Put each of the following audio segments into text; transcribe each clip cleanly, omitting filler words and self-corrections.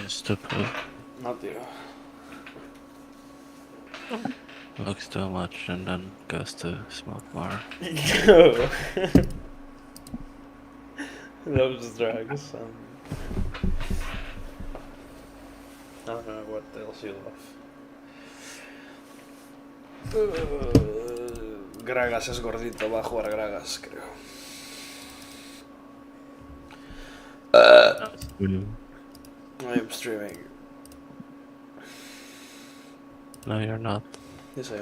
stupid. Not you. Looks too much and then goes to smoke more. No. Loves drugs and I don't know what else you love. Gragas es gordito, va a jugar Gragas, creo. I'm streaming. No, you're not. Yes, I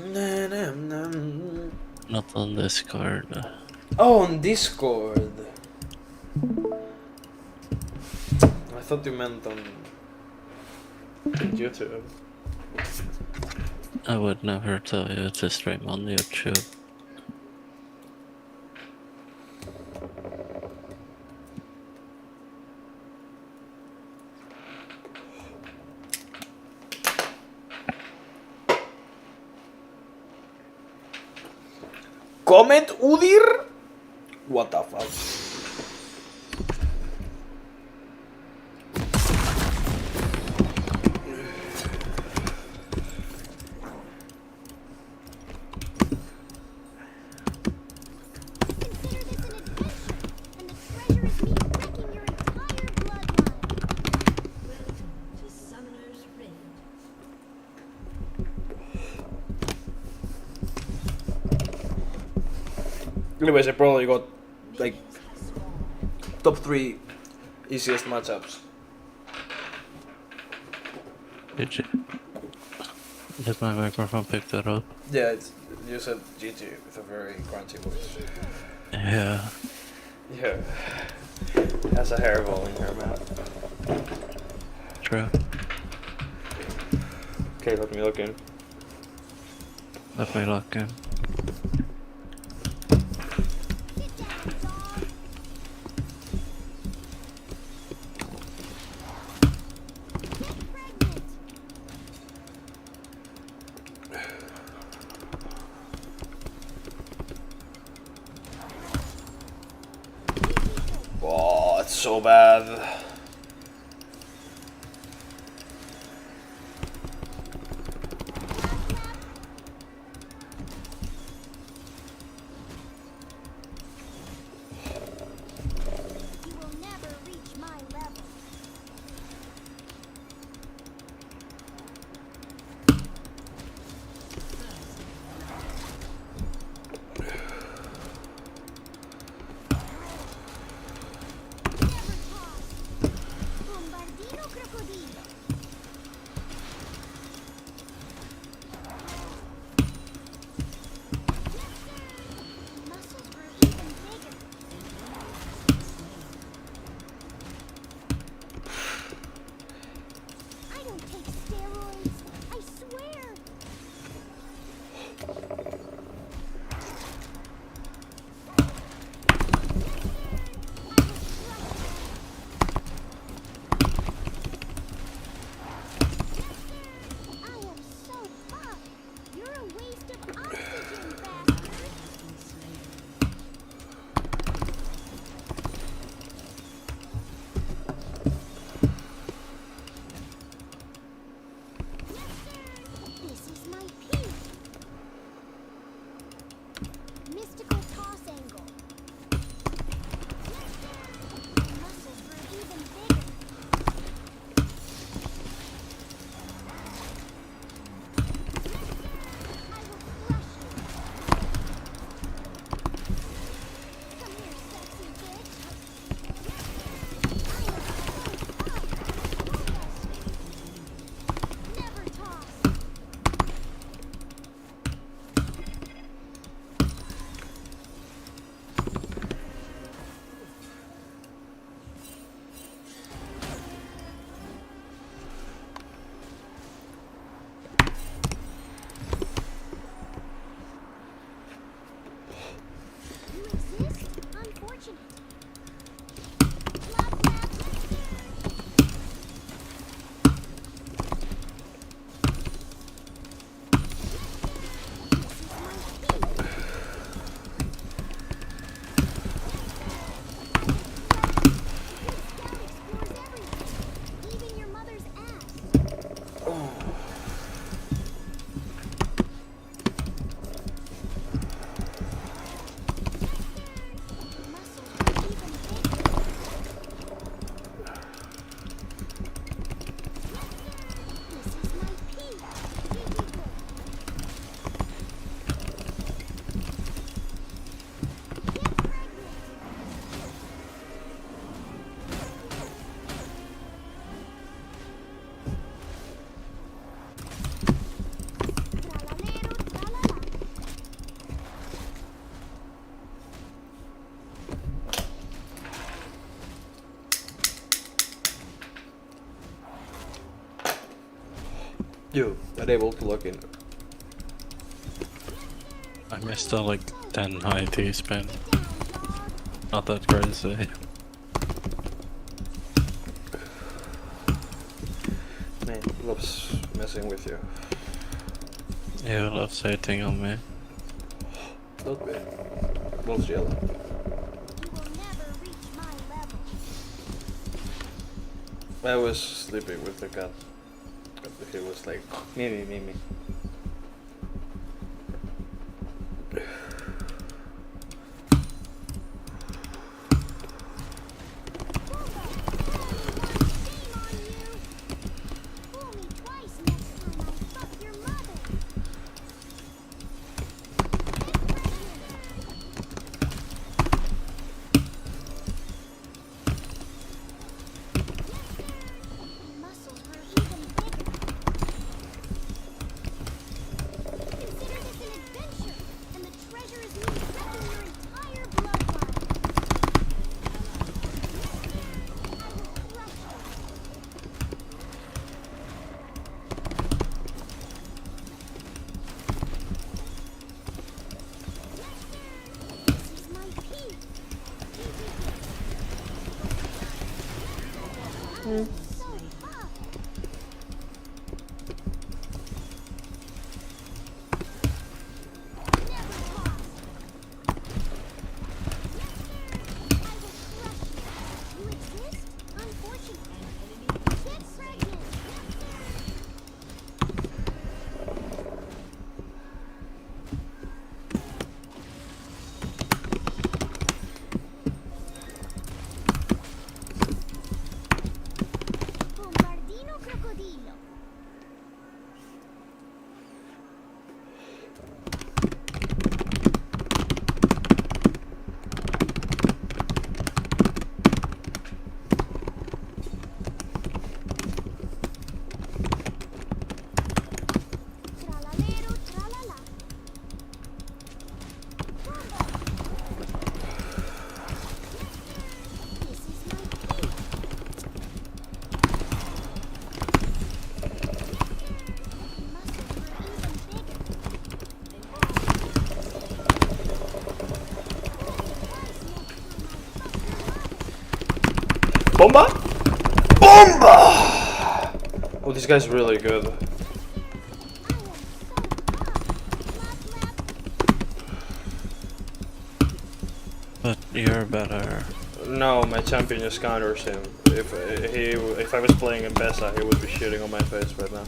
am. Not on Discord. Oh, on Discord. I thought you meant on YouTube. I would never tell you to stream on YouTube. Comment Udir? What the fuck? Anyways, I probably got like top 3 easiest matchups. Did you? Did my microphone pick that up? Yeah, you said GG with a very crunchy voice. Yeah. Yeah. Has a hairball in her mouth. True. Okay, let me look in. Let me look in. Oh, it's so bad. You unable to log in. I missed a like 10 high T spin. Not that crazy. Man, loves messing with you. You love sitting on me. Don't be. Wolf's yellow. You will never reach my level. I was sleeping with the cat. He was like, me. Bomba! Bomba! Oh, this guy's really good. But you're better. No, my champion just counters him. If I was playing in Bessa, he would be shitting on my face right now.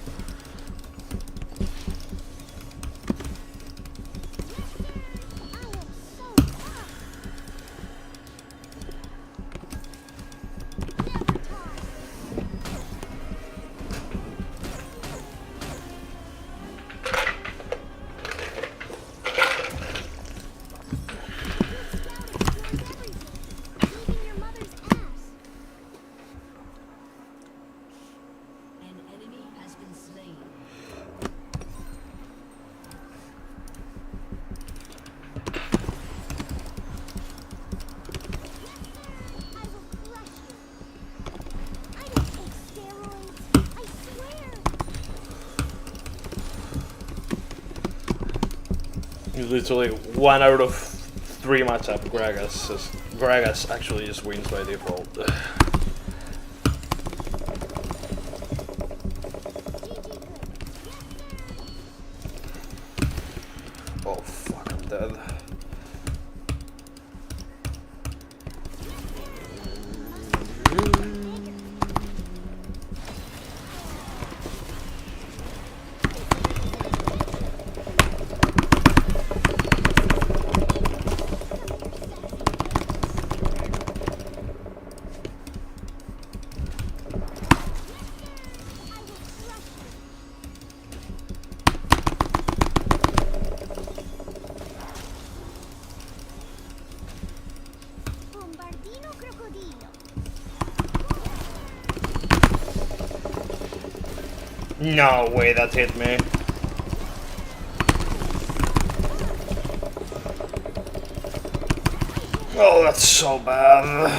It's literally 1 out of 3 matchup. Gragas actually just wins by default. Oh fuck, I'm dead. No way that hit me. Oh, that's so bad.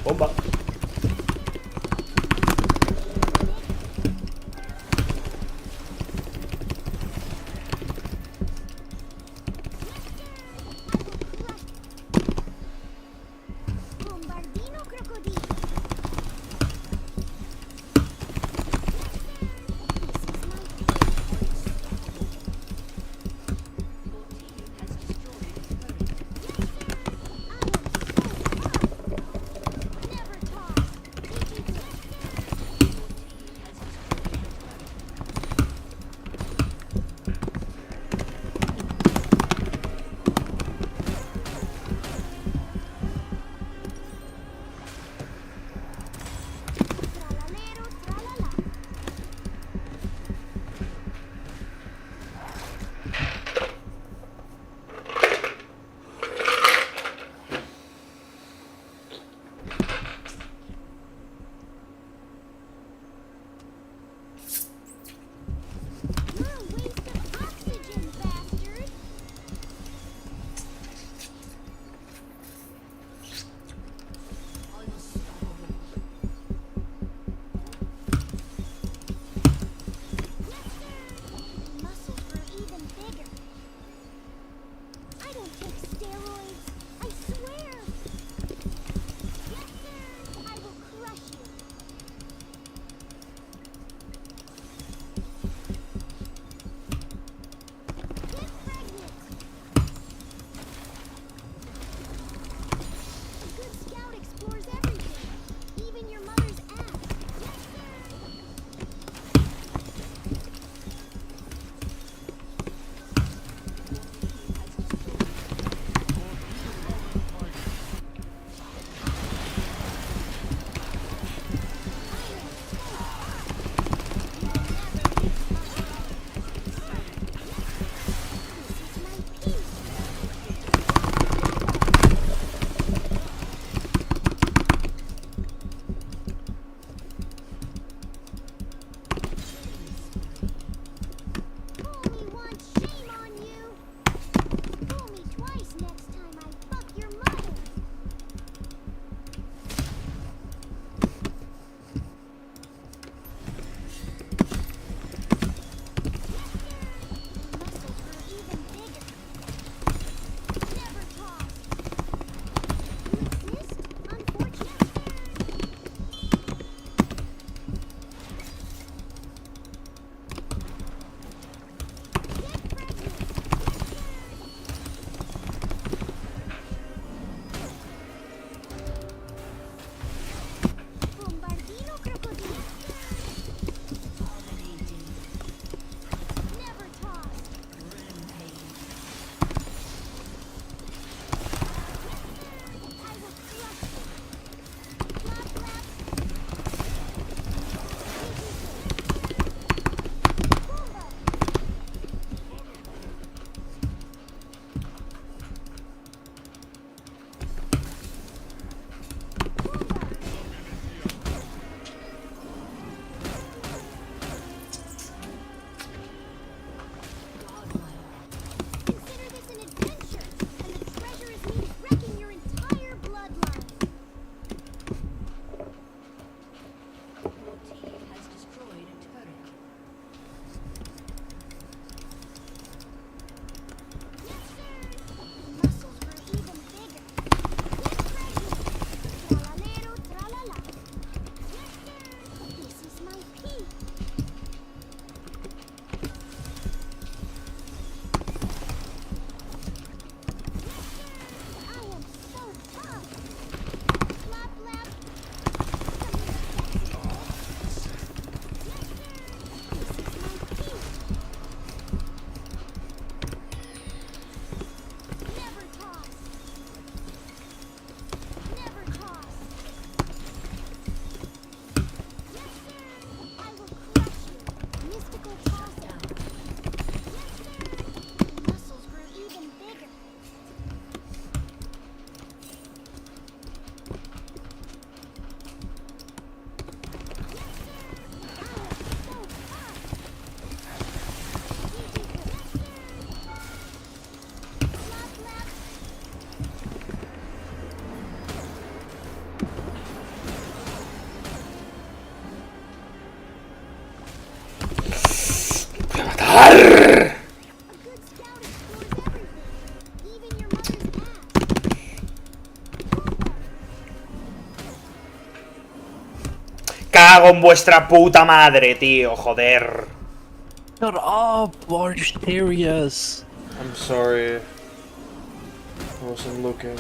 Bomba. Bombardino crocodilo. cago en vuestra puta madre, tío, joder. Shut up! Are you serious? I'm sorry. I wasn't looking.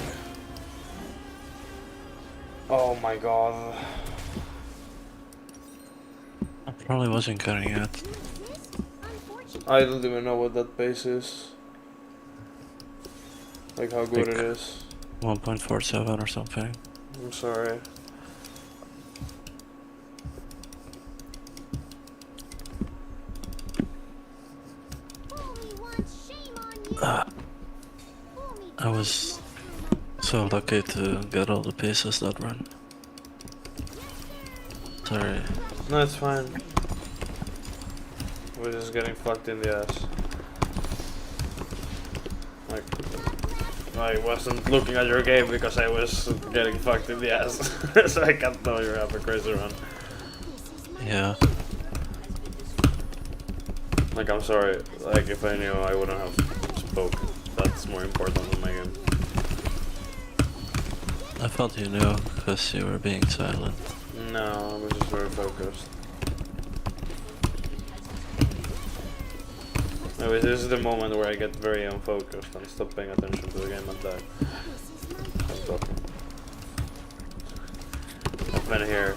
Oh my god. I probably wasn't getting it. I don't even know what that base is. Like how good Like- it is. 1.47 or something. I'm sorry. Fool me once, shame on you. Fool me I was so lucky to get all the pieces that run. Sorry. No, it's fine. We're just getting fucked in the ass. Like, I wasn't looking at your game because I was getting fucked in the ass. So I can't know you have a crazy run. Yeah. Like, I'm sorry. Like, if I knew, I wouldn't have spoke. That's more important than my game. I thought you knew because you were being silent. No, I was just very focused. Anyways, this is the moment where I get very unfocused and stop paying attention to the game and die. I'm talking. I've been here.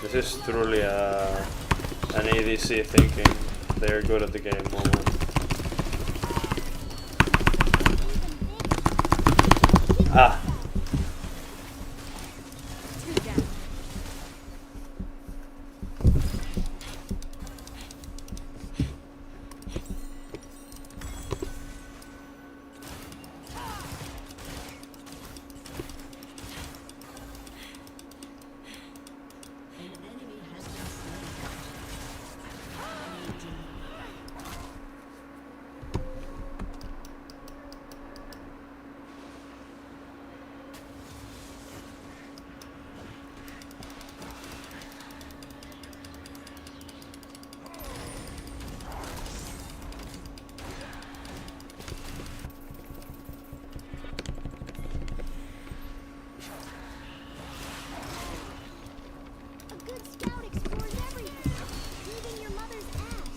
This is truly an ADC thinking they're good at the game moment. Ah. A good scout explores everything, even your mother's ass.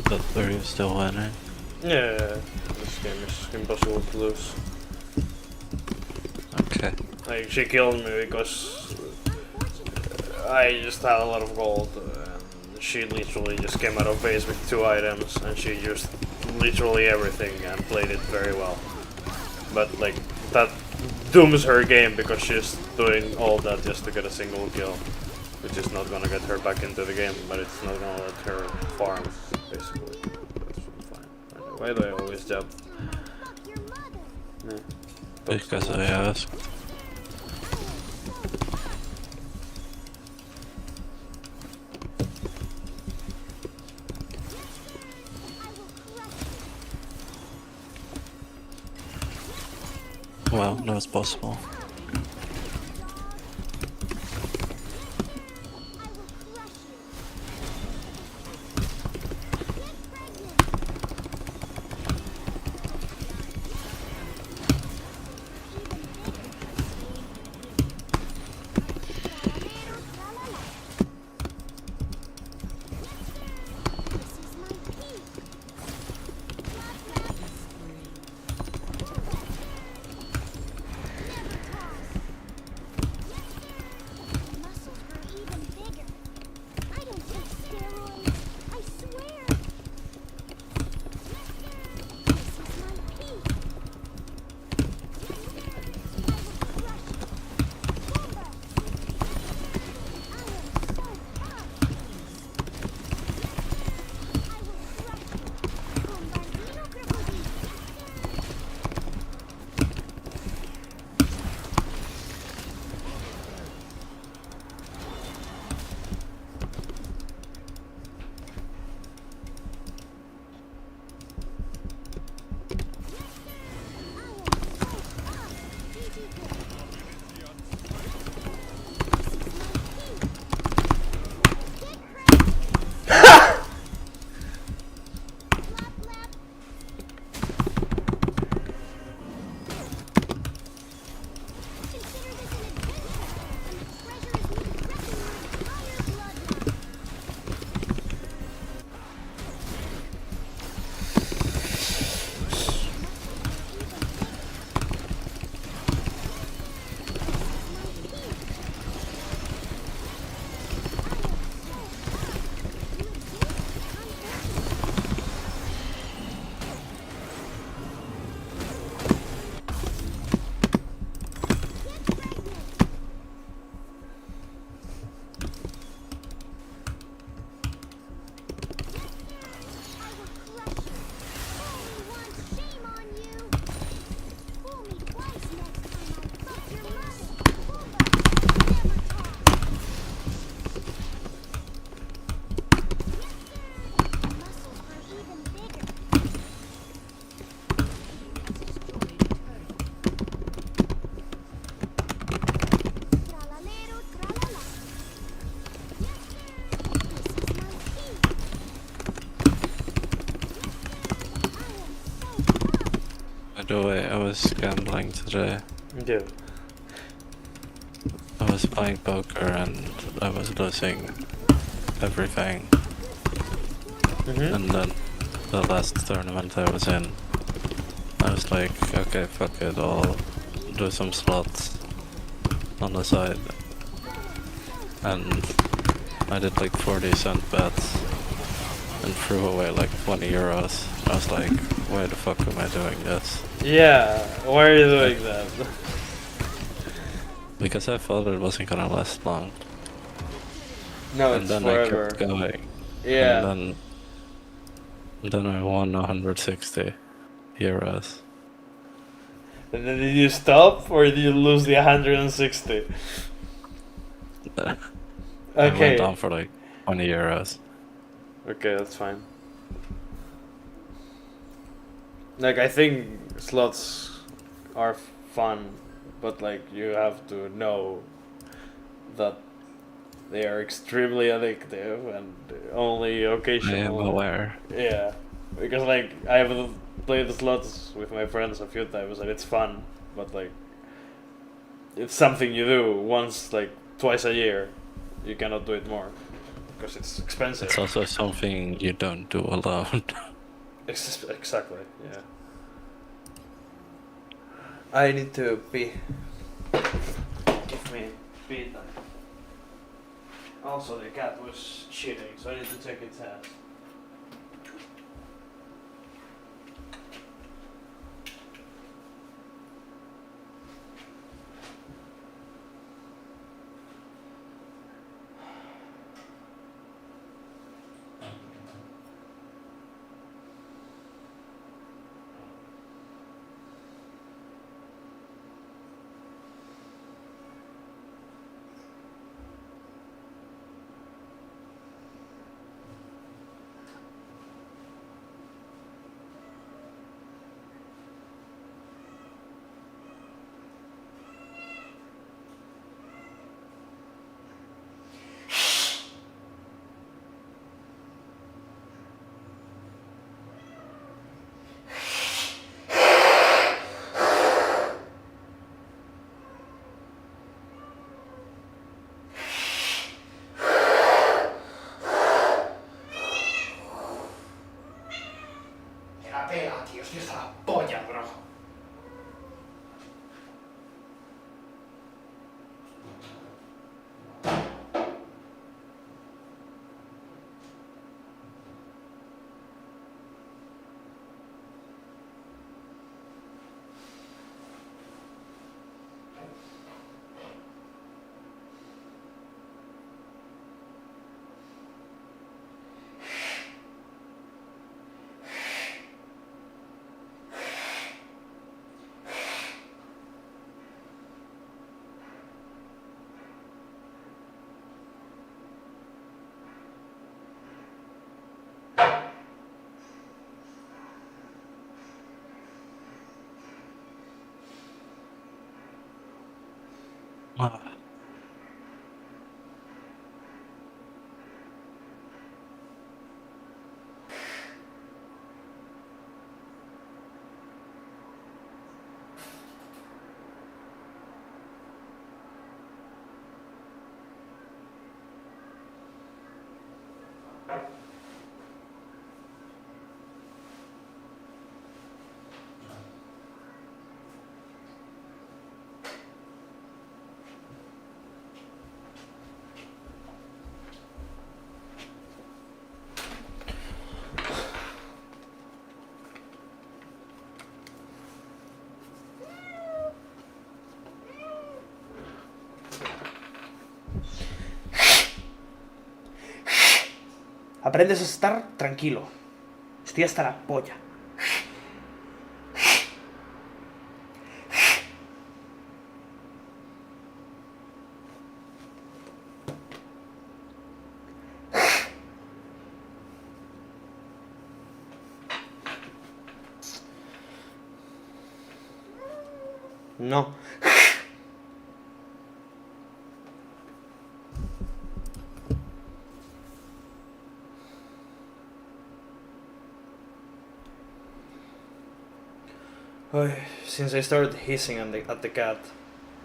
But were you still winning? Yeah, this game is impossible to lose. Okay. Like, she killed me because I just had a lot of gold and she literally just came out of base with 2 items and she used literally everything and played it very well. But like, that dooms her game because she's doing all that just to get a single kill. Which is not gonna get her back into the game, but it's not gonna let her farm, basically. That's fine. Why do I always jump? Fuck your mother. Yeah. Because I asked. Well, no, it's possible. the way, I was gambling today. Yeah. I was playing poker and I was losing everything. Mm-hmm. And then the last tournament I was in, I was like, okay, fuck it, I'll do some slots on the side. And I did like 40-cent bets and threw away like 20 euros. I was like, why the fuck am I doing this? Yeah, why are you doing that? Because I thought it wasn't gonna last long. No, And it's then forever. I kept going. Yeah. And then I won 160 euros. And then did you stop or did you lose the 160? I went Okay. down for like 20 euros. Okay, that's fine. Like, I think slots are fun, but like, you have to know that they are extremely addictive and only I am occasional. aware. Yeah, because like I have played the slots with my friends a few times and it's fun, but like it's something you do once, like twice a year. You cannot do it more because it's expensive. It's also something you don't do alone. Exactly. Yeah. I need to pee. Give me pee time. Also, the cat was shitting, so I need to take its ass. Aprendes a estar tranquilo. Estoy hasta la polla. No. Since I started hissing at the cat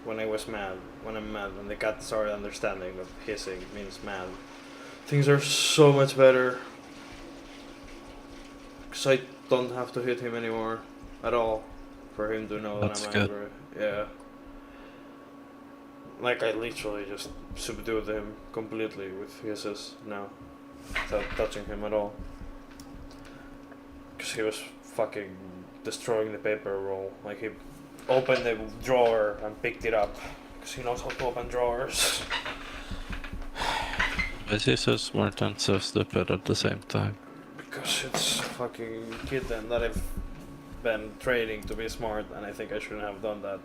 when I'm mad, and the cat started understanding that hissing means mad, things are so much better. Because I don't have to hit him anymore at all for him to know That's that I'm good. angry. Yeah. Like, I literally just subdued him completely with hisses now, without touching him at all. Because he was fucking destroying the paper roll. Like, he opened the drawer and picked it up, because he knows how to open drawers. Is he so smart and so stupid at the same time? Because it's a fucking kitten that I've been training to be smart, and I think I shouldn't have done that.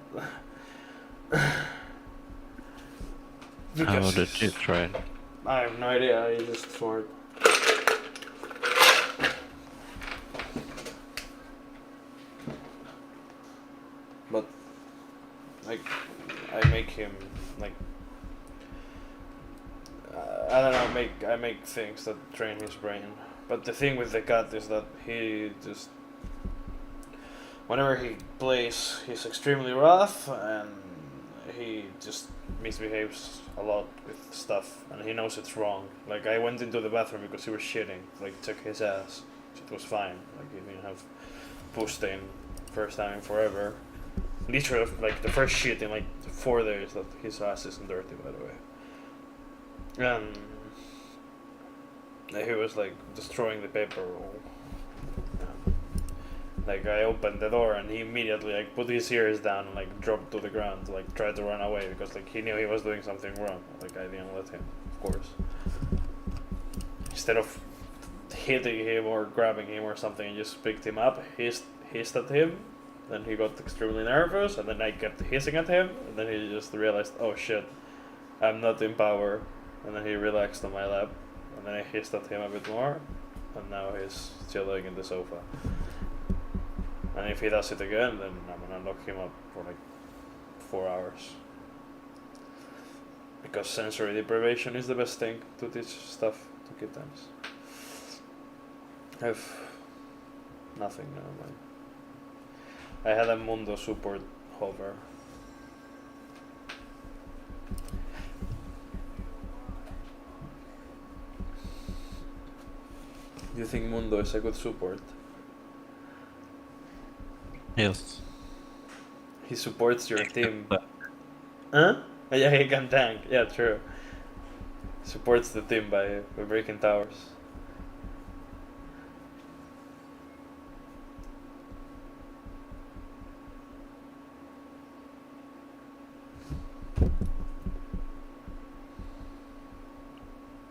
How did you train? I have no idea, he's just smart. But, like, I make him, like, I don't know, I make things that train his brain. But the thing with the cat is that he just, whenever he plays, he's extremely rough, and he just misbehaves a lot with stuff, and he knows it's wrong. Like, I went into the bathroom because he was shitting, like, took his ass. It was fine, like, he didn't have poo stain first time in forever. Literally, like, the first shit in, like, 4 days that his ass isn't dirty, by the way. And he was, like, destroying the paper roll. Like, I opened the door and he immediately, like, put his ears down and, like, dropped to the ground, like, tried to run away because, like, he knew he was doing something wrong. Like, I didn't let him, of course. Instead of hitting him or grabbing him or something, I just picked him up, hissed at him, then he got extremely nervous, and then I kept hissing at him, and then he just realized, oh shit, I'm not in power, and then he relaxed on my lap, and then I hissed at him a bit more, and now he's chilling in the sofa. And if he does it again, then I'm gonna lock him up for like 4 hours. Because sensory deprivation is the best thing to teach stuff to kittens. I've nothing, never mind. I had a Mundo support hover. Do you think Mundo is a good support? Yes. He supports your team. Huh? Yeah, he can tank. Yeah, true. Supports the team by breaking towers.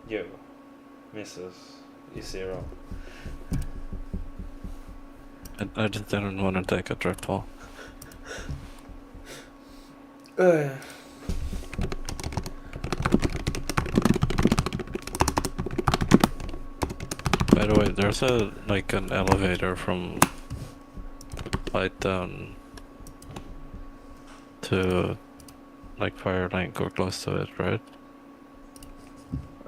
Yo, misses E0. I just didn't want to take a triple. By the way, there's a like an elevator from Light Down to like Firelink or close to it, right?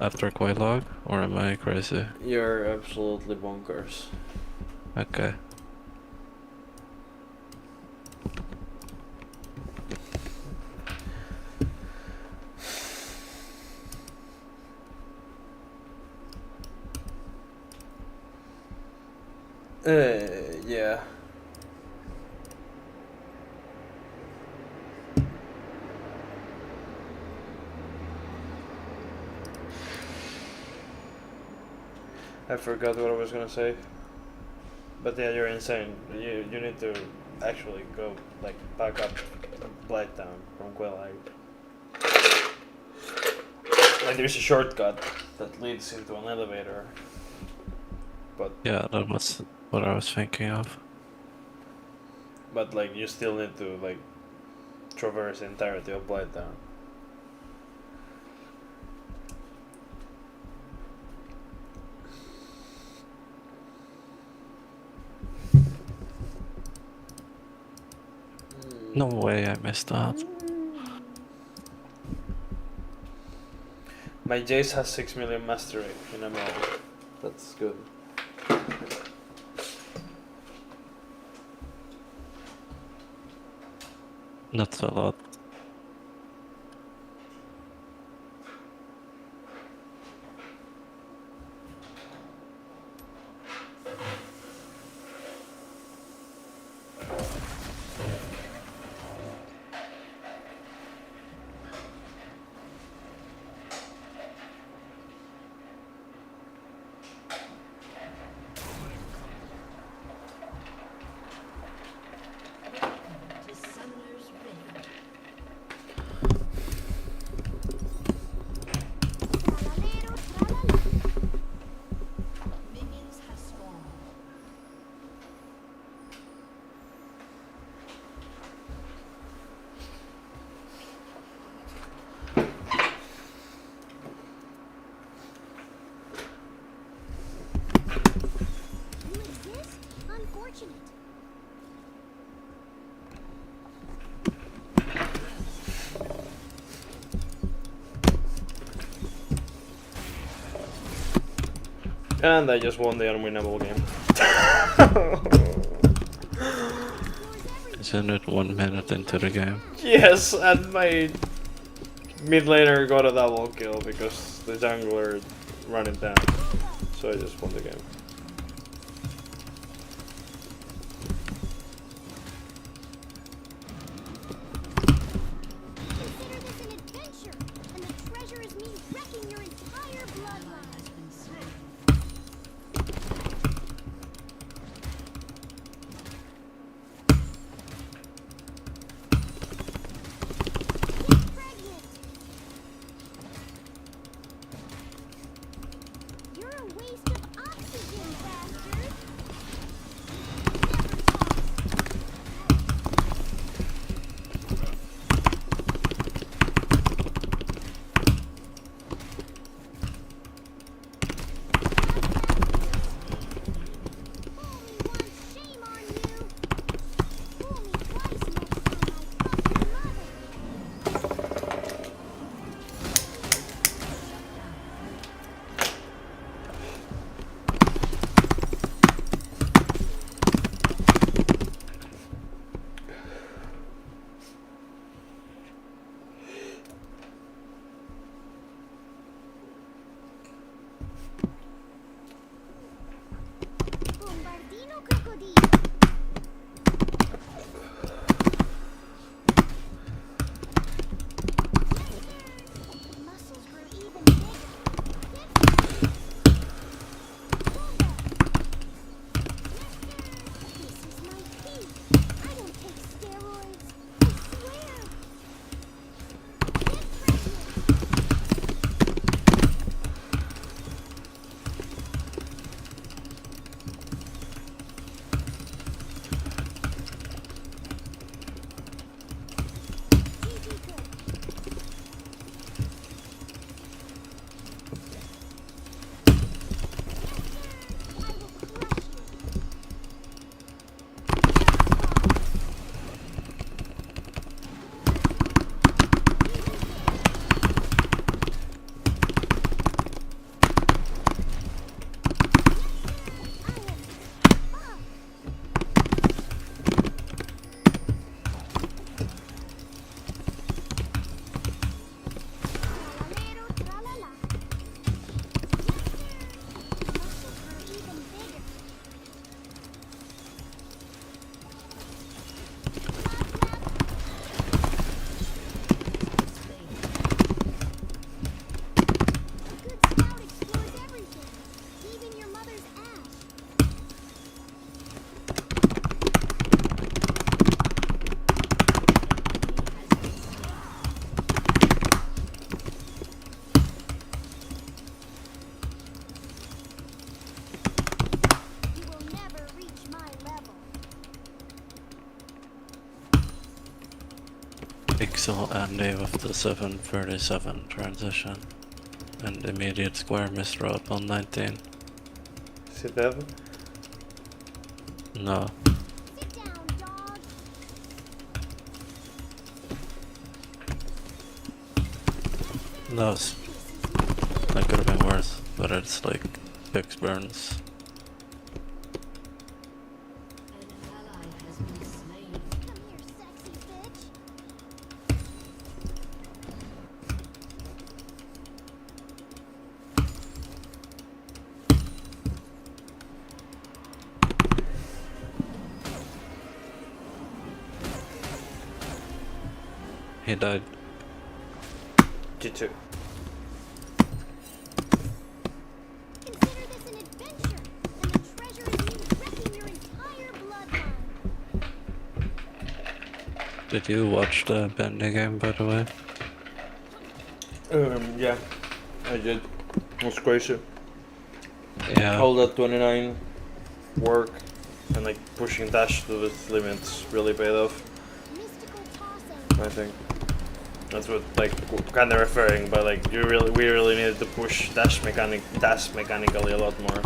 After Quaylog, or am I crazy? You're absolutely bonkers. Okay. Yeah. I forgot what I was gonna say. But yeah, you're insane. You need to actually go like back up Blighttown from Quillag. Like there's a shortcut that leads into an elevator. But Yeah, that was what I was thinking of. like you still need to like traverse the entirety of Blighttown. No way I missed that. My Jace has 6 million mastery in a moment. That's good. Not a lot. To Summoner's Rift. Tralalero, tralala. Minions have spawned. You exist? Unfortunate. And I just won the unwinnable game. Isn't it 1 minute into the game? Yes, and my mid laner got a double kill because the jungler ran it down. So I just won the game. Consider this an adventure, and the treasure is me wrecking your entire bloodline. Has been slain. Get pregnant. You're a waste of oxygen, bastard. Never toss. Fool me once, shame on you. Fool me twice, next time I fuck your mother. Bombardino crocodilo. Muscles grew even bigger. This is my peak. I don't take steroids. I swear. Get pregnant. GG good. I will crush you. Tralalero, tralala. Muscles grew even bigger. A good scout explores everything, even your mother's ass. You will never reach my level. Pixel Andy with the 737 transition. And immediate square misdrop on 19. Is it dead? No. Sit down, dog. That was... That could have been worse, but it's like 6 burns. An ally has been slain. Come here, sexy bitch. He died. G2. Consider this an adventure, and the treasure is you wrecking your entire bloodline. Did you watch the Bendy game, by the way? Yeah, I did. It was crazy. Yeah. All that 29 work and like pushing dash to its limits really paid off. Mystical tossing. I think that's what like kind of referring, but like we really needed to push dash mechanically a lot more.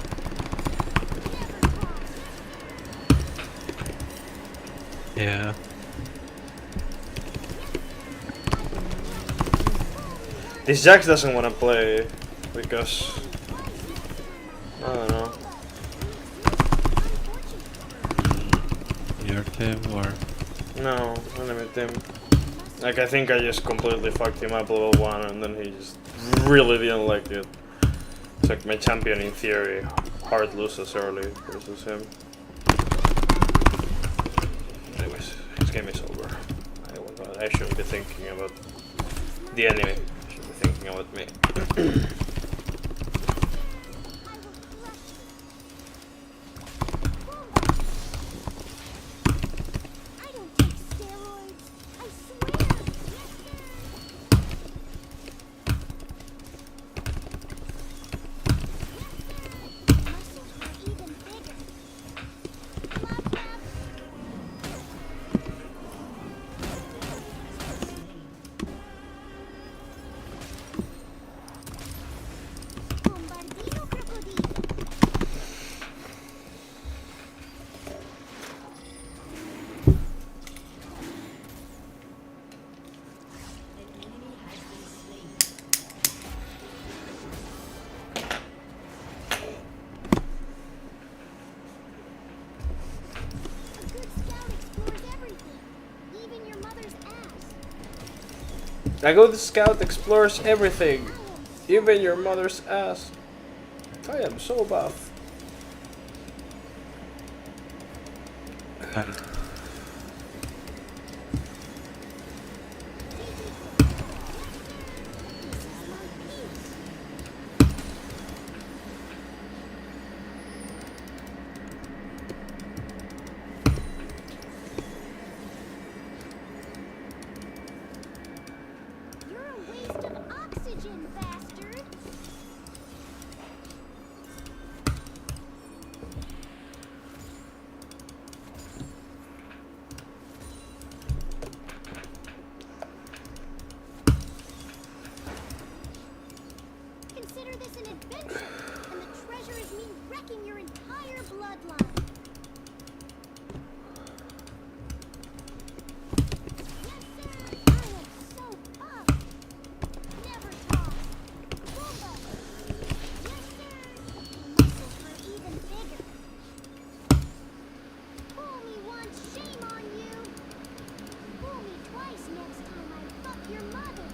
Yeah. This Jax doesn't want to play because I don't know. Your team or No, enemy team. Like I think I just completely fucked him up level 1 and then he just really didn't like it. It's like my champion in theory hard loses early versus him. Anyways, his game is over. I shouldn't be thinking about the enemy. I should be thinking about me. I don't take steroids. I swear. Muscles are even bigger. Bombardino crocodilo. A good scout explores everything, even your mother's ass. I go to scout explores everything, even your mother's ass. I am so buff. and You're a waste of oxygen, bastard. Consider this an adventure, and the treasure is me wrecking your entire bloodline. Yes, sir. I am so buff. Never toss. Boomba. Yes, sir. Muscles are even bigger. Fool me once, shame on you. Fool me twice next time I fuck your mother.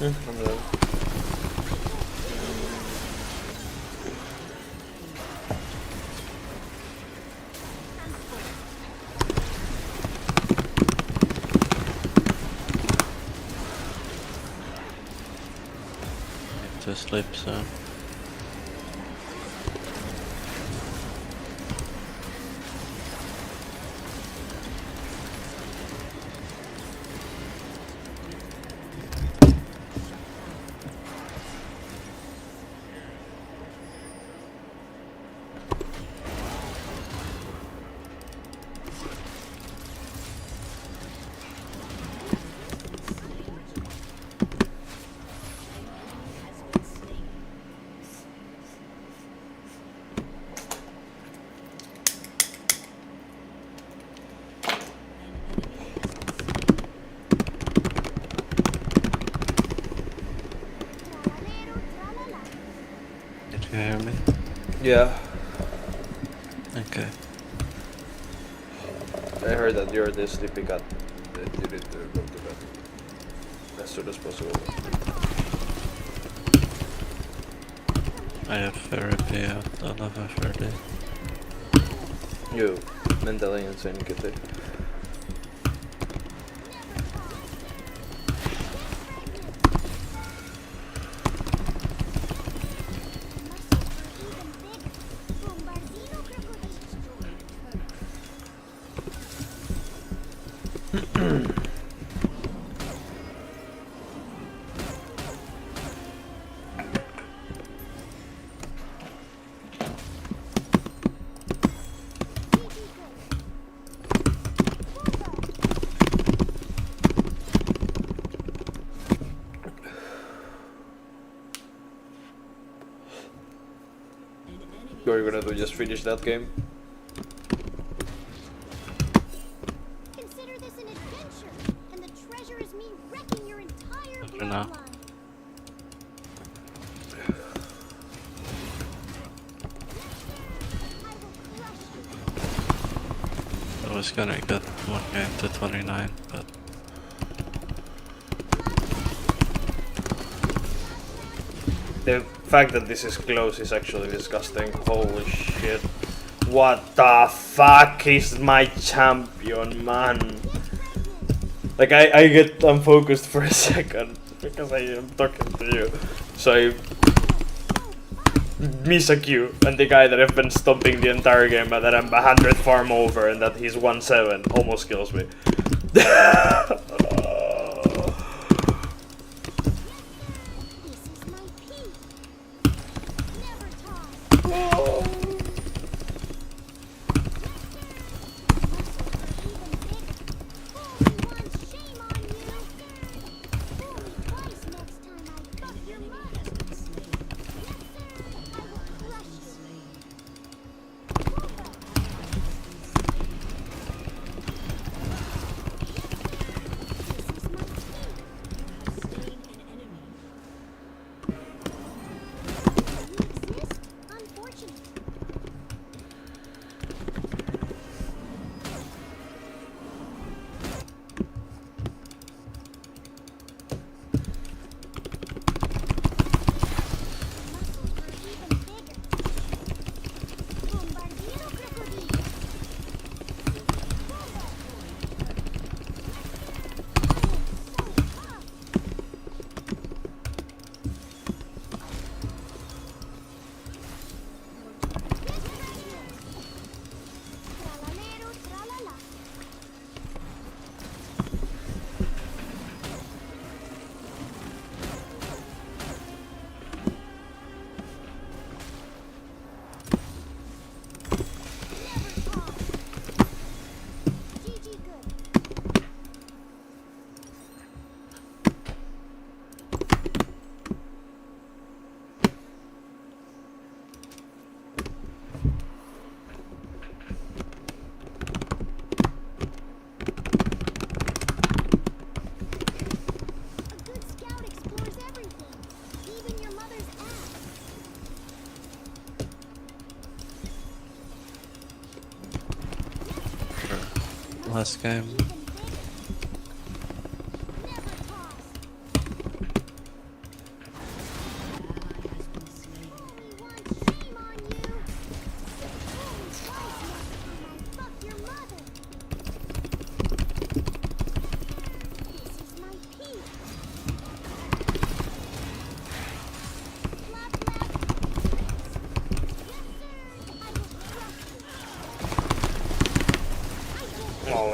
I'm done. To sleep soon. Tralalero, tralala. Did you hear me? Yeah, Okay. I heard that you're the sleepy cat. That you need to go to bed as soon as possible. I have therapy at 11:30. You mentally insane kitty. Bombardino crocodile. What are you gonna do? Just finish that game? Consider this an adventure, and the treasure is me wrecking your entire For now. bloodline. I will crush you. I was gonna get one game to 29, but The fact that this is close is actually disgusting. Holy shit. What the fuck is my champion, man? Like, I get unfocused for a second because I am talking to you. So I miss a Q, and the guy that I've been stomping the entire game but that I'm 100 farm over and that he's 1-7 almost kills me. This is my peace. Never toss. Holy one, shame on you. Fool me twice next time I fuck your mother. Yes, sir. I will crush you. Wumbo. This is my peace. You exist? Unfortunate. Muscles were even bigger. Bombardino crocodile. Tralalero, tralala. Never toss. GG good. A good scout explores everything, even your mother's ass. last game. Even bigger. Never toss.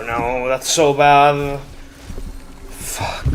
no, that's so bad. Fuck.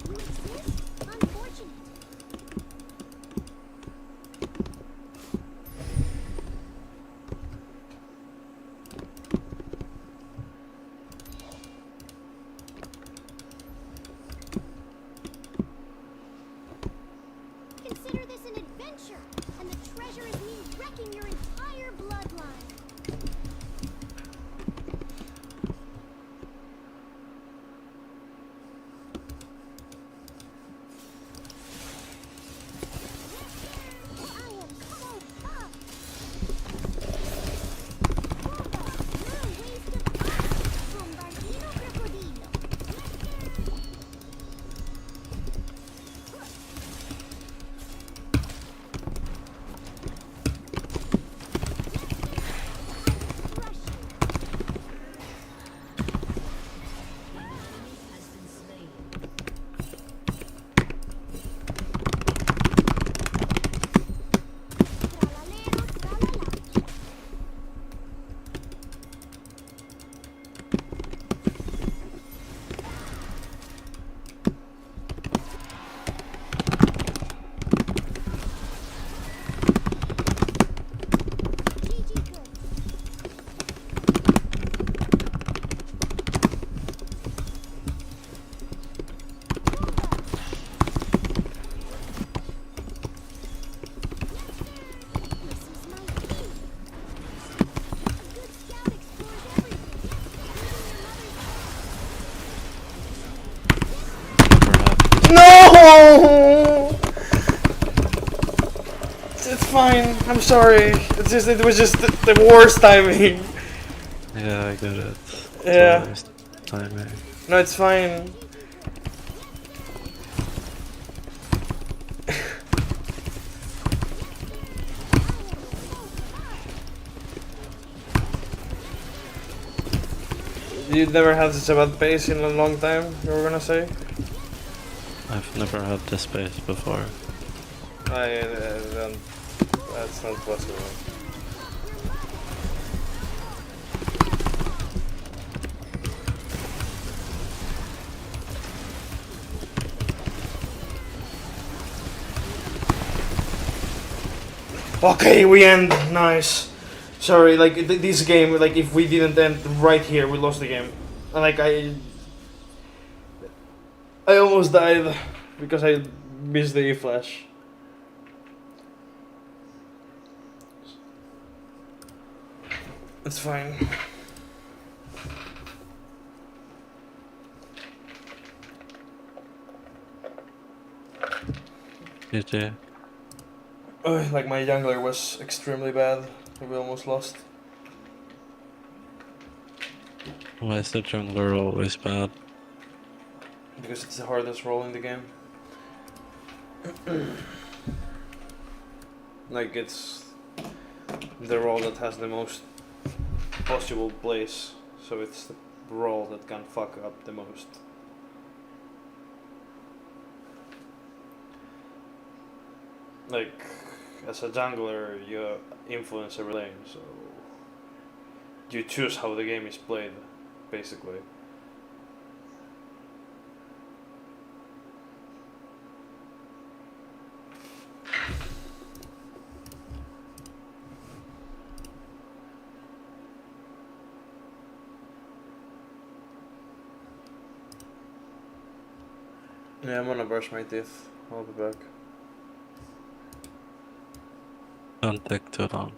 You exist? Unfortunate. Consider this an adventure, and the treasure is me wrecking your entire bloodline. I am so pumped! Bomba! No waste of time! Bombardino crocodilo! Crush you! Tralalero, tralala. GG goods. This is my thing. A good scout explores everything, including your mother's. No! It's fine. I'm sorry. It was just the worst timing. Yeah, I get it. Yeah. It's timing. No, it's fine. You never had such a bad pace in a long time, you were gonna say? I've never had this space before. That's not possible. Okay, we end. Nice. Sorry, like this game, like if we didn't end right here, we lost the game. And like I almost died because I missed the E-flash. It's fine. GG. Like my jungler was extremely bad. We almost lost. Why is the jungler always bad? Because it's the hardest role in the game. Like it's the role that has the most possible place, so it's the role that can fuck up the most. Like as a jungler, you influence every lane, so you choose how the game is played, basically. Yeah, I'm gonna brush my teeth. I'll be back. Don't take too long.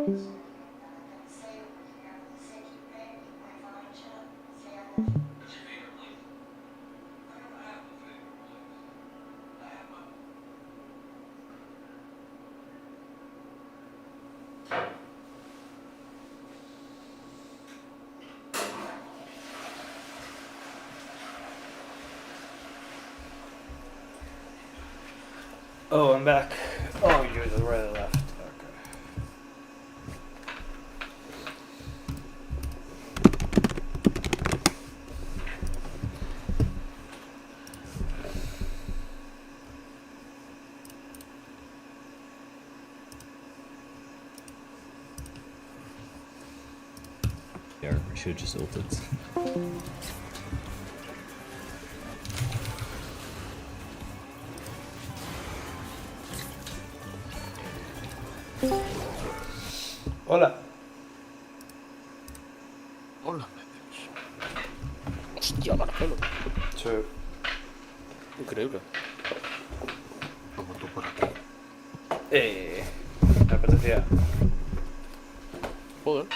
Oh, I'm back. Oh, you just already left. Okay. Yeah, we should have just ulted. Hola. Hola, hostia, Marcelo. Sí. Increíble. Como tú por aquí. Me apetecía Joder.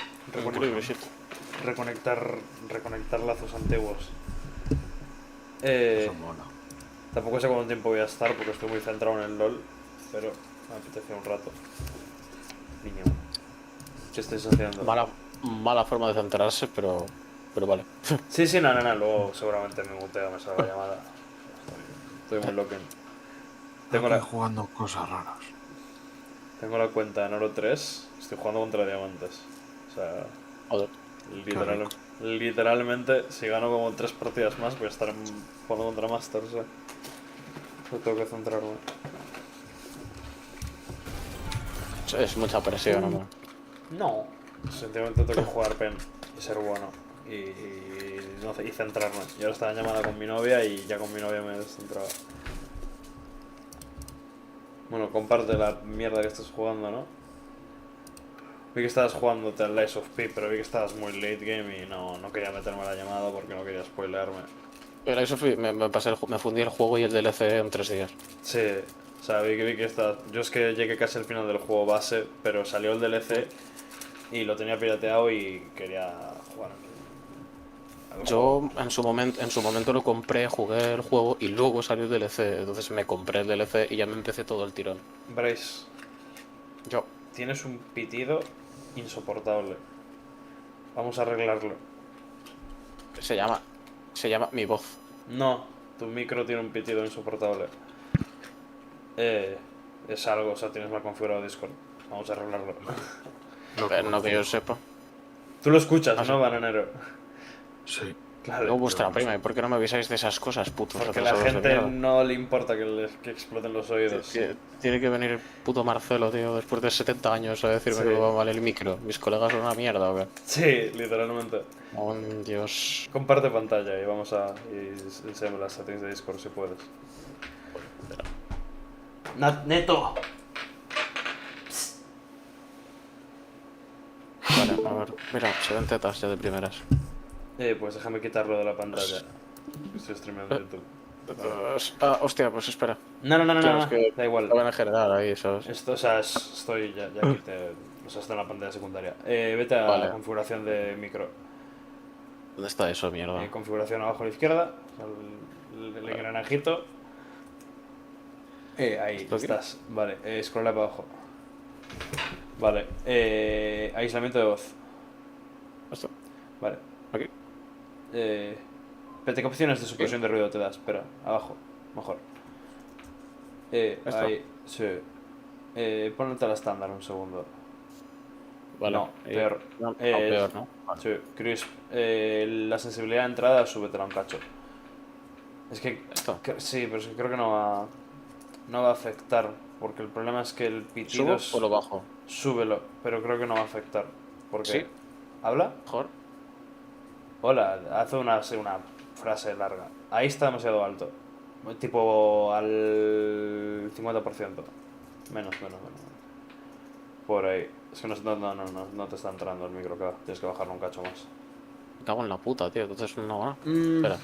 Increíble shit. reconectar lazos antiguos. Eso mola. Tampoco sé cuánto tiempo voy a estar porque estoy muy centrado en el LOL, pero me apetecía un rato. Niño. ¿Qué estáis haciendo? Mala forma de centrarse, pero vale. Sí, no, luego seguramente me muteo, me salga la llamada. Estoy muy loco. Tengo Aquí la, jugando cosas raras. tengo la cuenta en oro 3, estoy jugando contra diamantes. O sea, Joder. literal, literalmente, si gano como 3 partidas más, voy a estar jugando contra Masters. No tengo que centrarme. Es mucha presión, hombre. No, sencillamente tengo que jugar pen y ser bueno y centrarme. Y ahora estaba en llamada con mi novia y ya con mi novia me he descentrado. Bueno, comparte la mierda que estás jugando, ¿no? Vi que estabas jugándote al Lies of P, pero vi que estabas muy late game y no quería meterme a la llamada porque no quería spoilearme. Pero eso me fundí el juego y el DLC en 3 días. Sí, o sea, vi que estabas... Yo es que llegué casi al final del juego base, pero salió el DLC y lo tenía pirateado y quería jugar al juego. Yo en su momento lo compré, jugué el juego y luego salió el DLC. Entonces me compré el DLC y ya me empecé todo el tirón. Bryce, Yo. tienes un pitido insoportable. Vamos a arreglarlo. Se llama mi voz. No, tu micro tiene un pitido insoportable. Es algo, o sea, tienes mal configurado Discord. Vamos a arreglarlo. Pero no que yo sepa. Tú lo escuchas, Ah, sí. ¿no, bananero? Sí. Claro. No, vuestra no sé. prima, ¿y por qué no me avisáis de esas cosas, putos Porque a la retrasados de gente mierda? no le importa que exploten los oídos. Tiene que venir el puto Marcelo, tío, después de 70 años a decirme Sí. que va mal el micro. ¿Mis colegas son una mierda o qué? Sí, literalmente. Oh, Dios. Comparte pantalla y vamos a... Y enseñame las settings de Discord si puedes. Neto. Vale, a ver. Mira, se ven tetas ya de primeras. Pues déjame quitarlo de la pantalla. Estoy streamando en YouTube. Hostia, pues espera. No, Claro, es que da igual. lo van a generar ahí, ¿sabes? Esto, o sea, estoy ya quité, o sea, está en la pantalla secundaria. Vete a Vale. configuración de micro. ¿Dónde está eso, mierda? Configuración abajo a la izquierda, el engranajito. Ahí ¿Esto qué? estás. Vale, scrolla para abajo. Vale, aislamiento de voz. ¿Esto? Vale. ¿Aquí? Espérate, ¿qué opciones de supresión de ruido te das? Espera, abajo, mejor. ¿Esto? Ahí, sí. Ponte a la estándar un segundo. Vale. No, peor. No, peor, ¿no? Vale. Sí, crisp. La sensibilidad de entrada, súbetela un cacho. Es que... ¿Esto? Sí, pero es que creo que no va a afectar. Porque el problema es que el pitido... ¿Subo o lo bajo? Súbelo, pero creo que no va a afectar. Porque... ¿Sí? ¿Habla? Mejor. Hola, hace una frase larga. Ahí está demasiado alto. Tipo al 50%. Menos. Por ahí. Es que no te está entrando el micro, claro. Tienes que bajarlo un cacho más. Me cago en la puta, tío. Entonces no va. Espera.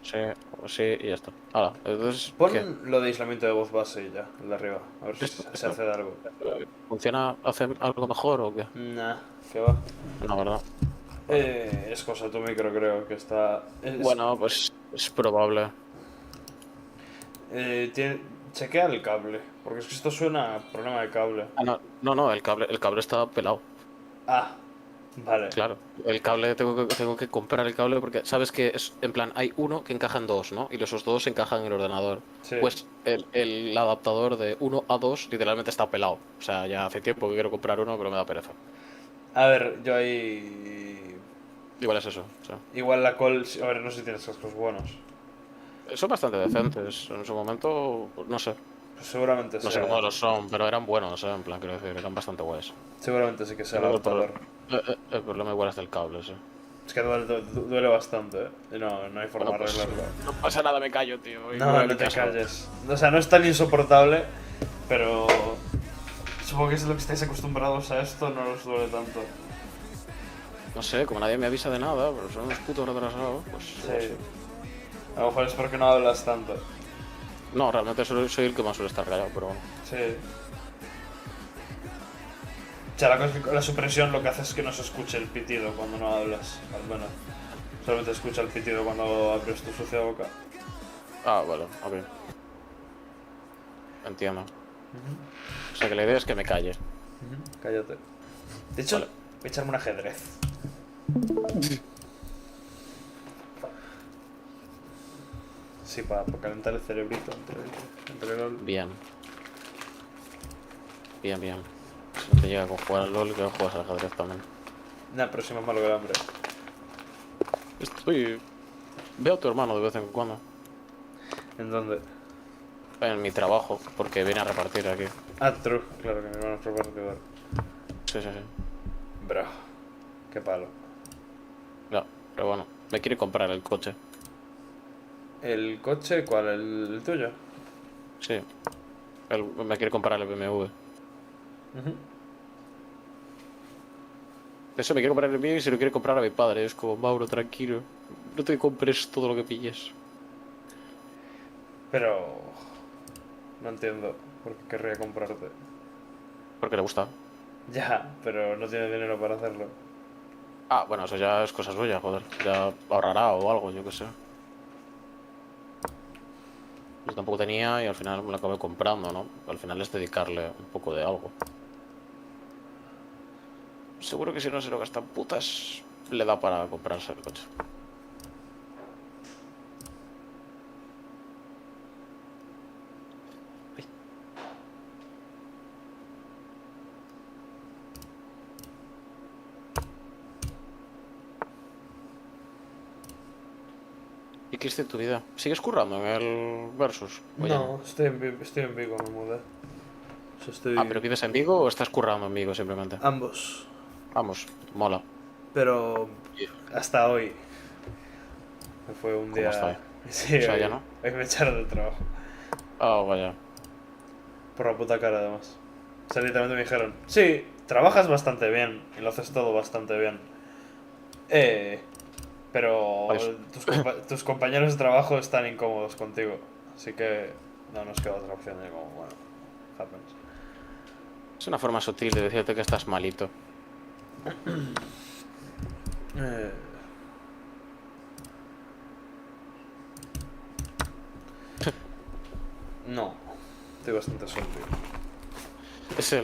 Sí, o sí, y ya está. Ahora, entonces, Pon ¿qué? lo de aislamiento de voz base y ya, el de arriba. A ver si ¿Esto, se hace de algo. funciona? ¿Hace algo mejor o qué? Nah, que va. No, ¿verdad? Vale. Es cosa tu micro, creo que está. Bueno, pues es probable. Tiene, chequea el cable, porque es que esto suena a problema de cable. Ah, no, no, no, el cable está pelado. Ah, vale. Claro, el cable tengo que comprar el cable porque sabes que es en plan hay uno que encaja en dos, ¿no? Y esos dos encajan en el ordenador. Sí. Pues el adaptador de uno a 2 literalmente está pelado. O sea, ya hace tiempo que quiero comprar uno, pero me da pereza. A ver, yo ahí. Igual es eso. O sea, Igual la call. A ver, no sé si tienes cascos buenos. son bastante decentes. En su momento, no sé. Pues seguramente No sé sea. cómo los son, pero eran buenos, ¿eh? En plan, quiero decir, eran bastante guays. Seguramente sí que sea el Creo que adaptador. el problema igual es del cable, sí. Es que duele bastante, ¿eh? Y no hay forma Bueno, de pues, arreglarlo. no pasa nada, me callo, tío. y me No, voy a no mi te casa. calles. O sea, no es tan insoportable, pero. Supongo que es lo que estáis acostumbrados a esto, no os duele tanto. No sé, como nadie me avisa de nada, pero son unos putos retrasados, pues... Sí. A lo mejor es porque no hablas tanto. No, realmente soy el que más suele estar callado, pero bueno. Sí. O sea, la cosa es que la supresión lo que hace es que no se escuche el pitido cuando no hablas, al menos. Solamente escucha el pitido cuando abres tu sucia boca. Ah, vale, ok. Entiendo. O sea que la idea es que me calle. Cállate. De hecho, Vale. voy a echarme un ajedrez. Sí, para calentar el cerebrito entre LOL. Bien. Bien, bien. Si no te llega con jugar al LOL, que juegas al ajedrez también. Nah, pero soy más malo que el hambre. Veo a tu hermano de vez en cuando. ¿En dónde? En mi trabajo, porque viene a repartir aquí. Ah, true. Claro que mi hermano es repartidor. Sí, sí, sí. Bro. Qué palo. Ya, pero bueno, me quiere comprar el coche. ¿El coche cuál? ¿El tuyo? Sí. Me quiere comprar el BMW. Eso me quiere comprar el mío y se lo quiere comprar a mi padre. Es como, Mauro, tranquilo. No te compres todo lo que pilles. Pero... No entiendo por qué querría comprarte. Porque le gusta. Ya, pero no tiene dinero para hacerlo. Ah, bueno, eso ya es cosa suya, joder. Ya ahorrará o algo, yo qué sé. Yo tampoco tenía y al final me lo acabé comprando, ¿no? Al final es dedicarle un poco de algo. Seguro que si no se lo gasta en putas, le da para comprarse el coche. Ay. ¿Y qué hiciste en tu vida? ¿Sigues currando en el Versus? ¿O ya No, estoy en Vigo, me mudé. O sea, estoy... Ah, ¿pero vives en Vigo o estás currando en Vigo simplemente? Ambos. Vamos, mola. Pero hasta hoy. Me fue un ¿Cómo día... hasta hoy? Sí, O sea, hoy, ya no. hoy me echaron del trabajo. Ah, vaya. Por la puta cara, además. O sea, literalmente me dijeron, sí, trabajas bastante bien y lo haces todo bastante bien. Pero Adiós. tus compañeros de trabajo están incómodos contigo. Así que no nos queda otra opción. Y como, bueno, happens. Es una forma sutil de decirte que estás malito. Eh, no, estoy bastante suelto. Es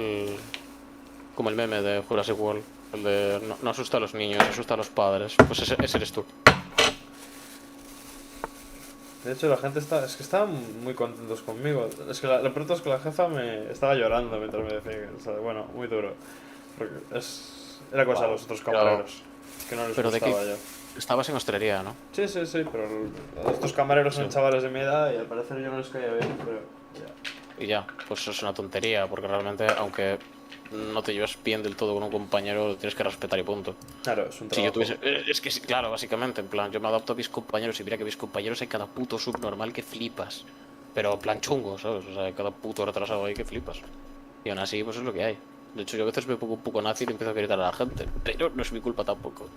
como el meme de Jurassic World. El de no asusta a los niños, asusta a los padres. Pues ese eres tú. De hecho, la gente es que estaban muy contentos conmigo. Es que lo peor es que la jefa me estaba llorando mientras me decía que, o sea, bueno, muy duro. Porque era cosa de los otros camareros. Que no les Pero de gustaba qué yo. estabas en hostelería, ¿no? Sí, sí, sí, pero estos camareros son Sí. chavales de mi edad y al parecer yo no les caía bien, pero ya. Y ya, pues eso es una tontería, porque realmente, aunque no te lleves bien del todo con un compañero, lo tienes que respetar y punto. Claro, es un Si yo trabajo. tuviese. Es que sí, claro, básicamente, en plan, yo me adapto a mis compañeros y mira que mis compañeros hay cada puto subnormal que flipas. Pero en plan chungo, ¿sabes? O sea, hay cada puto retrasado ahí que flipas. Y aún así, pues es lo que hay. De hecho, yo a veces me pongo un poco nazi y le empiezo a gritar a la gente, pero no es mi culpa tampoco.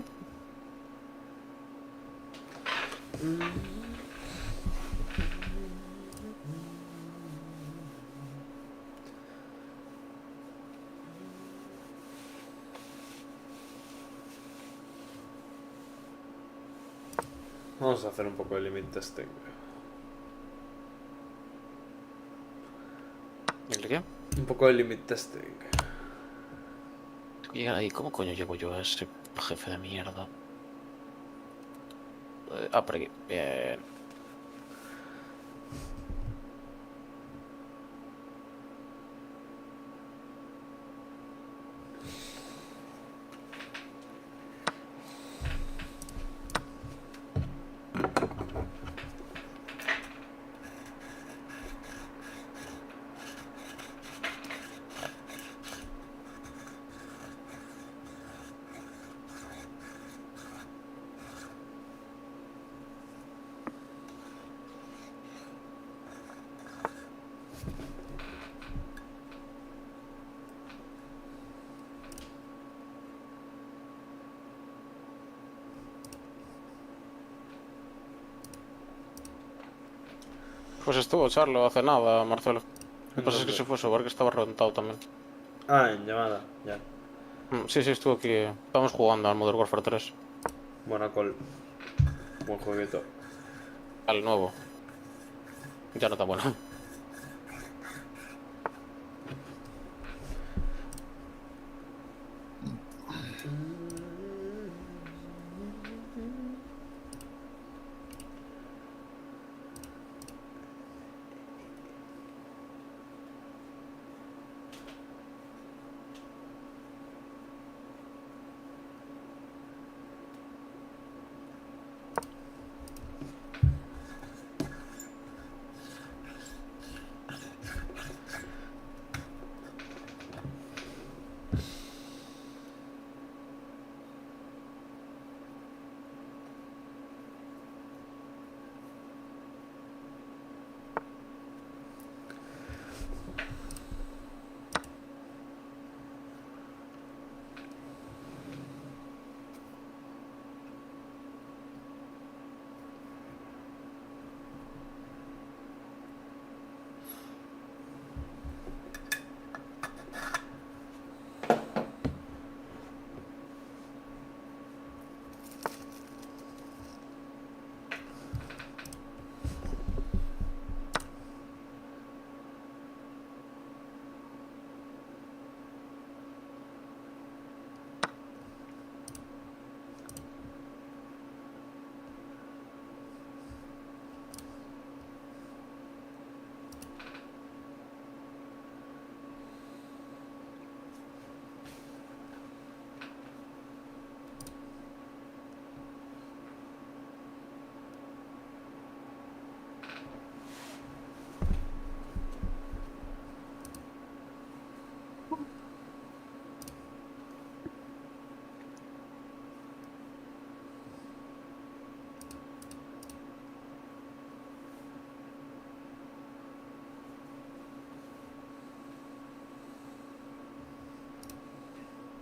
Vamos a hacer un poco de limit testing. ¿El qué? Un poco de limit testing. Tengo que llegar ahí. ¿Cómo coño llego yo a ese jefe de mierda? Por aquí. Bien. Pues estuvo Charlo hace nada, Marcelo. Lo que pasa es que se fue a su bar que estaba reventado también. Ah, en llamada, ya. Sí, estuvo aquí. Estábamos jugando al Modern Warfare 3. Buena call. Buen jueguito. Al nuevo. Ya no tan bueno.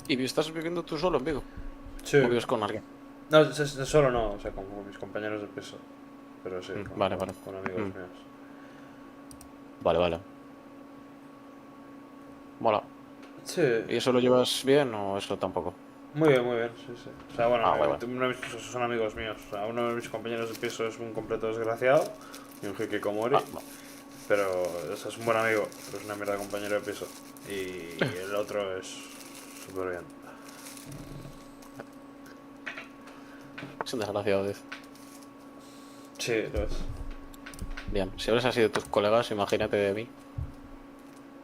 ¿Y estás viviendo tú solo en Vigo? Sí. ¿O vives con alguien? No, solo no, o sea, con mis compañeros de piso. Pero sí, Vale. con amigos míos. Vale. Mola. Sí. ¿Y eso lo llevas bien o eso tampoco? Muy bien, sí. O sea, bueno, Guay. uno de mis pisos son amigos míos. O sea, uno de mis compañeros de piso es un completo desgraciado y un hikikomori. No. Pero es un buen amigo, pero es una mierda de compañero de piso. Y el otro es súper bien. Es un desgraciado, dice. Sí, lo es. Bien, si hablas así de tus colegas, imagínate de mí.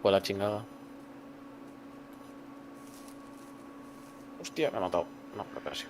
Pues la chingada. Hostia, me ha matado. No, pero sí.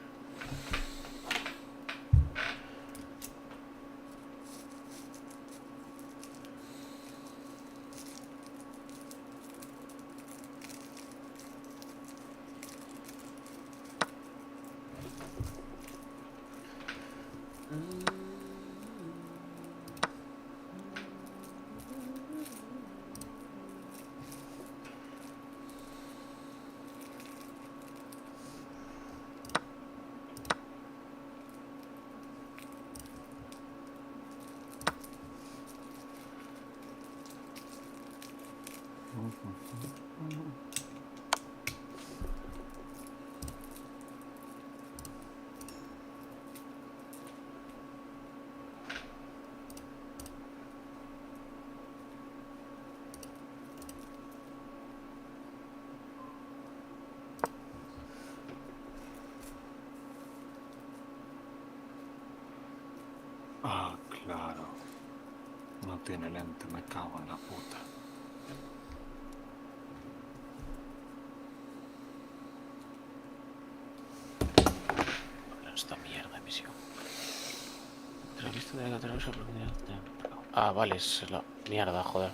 tiene lente, me cago en la puta. Esta mierda de misión. Tras visto de la profundidad. Ah, vale, es la mierda, joder.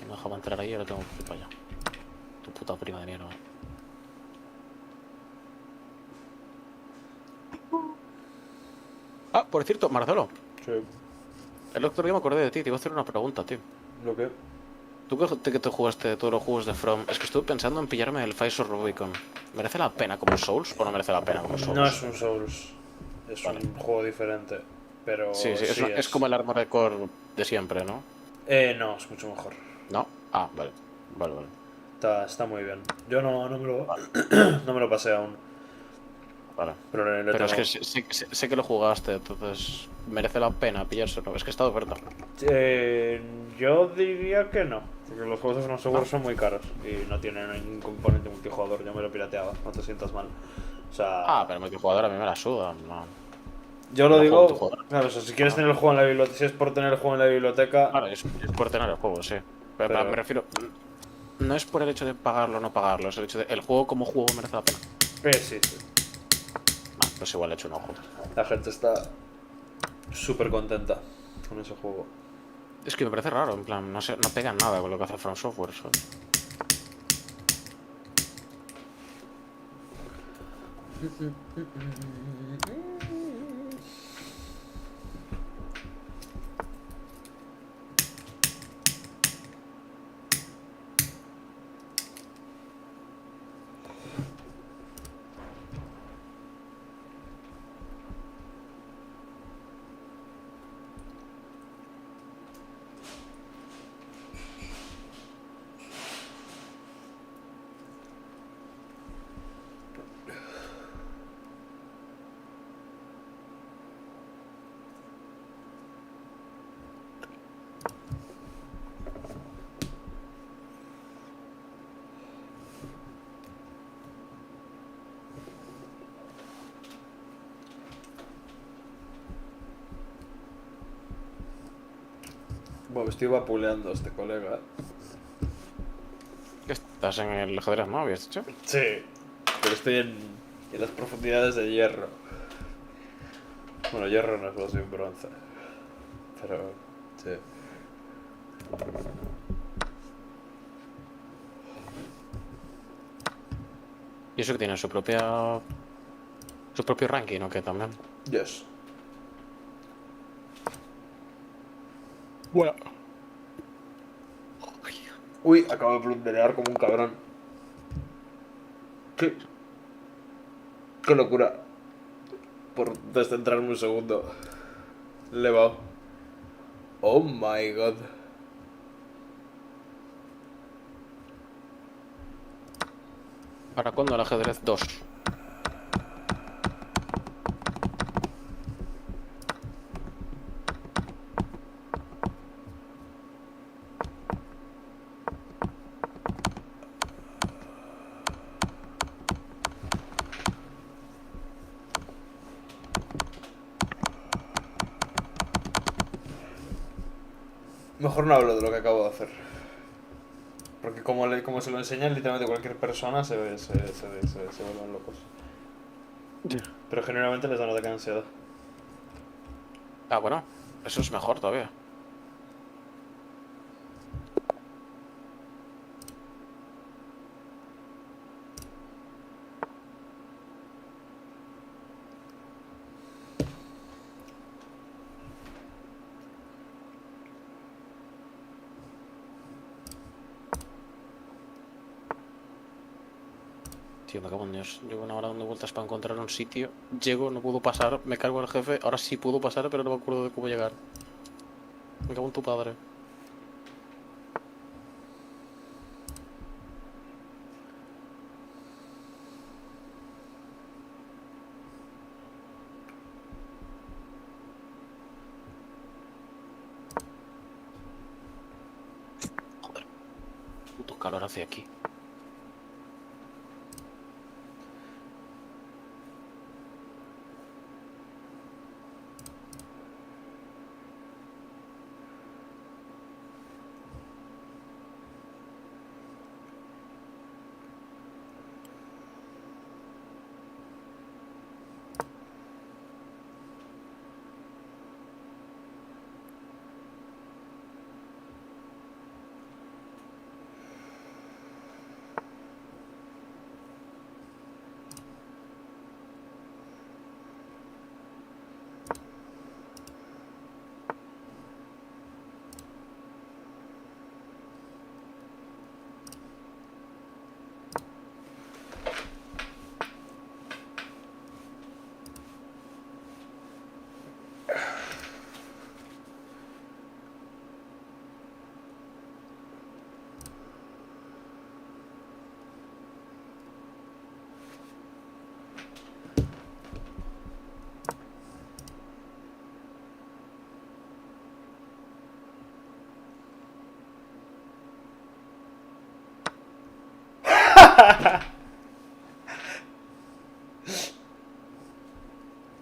No me dejaba entrar ahí y ahora tengo que ir para allá. Tu puta prima de mierda. Ah, por cierto, Marcelo. Sí, El otro día me acordé de ti, te iba a hacer una pregunta, tío. ¿lo que? Tú que te jugaste todos los juegos de From, es que estuve pensando en pillarme el Fires of Rubicon. ¿Merece la pena como Souls o no merece la pena como Souls? No es un Souls, es Vale. un juego diferente, pero Sí, sí, sí es como el Armored Core de siempre, ¿no? No, es mucho mejor. ¿No? Ah, vale. Vale, vale. Está muy bien. Yo no me lo, Vale, no me lo pasé aún, vale. pero le Pero es tengo. que sé que lo jugaste, entonces merece la pena pillárselo. Es que está de oferta. Yo diría que no, porque los juegos de From Software ¿No? son muy caros y no tienen ningún componente multijugador. Yo me lo pirateaba, no te sientas mal. O Ah, sea, pero multijugador a mí me la suda. No, yo lo no juego digo, multijugador. claro, o sea, si quieres Ah, tener el juego en la biblioteca, si es por tener el juego en la biblioteca, claro, es por tener el juego, sí. Pero me pero refiero, no es por el hecho de pagarlo o no pagarlo, es el hecho de el juego como juego merece la pena. sí, sí. Ah, pues igual le echo un ojo. La gente está súper contenta con ese juego. Es que me parece raro, en plan, no sé, no pega nada con lo que hace From Software, ¿sabes? Bueno, estoy vapuleando a este colega. ¿Estás en el ajedrez, no? ¿Habías dicho? Sí, pero estoy en las profundidades de hierro. Bueno, hierro no es más bien bronce. Pero, sí. Y eso que tiene su propia... su propio ranking, ¿o qué? También. Yes. Bueno. Uy, acabo de blunderear como un cabrón. ¿Qué? Qué locura. Por descentrarme un segundo. Le va. Oh my god. ¿Para cuándo el ajedrez 2? Mejor no hablo de lo que acabo de hacer. Porque como se lo enseñan literalmente cualquier persona, se vuelven locos. Pero generalmente les da un ataque de ansiedad. Ah, bueno. Eso es mejor todavía. Tío, me cago en Dios. Llevo una hora dando vueltas para encontrar un sitio. Llego, no puedo pasar, me cargo al jefe. Ahora sí puedo pasar, pero no me acuerdo de cómo llegar. Me cago en tu padre. Joder. Puto calor hace aquí.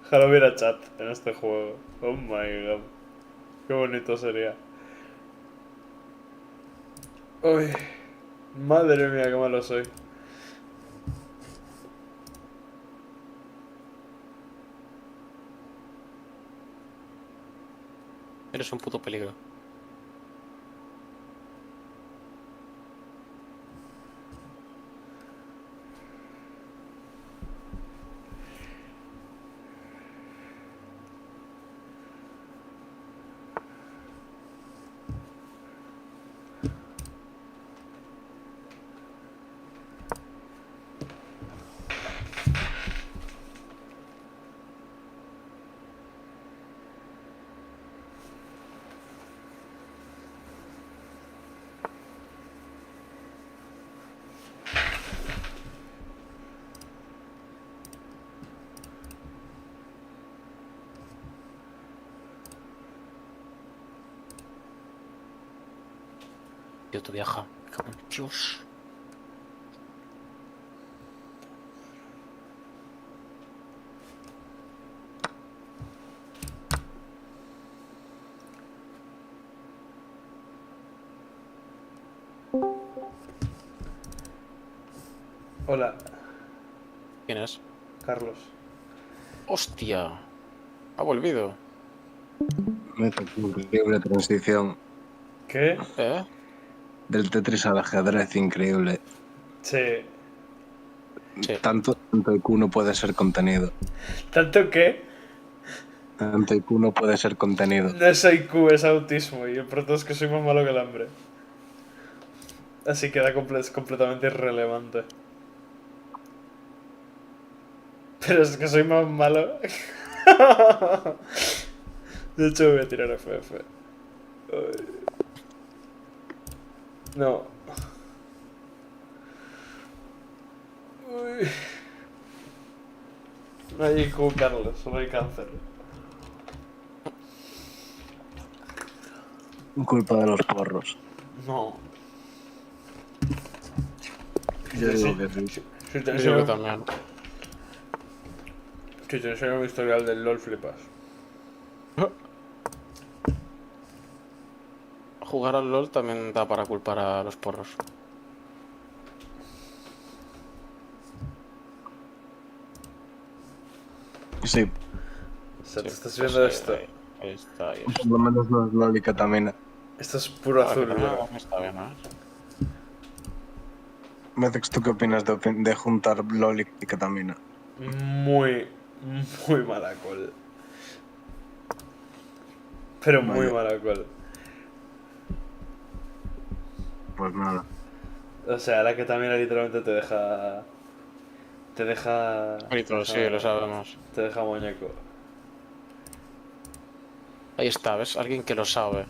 Ojalá hubiera chat en este juego. Oh my god. Qué bonito sería. Uy. Madre mía, qué malo soy. Eres un puto peligro. Tío, tu vieja. Me cago en Dios. Hola, ¿Quién es? Carlos. ¡Hostia! Ha volvido. Método increíble transición ¿Qué? ¿Eh? del Tetris al ajedrez, increíble. Sí. Sí. Tanto IQ no puede ser contenido. ¿Tanto qué? Tanto IQ no puede ser contenido. No es IQ, es autismo. Y el pronto es que soy más malo que el hambre. Así queda completamente irrelevante. Pero es que soy más malo. De hecho, voy a tirar FF. Ay. No. Uy. No hay IQ, Carlos, solo hay cáncer. Culpa de los porros. No. Yo digo que sí. Si te Yo que enseño, también. si te enseño mi historial del LOL, flipas. Jugar al LOL también da para culpar a los porros. Sí, O sea, Sí, te estás pues viendo esto. Ahí está, ahí por está. lo menos no es LOL y ketamina. Esto es puro Ah, que azul, también bro. está bien, ¿eh? Metex, ¿tú qué opinas de juntar LOL y ketamina? Muy, muy mala col. Pero muy Vaya, mala col. pues nada. O sea, la que también literalmente te deja. Te deja. Bonito, sí, lo sabemos. Te deja muñeco. Ahí está, ¿ves? Alguien que lo sabe.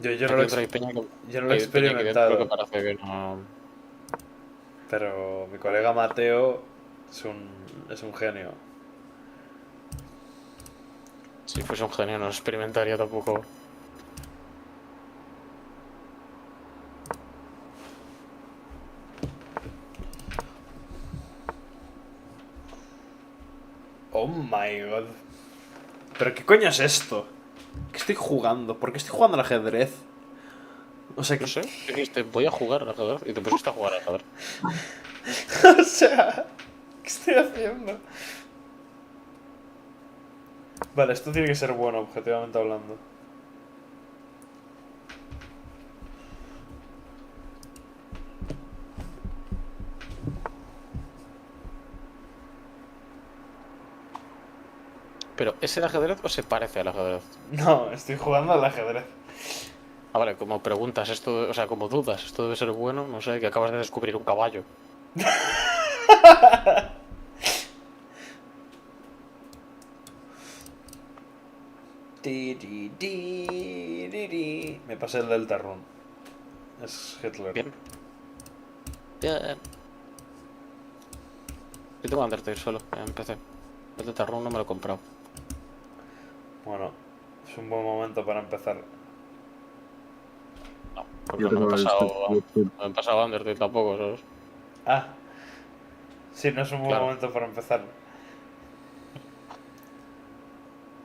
Yo no Aquí lo, dentro hay peña que... yo no lo he Hay peña aquí dentro que experimentado. parece que no... Pero mi colega Mateo es un genio. Si fuese un genio no lo experimentaría tampoco. Oh my god. ¿Pero qué coño es esto? ¿Qué estoy jugando? ¿Por qué estoy jugando al ajedrez? O sea, No sé, dijiste, voy a jugar al ajedrez y te pusiste a jugar al ajedrez. o sea, ¿qué estoy haciendo? Vale, esto tiene que ser bueno, objetivamente hablando. Pero, ¿es el ajedrez o se parece al ajedrez? No, estoy jugando al ajedrez. Ah, vale, como preguntas esto, o sea, como dudas, esto debe ser bueno, no sé, que acabas de descubrir un caballo. Me pasé el Delta Run. Es Hitler. Bien. Bien. Yo tengo Undertale solo, en PC. El de Tarrun no me lo he comprado. Bueno, es un buen momento para empezar. Porque Yo no me he tengo el pasado. YouTube. No me he pasado Undertale tampoco, ¿sabes? Ah, sí, no es un buen Claro. momento para empezar.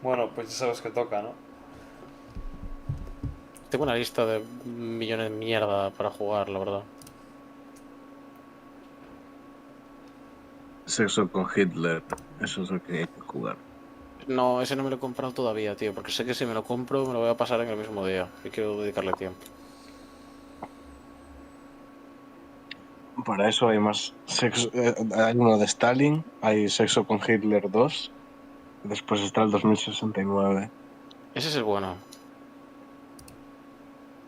Bueno, pues ya sabes que toca, ¿no? Tengo una lista de millones de mierda para jugar, la verdad. Sexo con Hitler. Eso es lo que hay que jugar. No, ese no me lo he comprado todavía, tío, porque sé que si me lo compro me lo voy a pasar en el mismo día y quiero dedicarle tiempo. Para eso hay más sexo. Hay uno de Stalin, hay Sexo con Hitler 2. Después está el 2069. Ese es el bueno.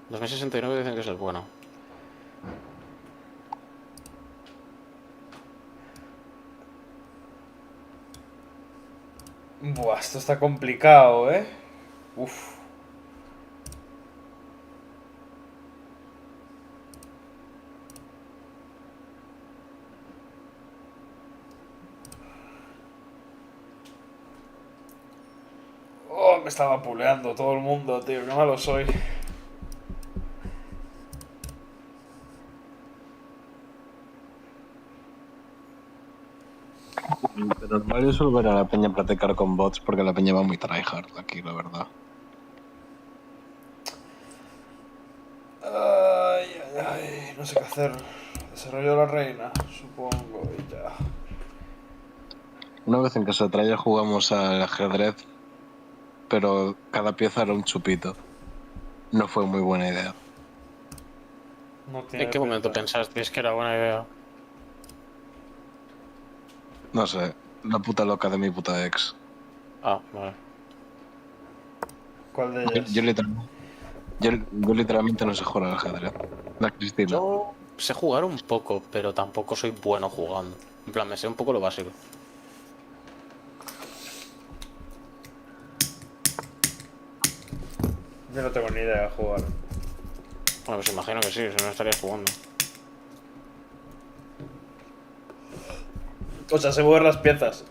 2069 dicen que es el bueno. Buah, esto está complicado, ¿eh? Uf. Oh, me estaba puleando todo el mundo, tío. Qué malo soy. Pero normal yo suelo ver a la peña practicar con bots porque la peña va muy tryhard aquí, la verdad. Ay, ay, ay. No sé qué hacer. Desarrollo la reina, supongo, y ya. Una vez en casa de Traya jugamos al ajedrez, pero cada pieza era un chupito. No fue muy buena idea. No ¿En tiene qué momento pinta. pensasteis que era buena idea? No sé, la puta loca de mi puta ex. Ah, vale. ¿Cuál de Yo, yo ellas? literalmente, yo literalmente no sé jugar al ajedrez. La Cristina. Yo sé jugar un poco, pero tampoco soy bueno jugando. En plan, me sé un poco lo básico. Yo no tengo ni idea de jugar. Bueno, pues imagino que sí, si no estaría jugando. O sea, sé mover las piezas.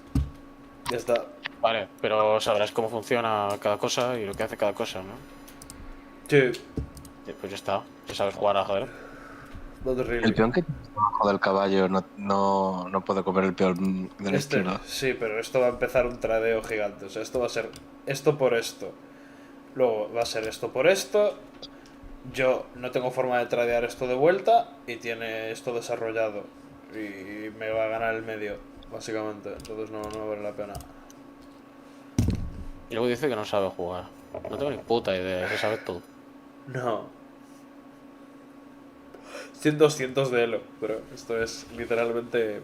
Ya está. Vale, pero sabrás cómo funciona cada cosa y lo que hace cada cosa, ¿no? Sí, Pues ya está, ya sabes jugar a ajedrez. not El really. peón que tienes debajo del caballo no puede comer el peón de la Este, izquierda. sí, pero esto va a empezar un tradeo gigante. O sea, esto va a ser esto por esto. Luego va a ser esto por esto. Yo no tengo forma de tradear esto de vuelta y tiene esto desarrollado. Y me va a ganar el medio, básicamente. Entonces no vale la pena. Y luego dice que no sabe jugar. No tengo ni puta idea, se sabe todo. No. 100 200 de elo, pero esto es literalmente.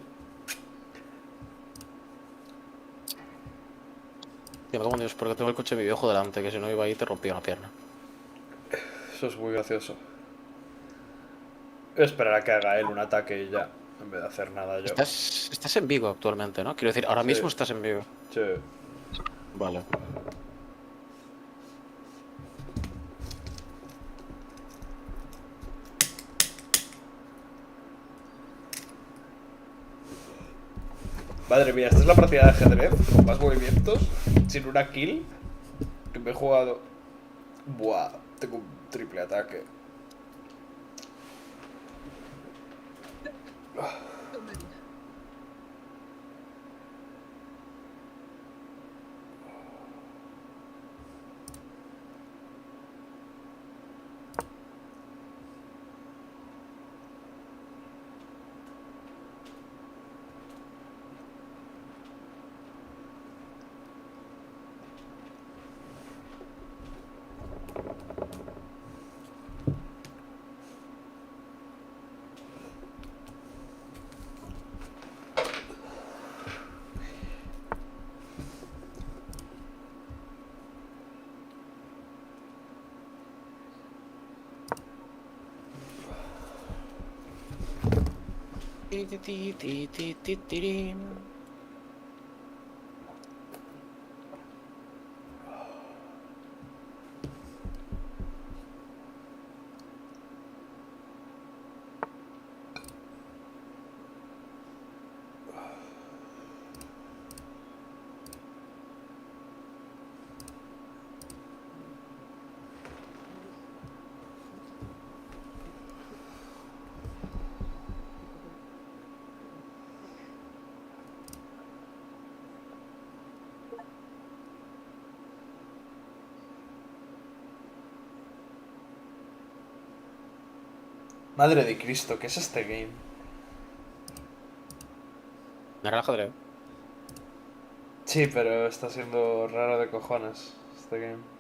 Tío, me cago en Dios, porque tengo el coche de mi viejo delante, que si no iba ahí te rompía una pierna. Eso es muy gracioso. Voy a esperar a que haga él un ataque y ya, en vez de hacer nada yo. Estás en Vigo actualmente, ¿no? Quiero decir, ahora Sí, mismo estás en Vigo. sí. Vale. Madre mía, esta es la partida de ajedrez con más movimientos, sin una kill, que me he jugado. Buah, tengo un triple ataque. Ti, ti, ti, ti, ti, ti, tirín. Madre de Cristo, ¿qué es este game? Naranja de Sí, pero está siendo raro de cojones este game.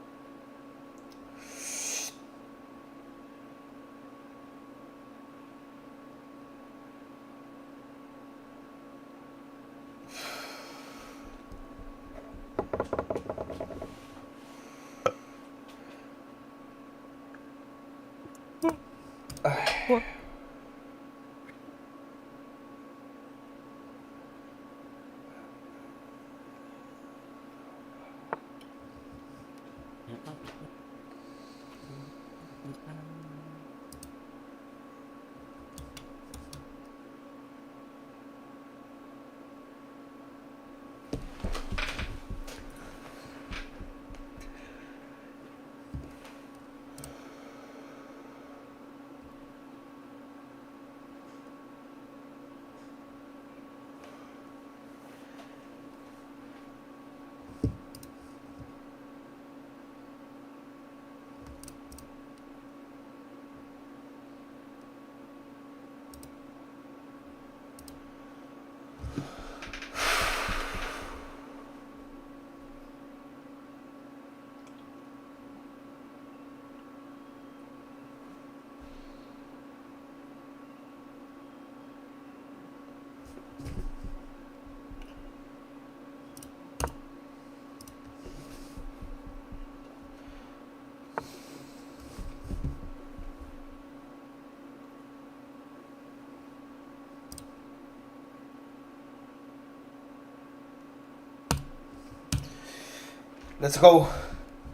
Let's go.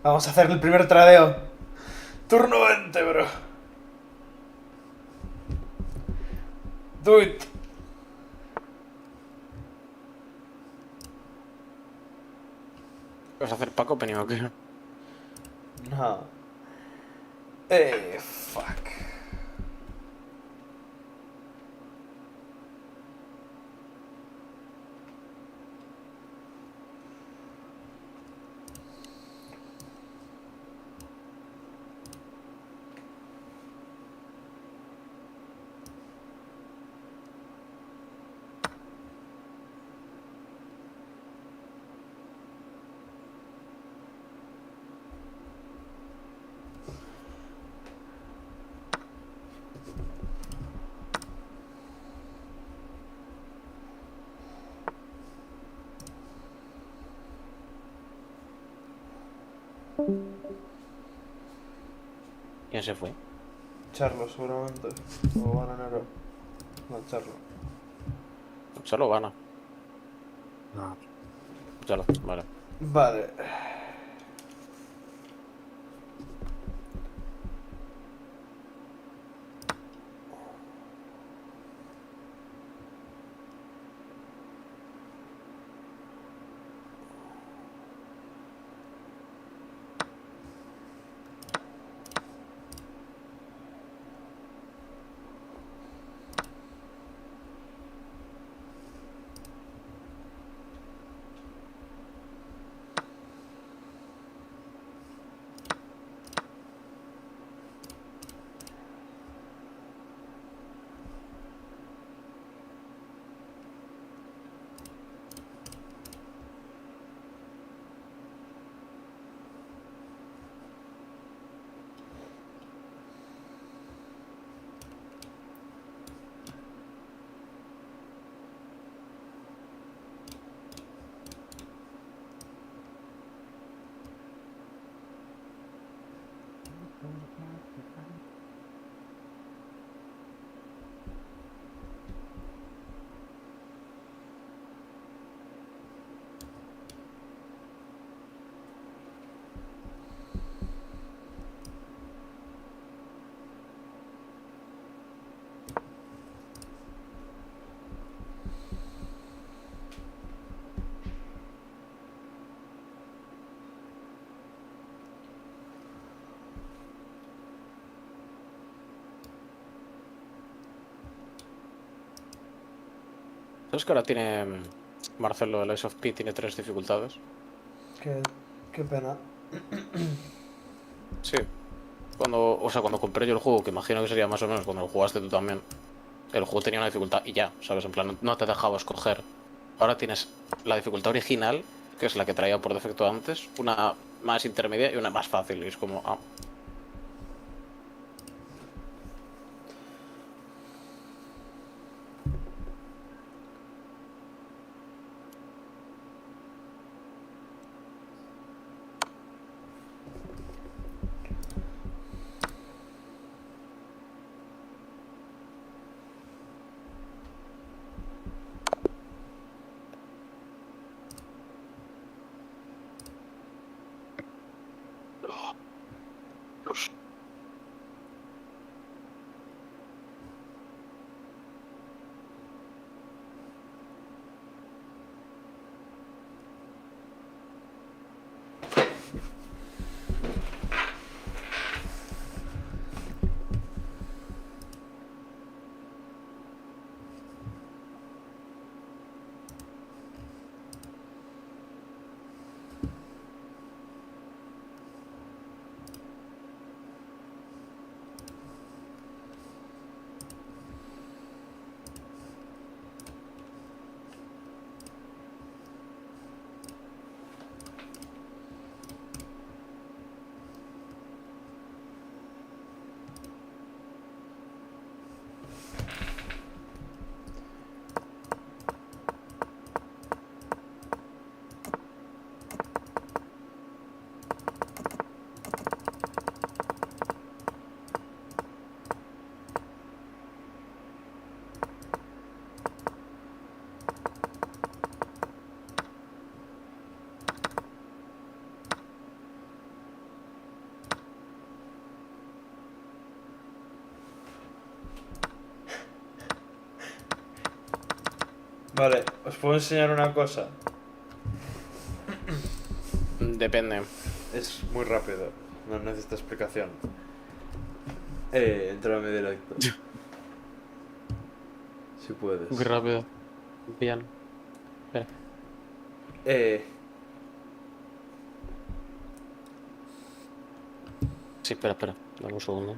Vamos a hacer el primer tradeo. Turno 20, bro. Do it. ¿Qué vas a hacer, Paco Penny o qué? No. Fuck. ¿Quién se fue? Charlo, seguramente. O bananero. No, Charlo. Solo gana. No. Solo, vale. Vale. ¿Sabes que ahora tiene Marcelo, el Ice of P, tiene 3 dificultades? Qué pena. Sí. cuando compré yo el juego, que imagino que sería más o menos cuando lo jugaste tú también, el juego tenía una dificultad y ya, ¿sabes? En plan, no te dejaba escoger. Ahora tienes la dificultad original, que es la que traía por defecto antes, una más intermedia y una más fácil. Y es como, Vale, os puedo enseñar una cosa. depende. Es muy rápido, no necesita explicación. Entra a mi directo. Si puedes. Muy rápido. Bien. Espera. Sí, espera. Dame un segundo.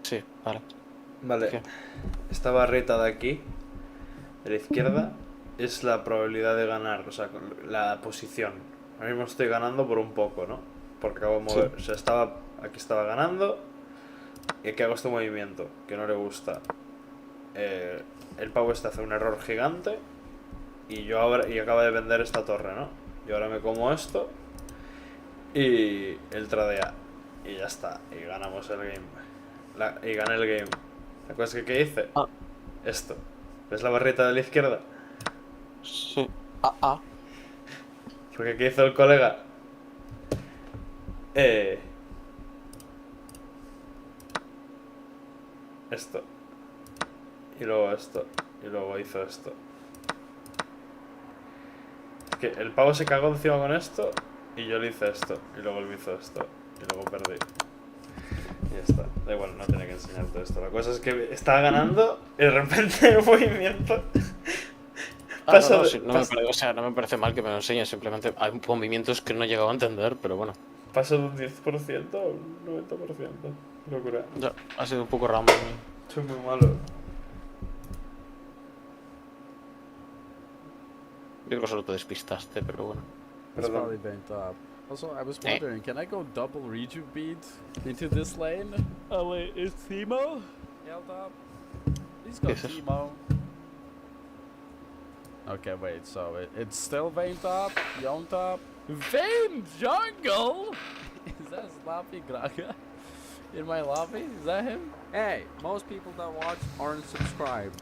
Sí, vale. Vale. ¿Qué? Esta barrita de aquí, de la izquierda, es la probabilidad de ganar, o sea, la posición. Ahora mismo estoy ganando por un poco, ¿no? Porque acabo de mover. O sea, aquí estaba ganando. Y aquí hago este movimiento, que no le gusta. El pavo este hace un error gigante. Y acaba de vender esta torre, ¿no? Y ahora me como esto. Y él tradea. Y ya está. Y ganamos el game. Y gané el game. La cosa es que ¿qué hice? Esto. ¿Ves la barrita de la izquierda? Sí. Porque ¿qué hizo el colega? Esto. Y luego esto. Y luego hizo esto. Es que el pavo se cagó encima con esto. Y yo le hice esto. Y luego él hizo esto. Y luego perdí. Y ya está. Da igual, no tenía que enseñarte esto. La cosa es que estaba ganando y de repente el movimiento. No me parece mal que me lo enseñes, simplemente hay movimientos que no he llegado a entender, pero bueno. Paso de un 10% a un 90%. Locura. Ya, ha sido un poco random. Soy muy malo. Yo creo que solo te despistaste, pero bueno. It's Perdón. probably banked up. Also, I was wondering, can I go double rejuve beat into this lane? Oh wait, is Timo held up? Please go Yes. Timo. Okay, wait, so it's still veined up, yoned up. Veined jungle? Is that Slappy Graga in my lobby? Is that him? Hey, most people that watch aren't subscribed.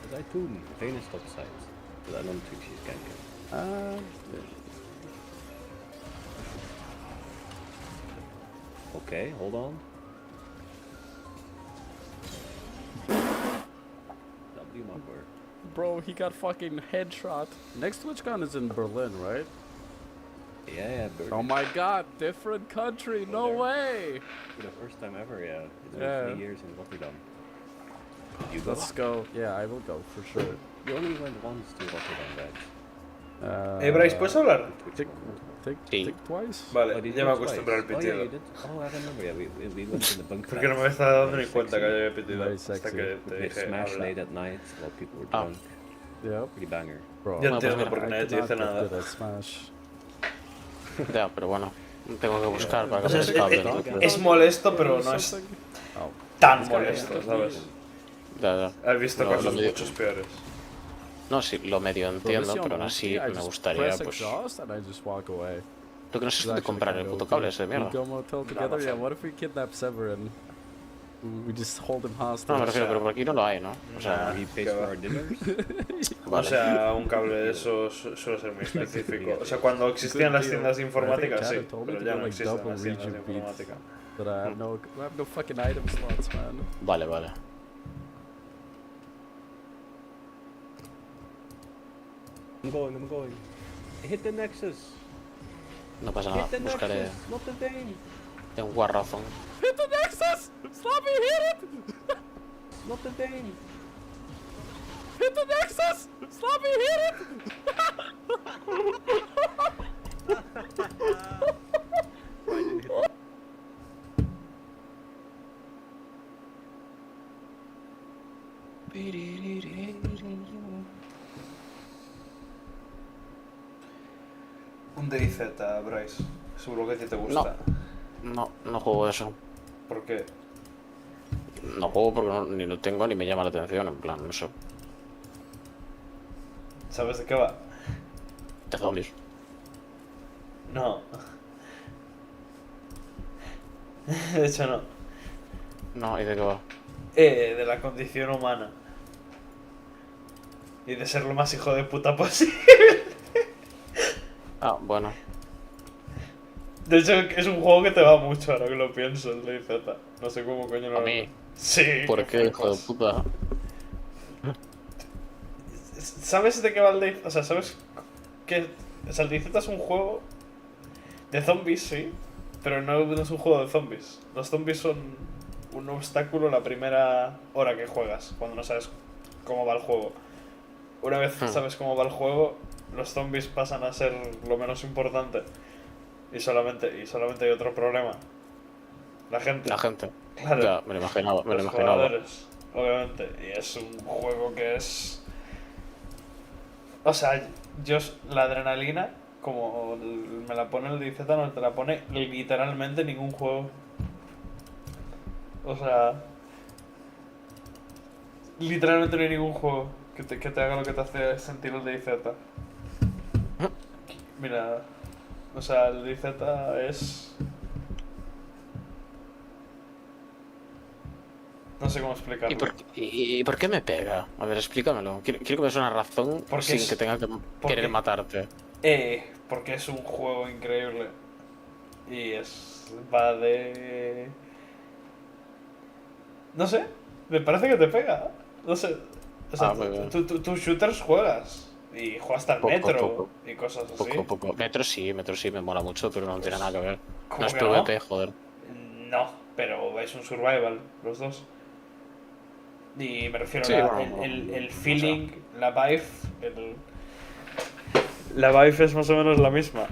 Is I tun Venus top sides? But I don't think she's ganking. Okay, hold on. W my word. Bro, he got fucking headshot. Next TwitchCon is in Berlin, right? Yeah, Berlin. Oh my god, different country, no way! For the first time ever, yeah. It's been Yeah. 3 years in Rotterdam. You go? Let's go. Yeah, I will go for sure. You only went once to Rotterdam, guys. Bryce, ¿puedes hablar? Tick, Sí. tick twice. Vale, Oh, did ya you me go acostumbré al twice? Oh, yeah, pitido. you did. Oh, I remember. Yeah, we went in the bunker. Porque no me estaba dando ni cuenta que había pitido Very hasta sexy. que te We played dije Smash habla. late at night while people were Ah. drunk. Yep. Pretty banger. Bro. Ya No, pues entiendo mira, por qué I nadie could te not dice get nada. good at Smash. Ya, pero bueno. Tengo que buscar para O sea, cambiar el cable. entonces. es molesto, pero no es Oh. tan molesto, ¿sabes? Ya. Has visto Lo cosas medio- muchos peores. No, sí, lo medio entiendo, pero aún así me gustaría, pues... Exhaust and I just walk away. Lo que no sé es dónde comprar el puto cable ese de We mierda. go motel together. Yeah. What if we kidnap Severin? We just hold him hostage. No, me refiero, pero por aquí no lo hay, ¿no? O sea, He pays for our dinners. O vale. sea, un cable de esos suele ser muy específico. O sea, cuando existían las tiendas de informática, sí, pero ya no existen las tiendas de informática. But I have no fucking item slots, man. Vale, vale. I'm going. Hit the nexus. No pasa nada, Hit the buscaré nexus. Not the thing. en Warrazón. Hit the Nexus! Sloppy, hit it! Not the thing. Hit the Nexus! Sloppy, hit it! Un DayZ, Bryce. Seguro que a ti te gusta. No juego eso. ¿Por qué? No juego porque ni lo tengo ni me llama la atención, en plan, no sé. ¿Sabes de qué va? De zombies. No. De hecho, no. No, ¿y de qué va? De la condición humana. Y de ser lo más hijo de puta posible. Ah, bueno. De hecho, es un juego que te va mucho ahora que lo pienso, el DayZ. No sé cómo coño no A lo... mí. Sí. ¿Por qué, hijo de flipas. puta? ¿Sabes de qué va el DayZ? O sea, ¿sabes que... O sea, el DayZ es un juego de zombies, sí, pero no es un juego de zombies. Los zombies son un obstáculo la primera hora que juegas, cuando no sabes cómo va el juego. Una vez sabes cómo va el juego, los zombies pasan a ser lo menos importante. Y solamente hay otro problema. La gente. La gente. Claro. Ya, me lo imaginaba, me lo Los imaginaba. jugadores, obviamente. Y es un juego que es... O sea, la adrenalina, como me la pone el DayZ, no te la pone literalmente ningún juego. O sea... Literalmente no hay ningún juego que te haga lo que te hace sentir el DayZ. Mira... O sea, el DayZ es... No sé cómo explicarlo. ¿Y por qué me pega? A ver, explícamelo. Quiero que me des una razón Porque sin es- que tenga que querer porque- matarte. Porque es un juego increíble. Y va de... No sé, me parece que te pega. No sé. O sea, muy bien. tú shooters juegas. Y juegas hasta el Poco, metro poco. y cosas así. Poco. Metro sí me mola mucho, pero no tiene nada que ver. ¿Cómo No es que no? PvP, joder. No, pero es un survival, los dos. Y me refiero Sí, a bueno, el feeling, la vibe. La vibe es más o menos la misma.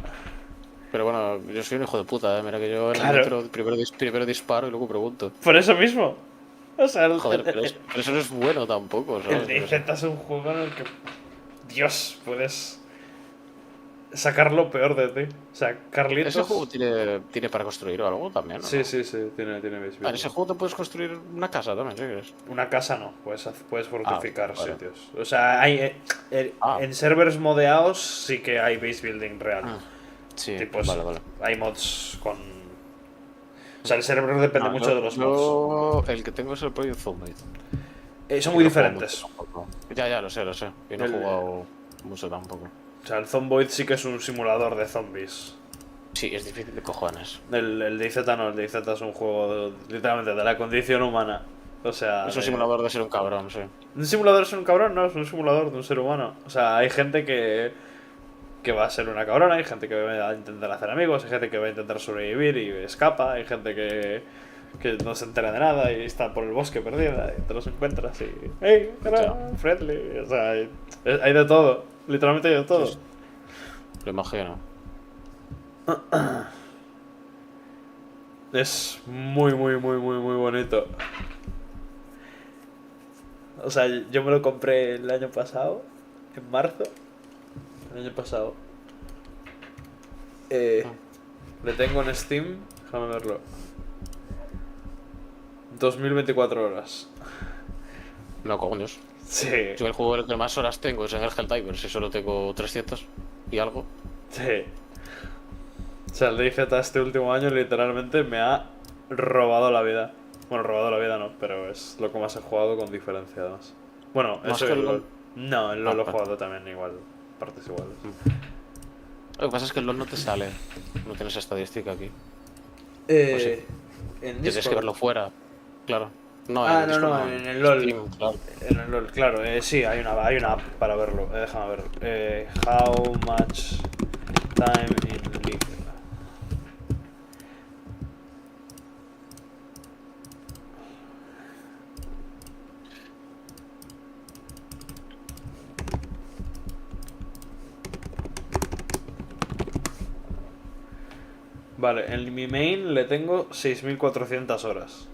Pero bueno, yo soy un hijo de puta, mira que yo en Claro. el metro primero disparo y luego pregunto. Por eso mismo. O sea, Joder, pero eso no es bueno tampoco, ¿sabes? el DayZ es un juego en el que, Dios, puedes sacar lo peor de ti. O sea, Carlitos... Ese juego tiene para construir o algo también, ¿no? Sí, tiene base Ah, en ese juego te puedes construir una casa también, si quieres. Una casa no, puedes fortificar vale. sitios. O sea, hay en servers modeados sí que hay base building real. Sí, Tipos, vale. hay mods con... O sea, el server depende mucho de los mods. Yo el que tengo es el Project Zombies. Son muy diferentes. Ya, lo sé. Yo no he El- jugado mucho tampoco. O sea, el Zomboid sí que es un simulador de zombies. Sí, es difícil de cojones. El DayZ no, el DayZ es un juego literalmente de la condición humana. O sea... Es un simulador de ser un cabrón, sí. ¿Un simulador es un cabrón? No, es un simulador de un ser humano. O sea, hay gente que va a ser una cabrona, hay gente que va a intentar hacer amigos, hay gente que va a intentar sobrevivir y escapa, hay gente que no se entera de nada y está por el bosque perdida y te los encuentras y... ¡Hey! Era friendly. O sea, hay de todo. Literalmente hay de todo. lo imagino. Es muy bonito. O sea, yo me lo compré el año pasado, en marzo. El año pasado. Le tengo en Steam, déjame verlo. 2024 horas. No, coños. Sí, Yo el juego en el que más horas tengo es en el Helldivers y solo tengo 300 y algo. sí. O sea, el DayZ este último año literalmente me ha robado la vida. Bueno, robado la vida no, pero es lo que más he jugado con diferencia además. Bueno, Más eso y que el el LoL. LoL. No, el LoL lo he Vale. jugado también igual, partes iguales. Lo que pasa es que el LoL no te sale. No tienes estadística aquí. Pues sí. En Tienes que Discord. verlo fuera. Claro. No, Ah, en no, Discord no, no. en el LoL. Steam, claro. En el LoL, claro, sí, hay una app para verlo. Déjame ver. How much time in League. Vale, en mi main le tengo 6400 horas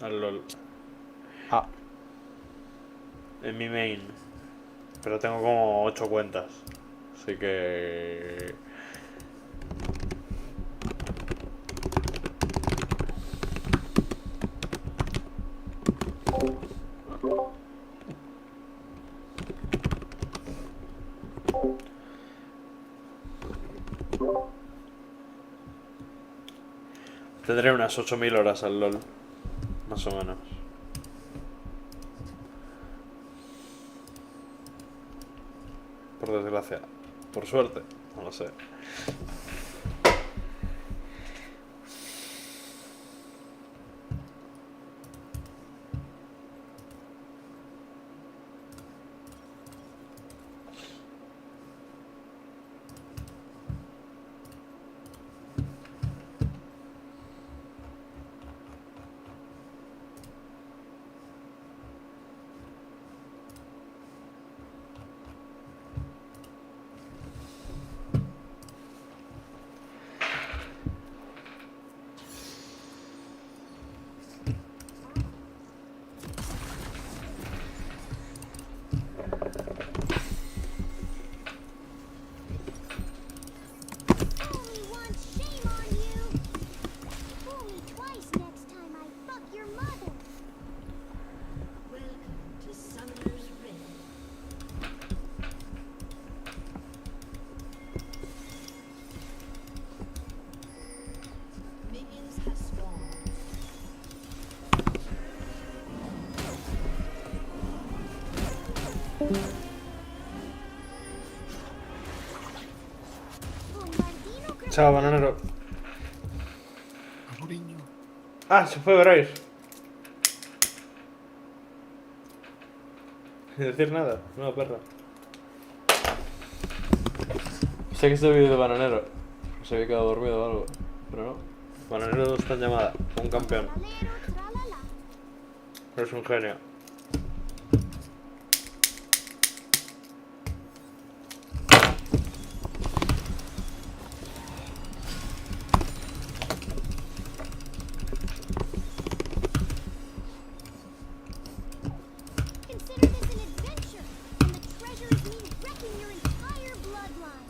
al LoL. Ah, En mi main. Pero tengo como 8 cuentas. Así que... Tendré unas 8000 horas al LoL. Más o menos. Por desgracia. Por suerte. No lo sé. Only once, shame on you! Fool me twice next time I fuck your mother! Welcome to Summoner's Rift. Minions have spawned. Bombardino Chao, bananero. Ah, se fue Bryce. Sin decir nada, una perra. Sé que este vídeo de bananero. Se había quedado dormido o algo. Pero no. Bananero está en llamada. Un campeón. Tralero, tralala. Es un genio. Consider this an adventure, and the treasure is me wrecking your entire bloodline.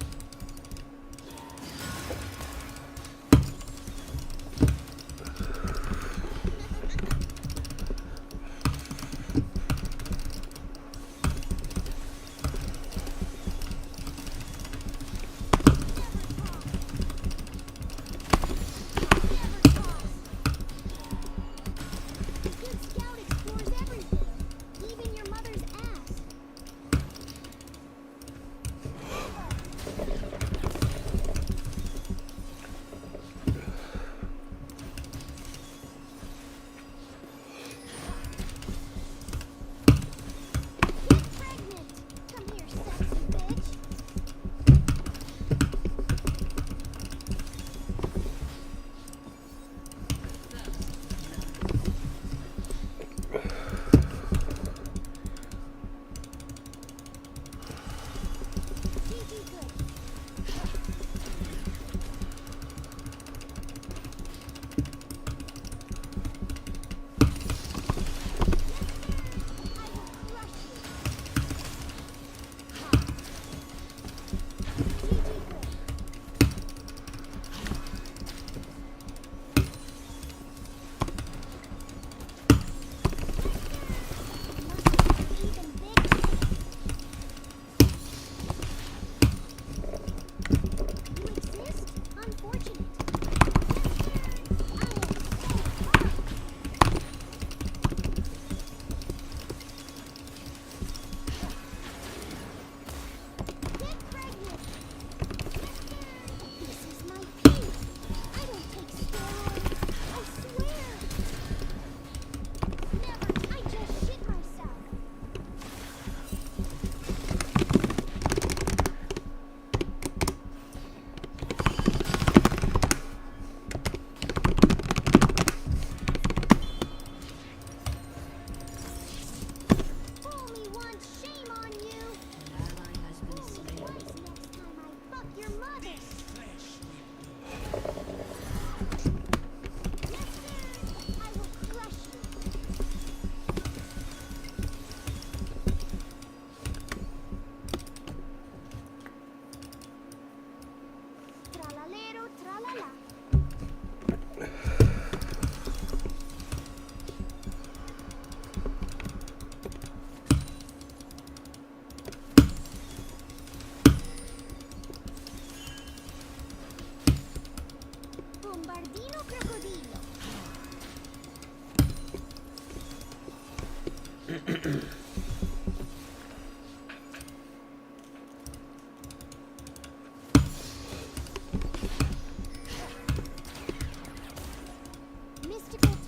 Mystical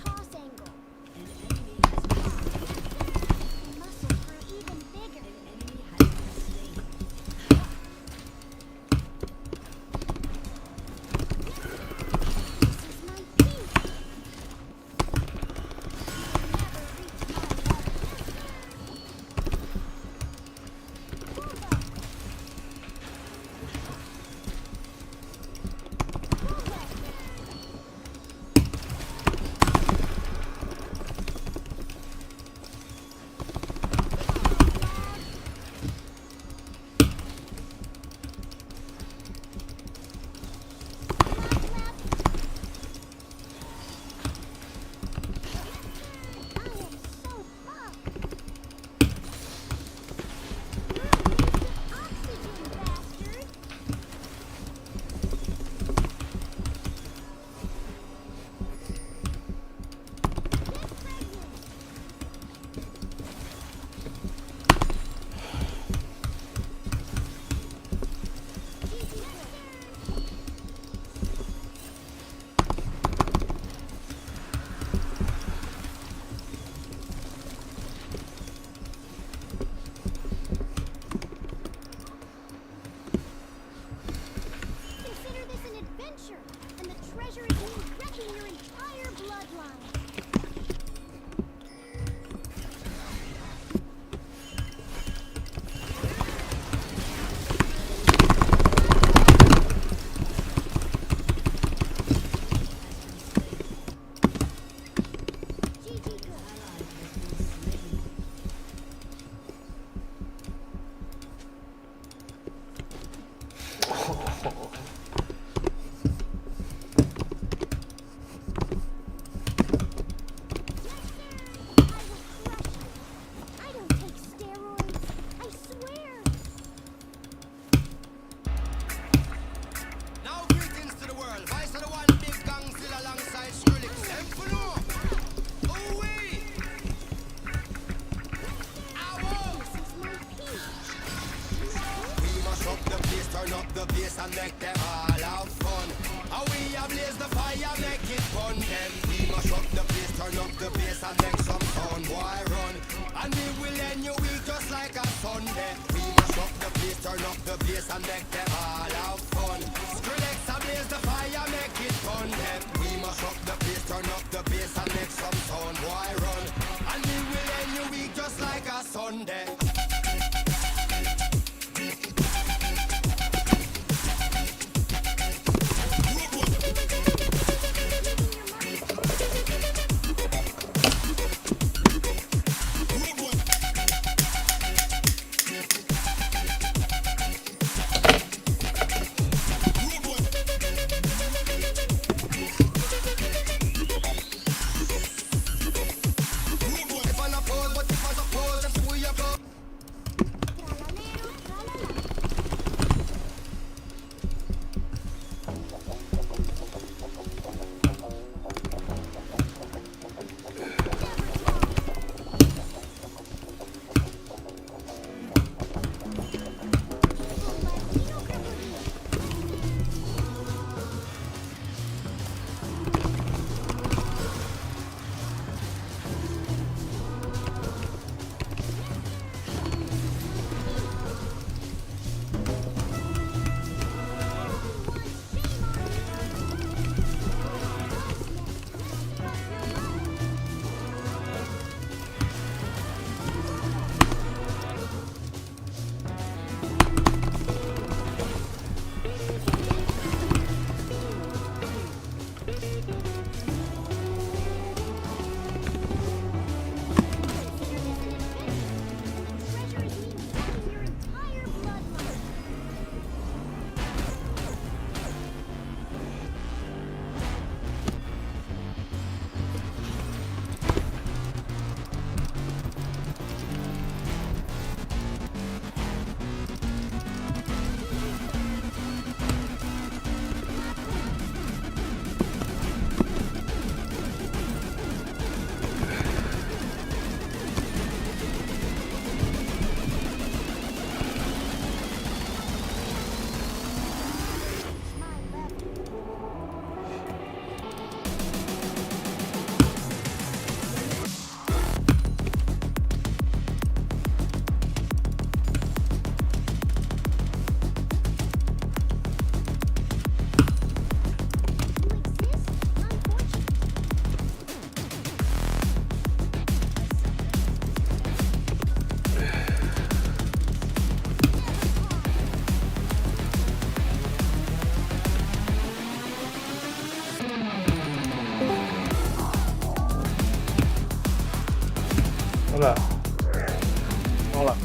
toss angle. The muscles grew even bigger. This is my peak. Consider this an adventure, and the treasure is me wrecking your entire bloodline. GG good. I don't take steroids. I swear. Now greetings to the world. Vice of the one big gang still alongside Skrillex. Emperor! Oh wait! This is my peak. We must up the place, turn up the bass and make them all have fun. How we ablaze the fire, make it fun. Them we must up the place, turn up the bass and make some sound. Why run? And we will end your week just like a Sunday. We must up the place, turn up the bass and make them all have fun. Skrillex ablaze the fire, make it fun. Them we must up the place, turn up the bass and make some sound. Why run? And we will end your week just like a Sunday. Hola. Hola.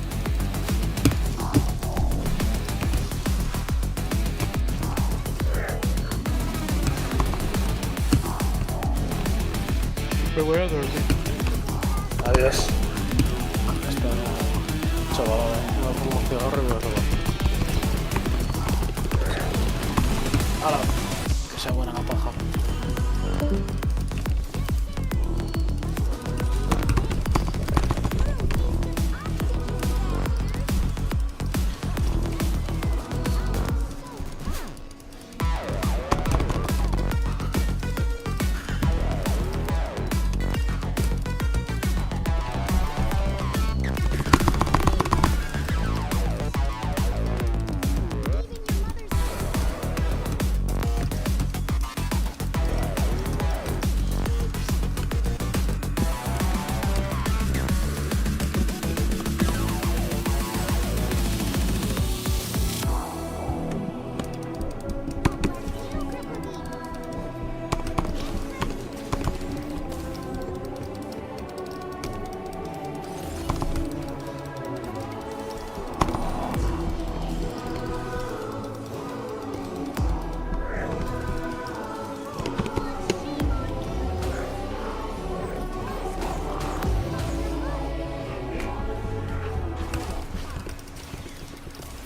Me voy a dormir. Adiós. Chaval, me pongo un cigarro y me lo saco. Hala. Que sea buena la paja.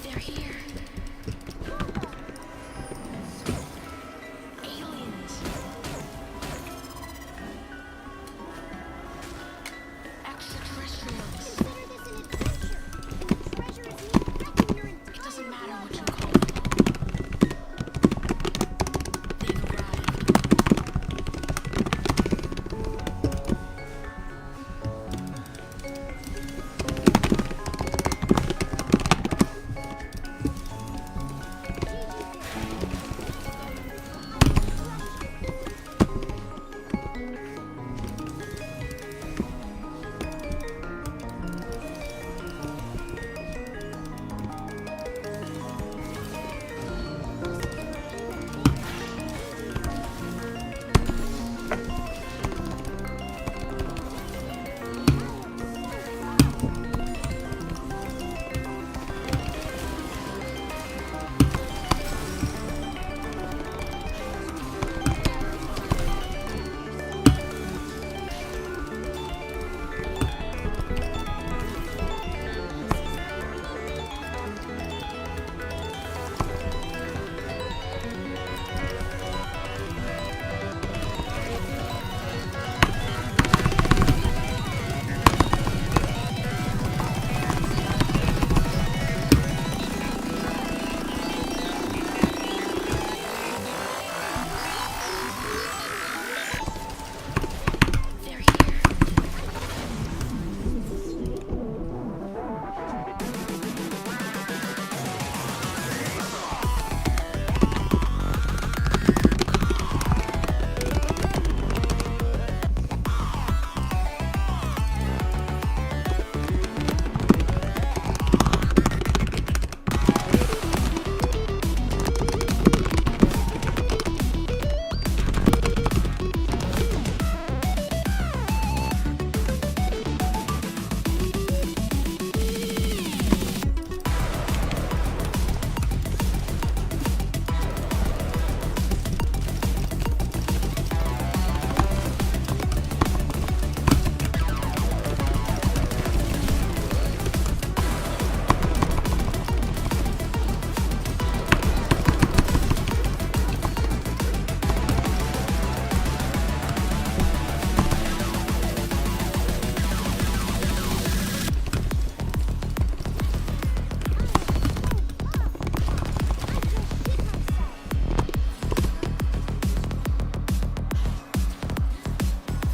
They're here. Aliens. Extraterrestrials. Consider this an adventure. Treasure is neat reckoning. It doesn't matter what you call them. They've arrived.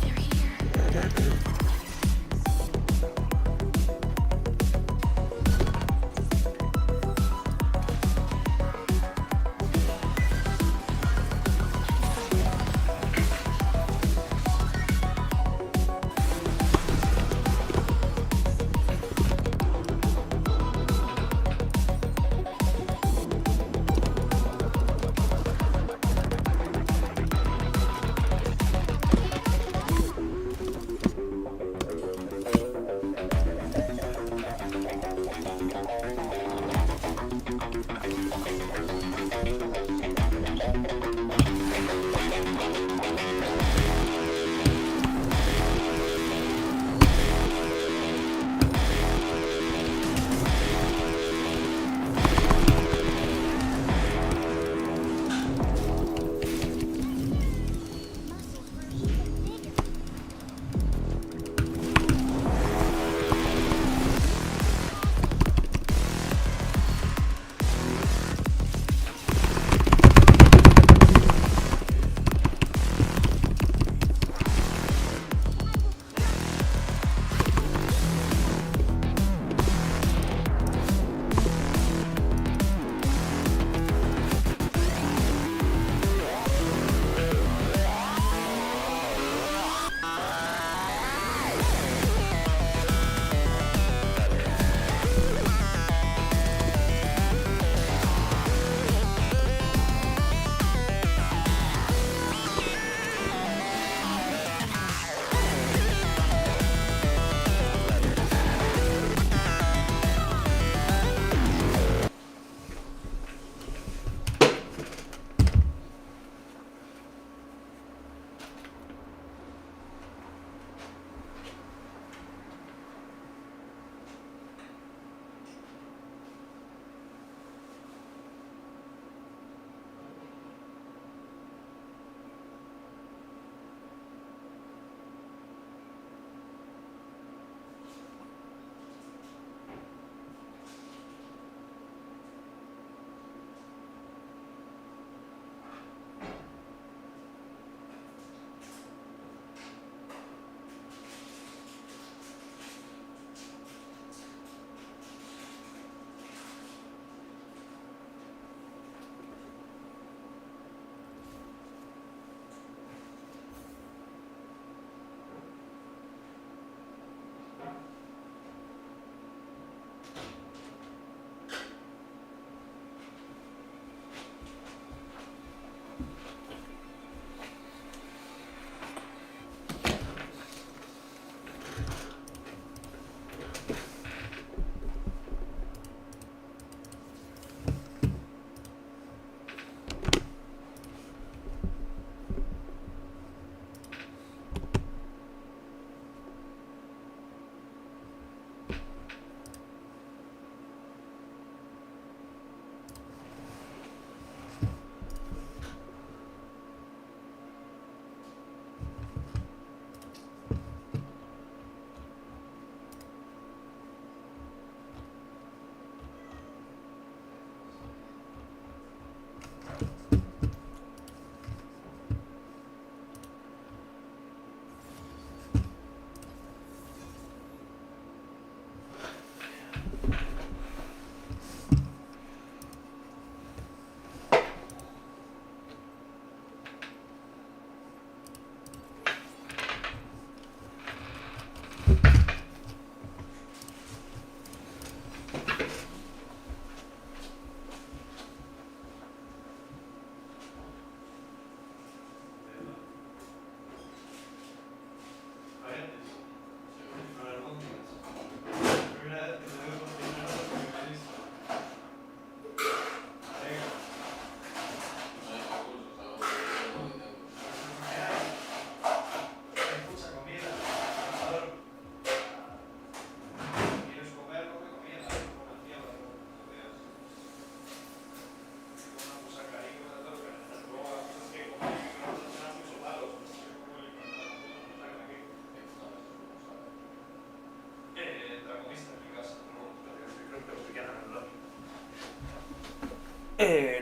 They're here. They're here.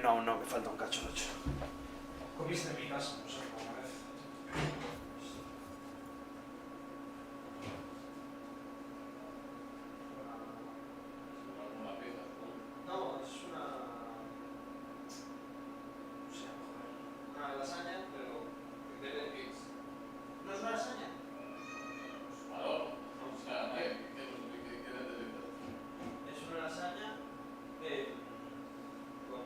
No, no, me falta un cacho, macho. Comiste en mi casa, no sé, como una vez. No, es una... ¿Cómo se llama? Joder. Una lasaña, pero... ¿No es una lasaña? Es una lasaña con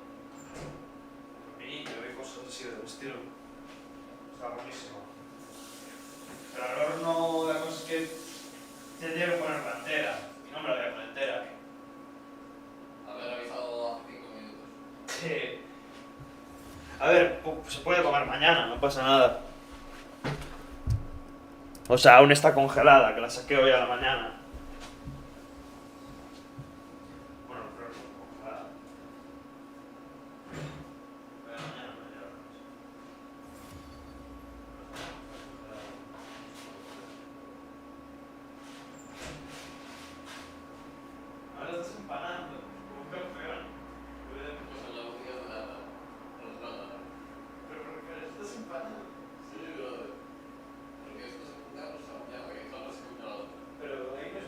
pepinillo y cosas así del estilo. Está buenísimo. Pero al horno la cosa es que tendría que ponerla entera. Y no me la voy a poner entera. Haber avisado hace 5 minutos. Sí. A ver, se puede comer mañana, no pasa nada. O sea, aún está congelada, que la saqué hoy a la mañana. Bueno, creo que está congelada. Voy a mañana, mañana. Ahora estás empanando, como un campeón. Pues en la botica de nada. Pero ¿por qué estás empanando? Sí, brother. Porque esto se junta hasta mañana, que son las 5 de la otra. Pero ahí no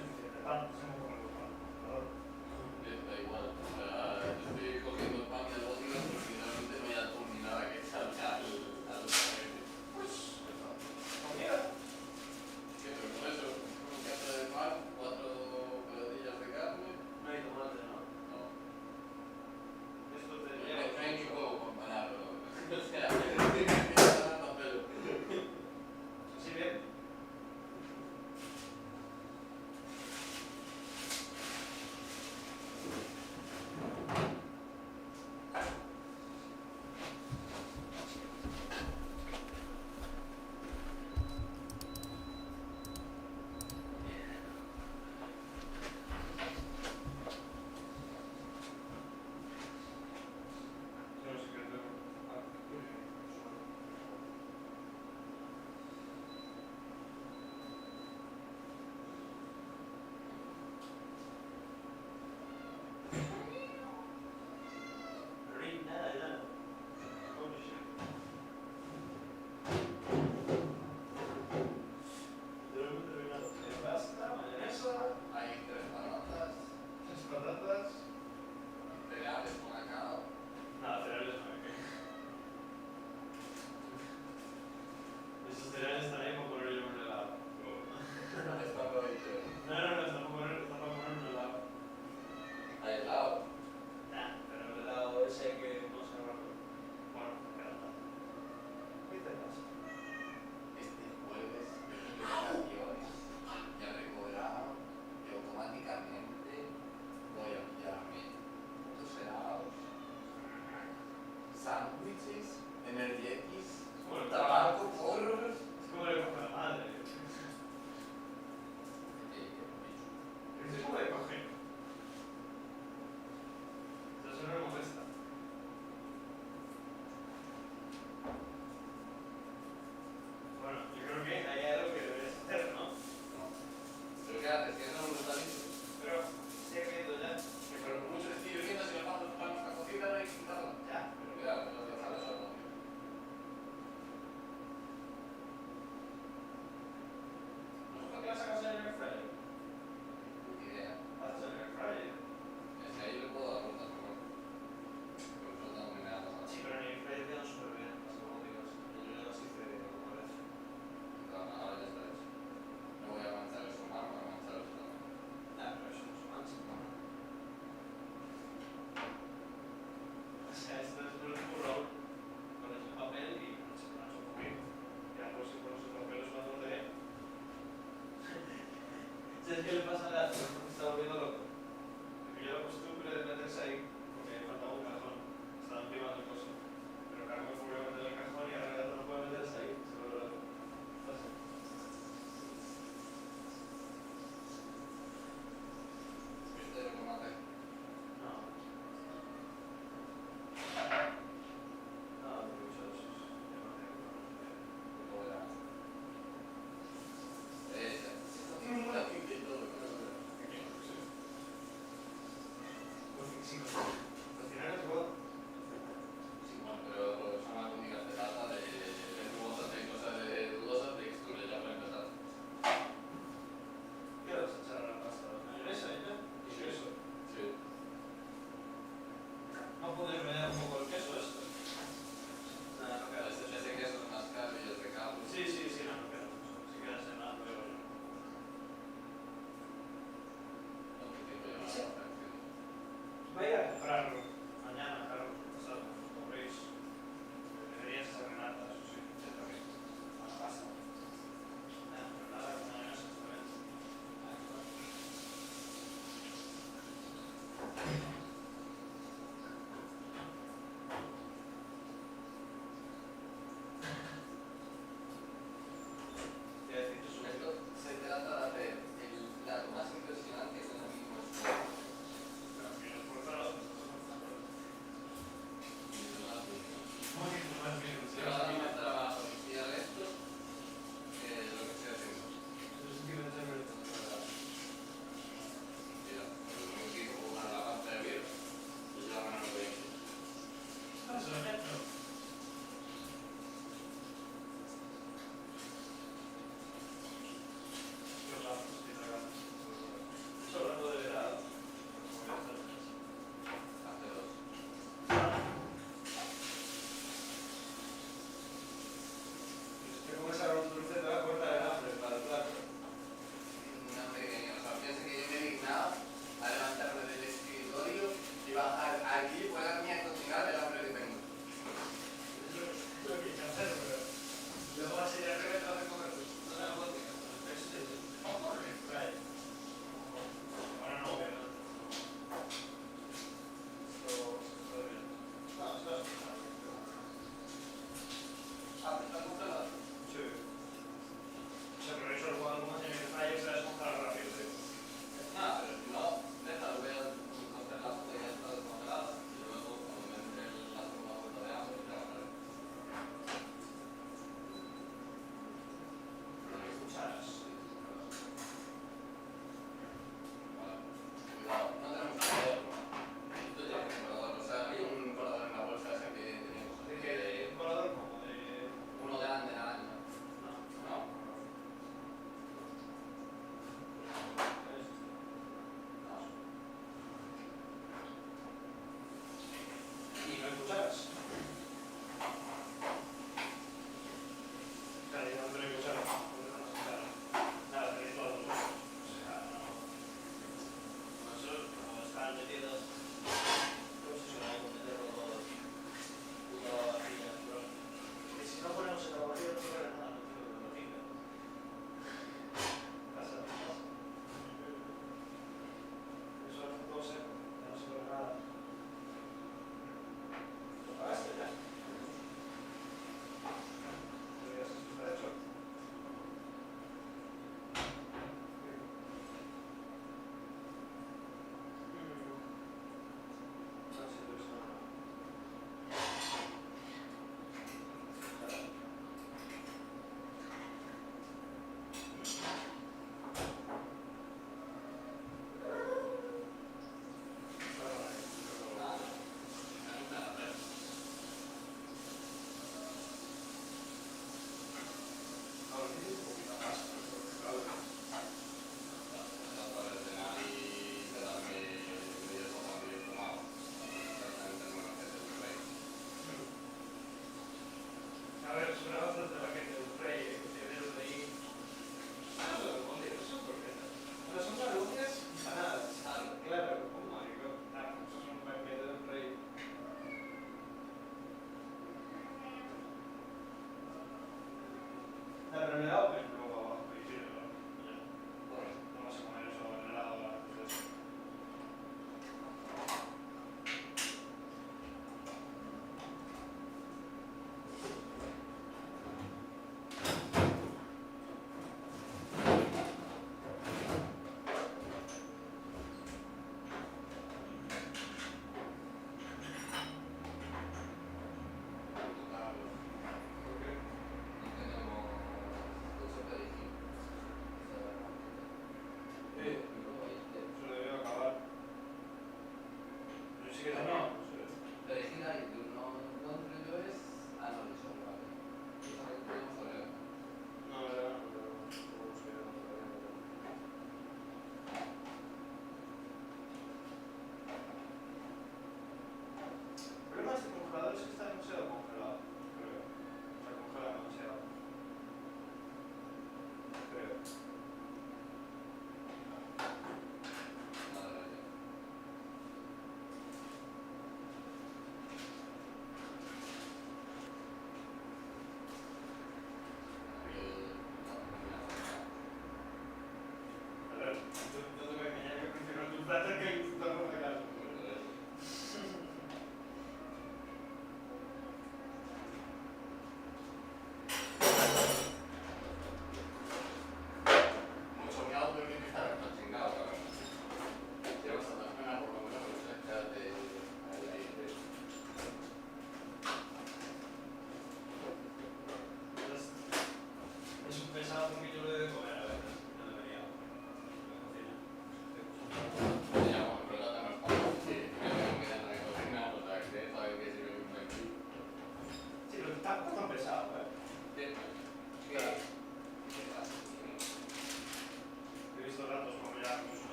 Genesis, Energy X, tabaco, porros. Es como le coge la madre. Es como le coge. Eso no me molesta. Bueno, yo creo que hay algo que deberías hacer, ¿no? ¿Pero qué haces? ¿Que eso no lo está listo? Pero sigue viendo ya. Que pero por mucho que estoy viendo, si lo paso para nuestra cocina no hay que quitarla. Ya. Pero cuidado, que no te sale solo. ¿Nosotros qué la sacas en el air fryer? Ni idea. ¿Haces en el air fryer? Ese ahí le puedo dar vueltas mejor. Pero eso no me da pasada. Sí, pero en el air fryer quedan súper bien las albóndigas. Yo ya las hice alguna vez. Ahora ya está hecho. No voy a manchar eso más para manchar eso también. Nah, pero eso no se mancha, ¿no? O sea, esto es un curro. Pones el papel y se mancha un poquito. Ya pues si pones el papel es una tontería. ¿Sabes qué le pasa a la... Me está volviendo loco? Que yo la costumbre de meterse ahí porque me faltaba un cajón. Estaba encima del coso. Pero Carmen me volvió a meter el cajón y ahora el gato no puede meterse ahí. Se vuelve loco. Pasa. ¿Viste lo que maté? No. No, mucho de esos. Yo no tengo. No voy a hacer. Esto tiene un buena pinta y todo, pero no sé.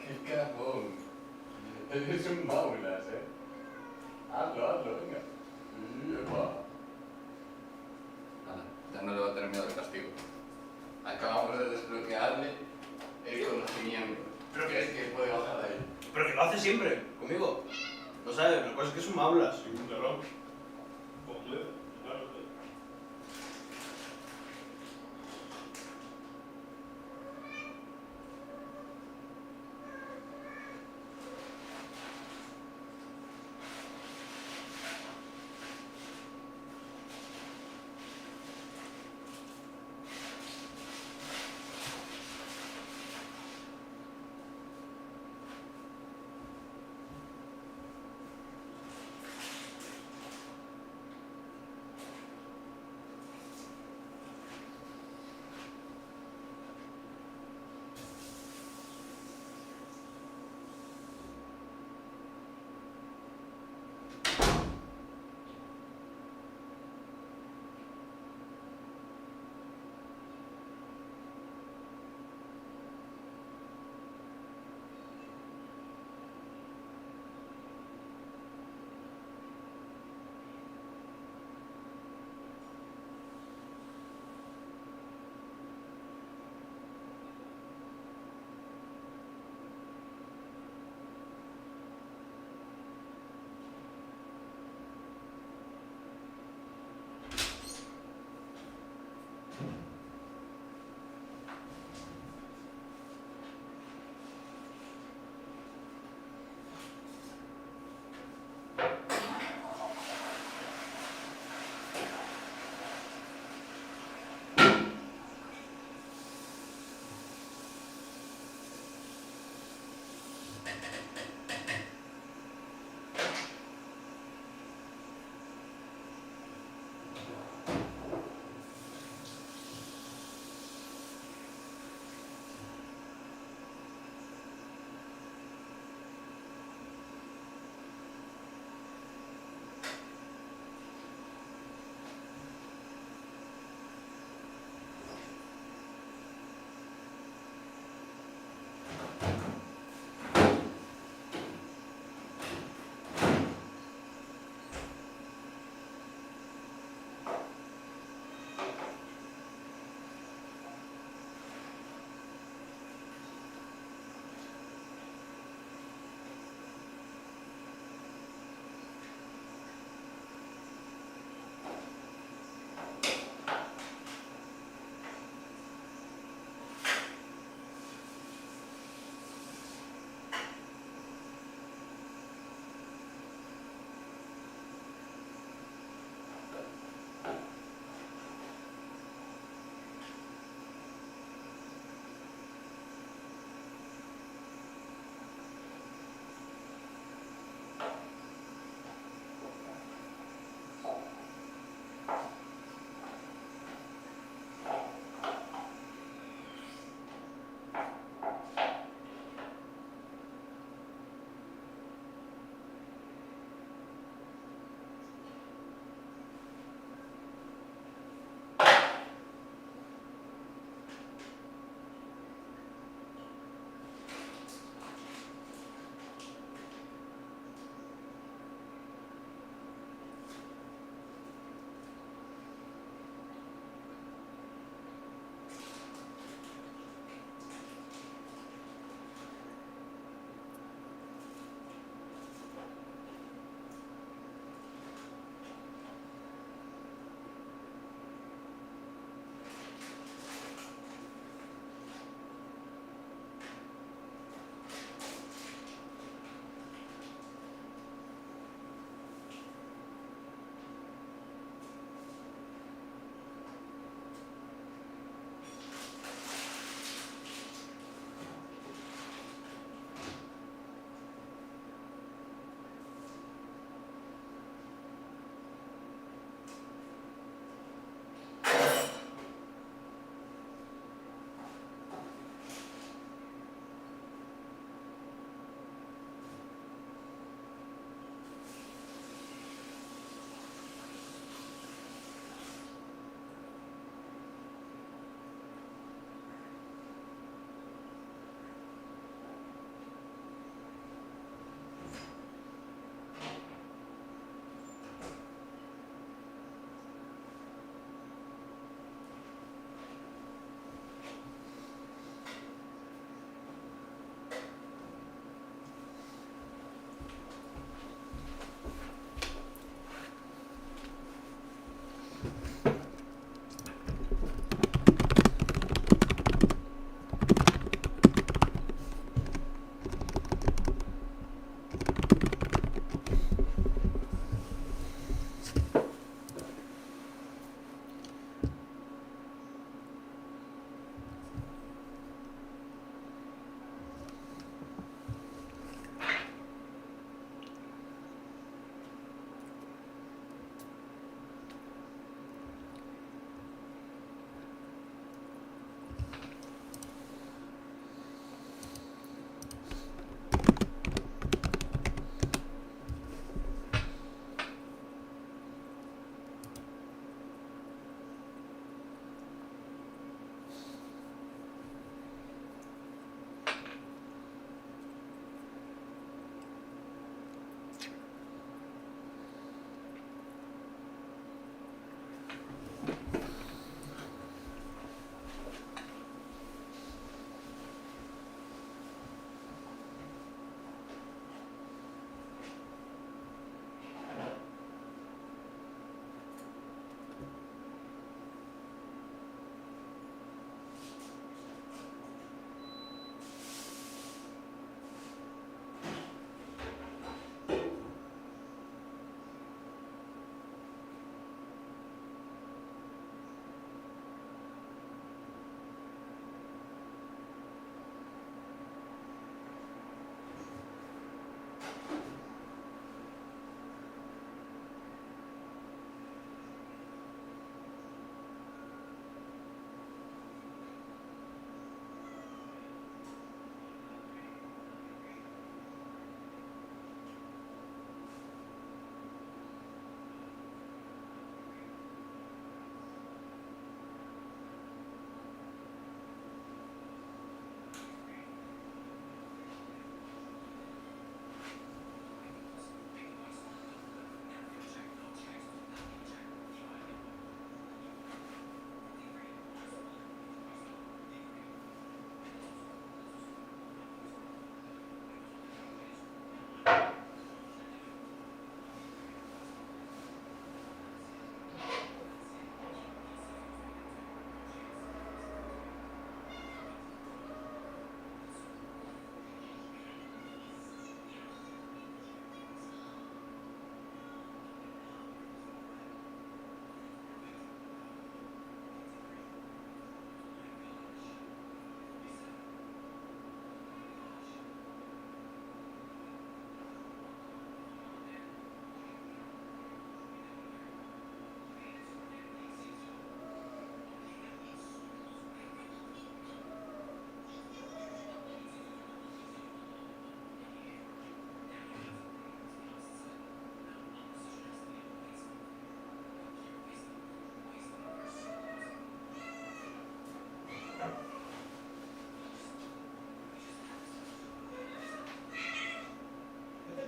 ¡Qué cagón! Eres un maulas, hazlo, venga. Nada, ya no le va a tener miedo al castigo. Acabamos de desbloquearle el conocimiento. Pero ¿Crees que puede bajar de ahí? Pero que lo hace siempre, conmigo. No sabes, la cosa es que es un hablas.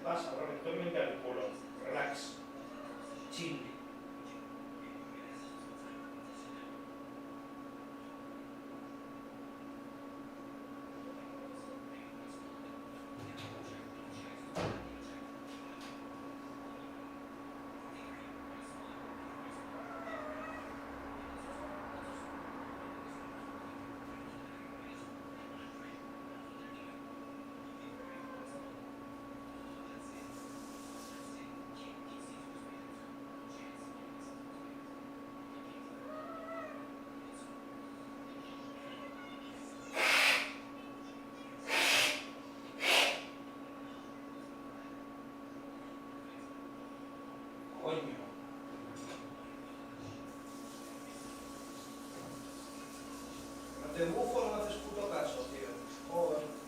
pasa, bro? Que tengo que limpiar el culo. Relax. Chill. Coño. No te bufo, no me haces puto caso, tío. Joder.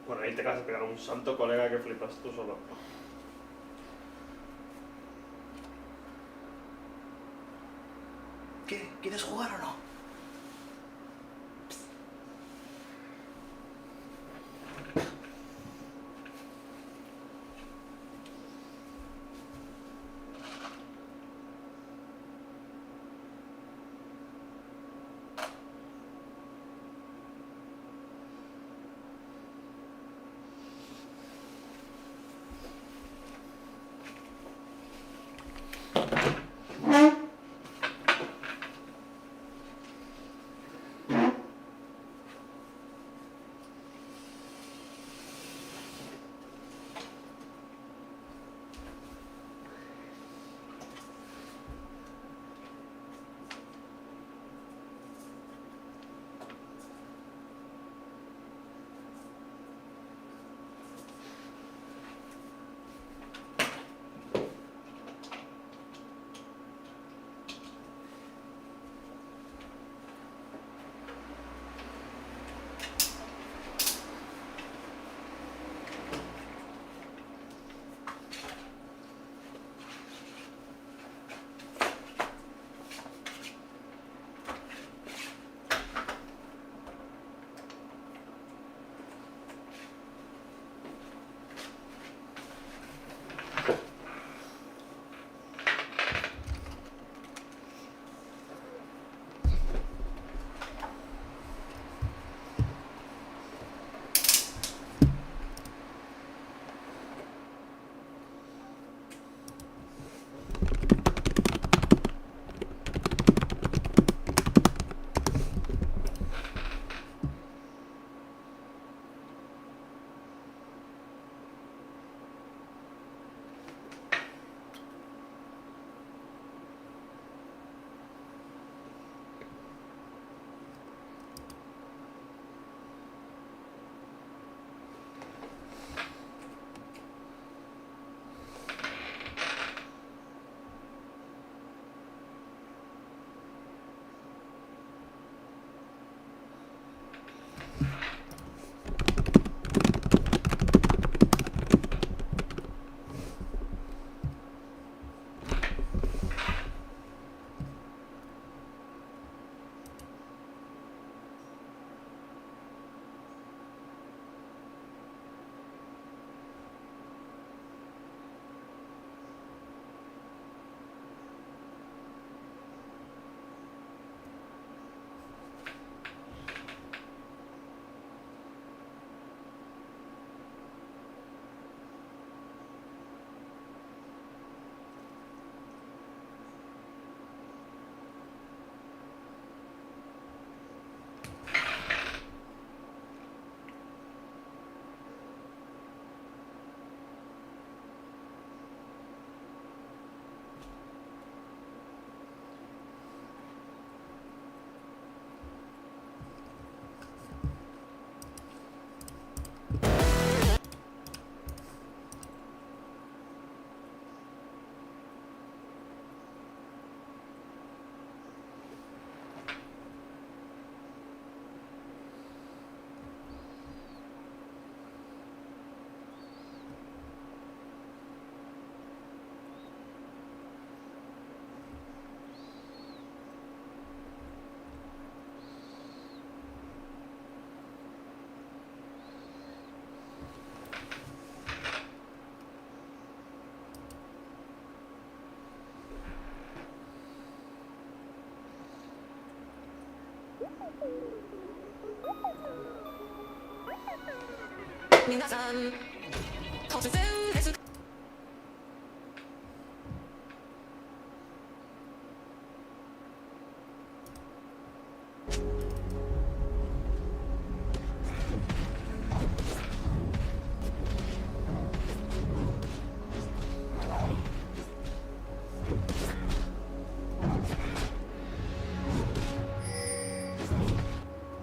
Bueno, ahí te acabas de pegar un santo, colega, que flipas tú solo. ¿Qué? ¿Quieres jugar o no?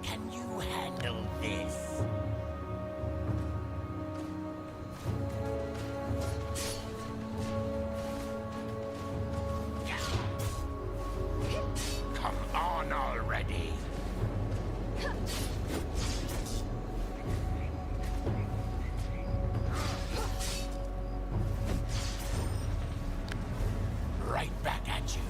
Can you handle this? Come on already. Right back at you.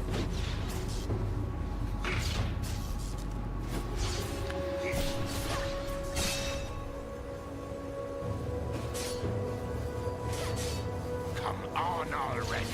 Come on already.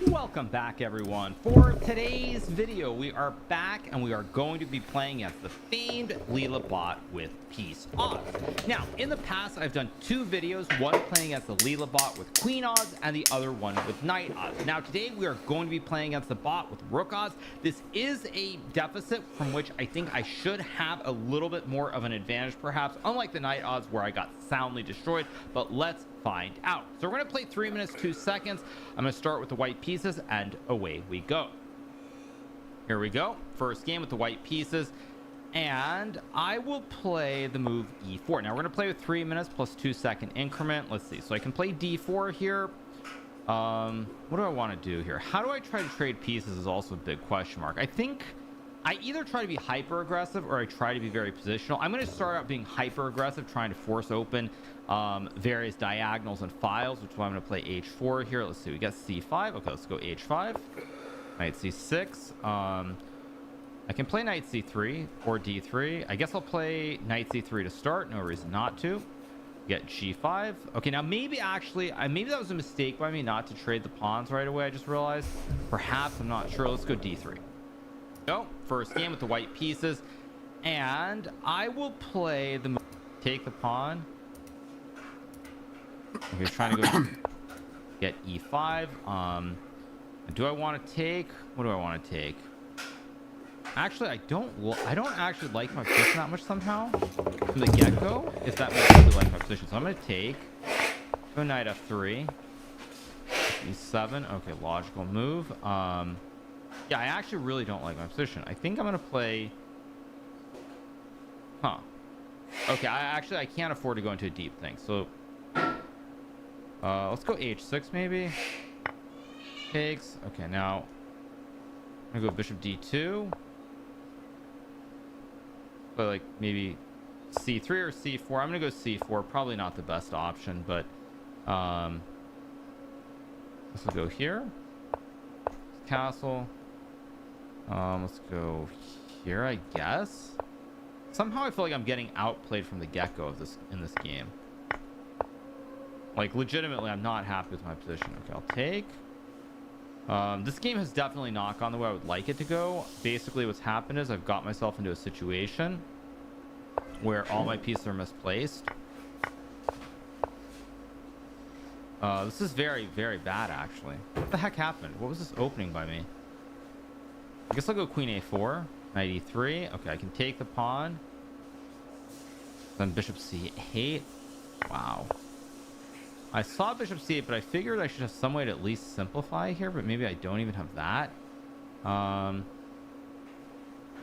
Welcome back, everyone. For today's video, we are back and we are going to be playing as the famed Leela bot with Peace odds. Now, in the past, I've done two videos, one playing as the Leela bot with Queen odds and the other one with Knight odds. Now, today we are going to be playing against the bot with Rook odds. This is a deficit from which I think I should have a little bit more of an advantage, perhaps, unlike the Knight odds where I got soundly destroyed, but let's find out. So we're going to play 3 minutes 2 seconds. I'm going to start with the white pieces and away we go. Here we go. First game with the white pieces, and I will play the move e4. Now we're going to play with 3 minutes plus 2 second increment. Let's see. So I can play d4 here. What do I want to do here? How do I try to trade pieces is also a big question mark. I think I either try to be hyper aggressive or I try to be very positional. I'm going to start out being hyper aggressive, trying to force open various diagonals and files, which is why I'm going to play h4 here. Let's see, we got c5. Okay, let's go h5, knight c6. I can play knight c3 or d3. I guess I'll play knight c3 to start. No reason not to. Get g5. Okay, now maybe actually maybe that was a mistake by me not to trade the pawns right away. I just realized, perhaps, I'm not sure. Let's go d3. Go first game with the white pieces, and I will play the move, take the pawn. Okay, trying to go get e5. Do I want to take? What do I want to take? Actually, I don't actually like my position that much somehow from the get-go, if that makes me like my position. So I'm going to take, go knight f3, e7. Okay, logical move. Yeah, I actually really don't like my position. I think I'm going to play, okay, I can't afford to go into a deep thing, so let's go h6 maybe. Takes. Okay, now I'm gonna go bishop d2. Play like maybe c3 or c4. I'm gonna go c4. Probably not the best option, but this will go here. Castle. Let's go here, I guess. Somehow I feel like I'm getting outplayed from the get-go of in this game. Like, legitimately, I'm not happy with my position. Okay, I'll take. This game has definitely not gone the way I would like it to go. Basically, what's happened is I've got myself into a situation where all my pieces are misplaced. This is very, very bad, actually. What the heck happened? What was this opening by me? I guess I'll go queen a4, knight e3. Okay, I can take the pawn. Then bishop c8. Wow. I saw bishop c8, but I figured I should have some way to at least simplify here, but maybe I don't even have that. If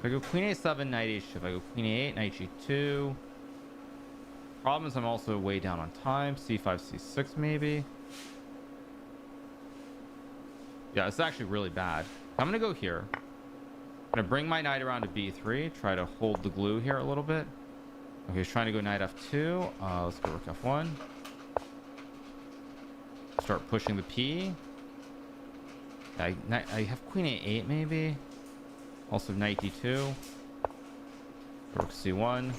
I go queen a7, knight h2. If I go queen a8, knight g2. Problem is I'm also way down on time. c5, c6 maybe. Yeah, it's actually really bad. I'm gonna go here. I'm gonna bring my knight around to b3. Try to hold the glue here a little bit. Okay, he's trying to go knight f2. Let's go rook f1. Start pushing the p. I have queen a8 maybe. Also knight d2. Rook c1.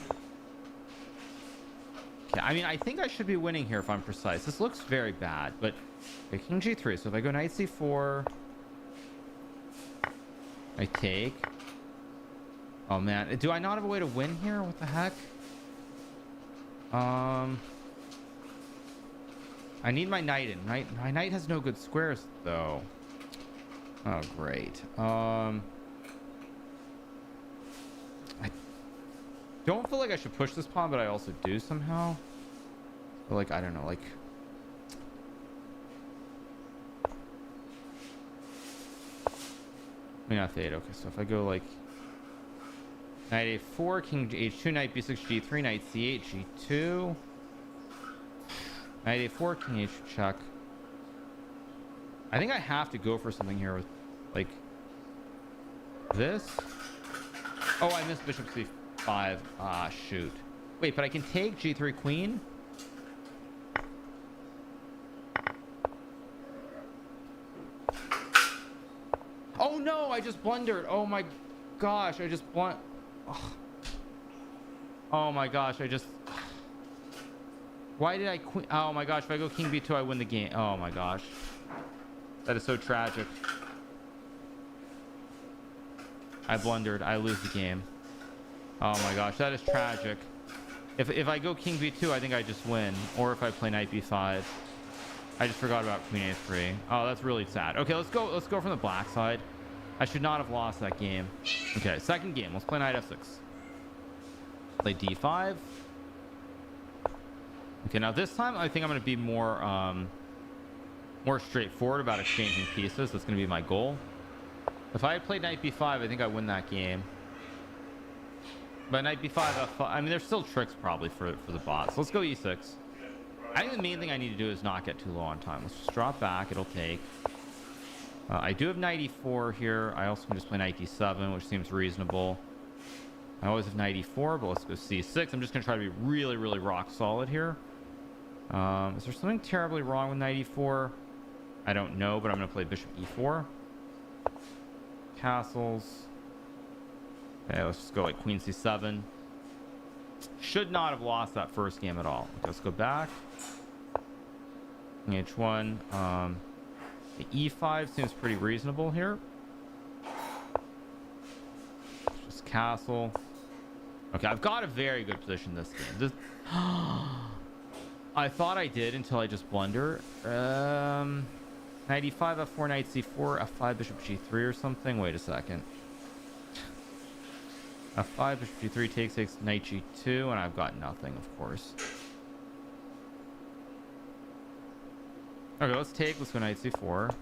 Okay, I mean, I think I should be winning here if I'm precise. This looks very bad, but okay, king g3. So if I go knight c4, I take. Oh man, do I not have a way to win here? What the heck? I need my knight in. My knight has no good squares though. Oh great. I don't feel like I should push this pawn, but I also do somehow. But like, I don't know, like. Queen f8. Okay, so if I go like knight a4, king h2, knight b6, g3, knight c8, g2, knight a4, king h check. I think I have to go for something here with like this. Oh, I missed bishop c5. Ah, shoot. Wait, but I can take g3 queen. Oh no, I just blundered. Oh my gosh, I just oh my gosh, I just. Why did I queen? Oh my gosh, if I go king b2, I win the game. Oh my gosh. That is so tragic. I blundered. I lose the game. Oh my gosh, that is tragic. If I go king b2, I think I just win. Or if I play knight b5. I just forgot about queen a3. Oh, that's really sad. Okay, let's go from the black side. I should not have lost that game. Okay, second game. Let's play knight f6. Play d5. Okay, now this time I think I'm going to be more straightforward about exchanging pieces. That's going to be my goal. If I had played knight b5, I think I win that game. But knight b5, f5, I mean, there's still tricks probably for the bots. Let's go e6. I think the main thing I need to do is not get too low on time. Let's just drop back. It'll take. I do have knight e4 here. I also can just play knight d7, which seems reasonable. I always have knight e4, but let's go c6. I'm just going to try to be really, really rock solid here. Is there something terribly wrong with knight e4? I don't know, but I'm going to play bishop e4. Castles. Okay, let's just go like queen c7. Should not have lost that first game at all. Okay, let's go back. H1. The e5 seems pretty reasonable here. Just castle. Okay, I've got a very good position this game. I thought I did until I just blunder. Knight e5, f4, knight c4, f5, bishop g3 or something. Wait a second. f5, bishop g3 takes knight g2, and I've got nothing, of course. Okay, let's take. Let's go knight c4.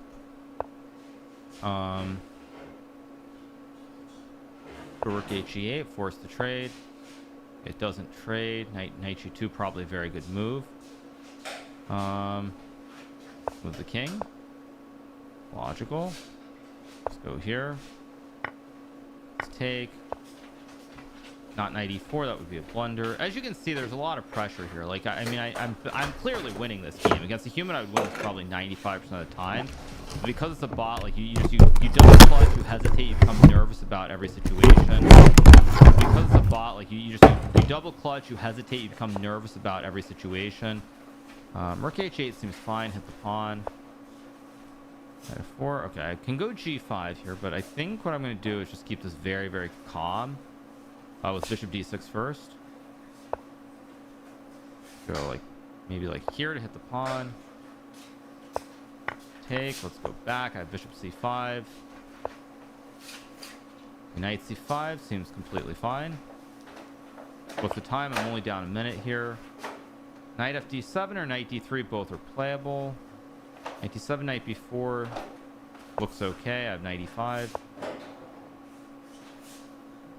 Rook h8, force the trade. It doesn't trade. Knight g2, probably a very good move. Move the king. Logical. Let's go here. Let's take. Not knight e4, that would be a blunder. As you can see, there's a lot of pressure here. Like, I mean, I'm clearly winning this game. Against a human, I would win this probably 95% of the time. But because it's a bot, like, you double clutch, you hesitate, you become nervous about every situation. Because it's a bot, like, you double clutch, you hesitate, you become nervous about every situation. Rook h8 seems fine. Hit the pawn. Knight f4. Okay, I can go g5 here, but I think what I'm going to do is just keep this very, very calm. With bishop d6 first. Go like maybe like here to hit the pawn. Take. Let's go back. I have bishop c5. Knight c5 seems completely fine. With the time, I'm only down a minute here. Knight fd7 or knight d3, both are playable. Knight d7, knight b4 looks okay. I have knight e5.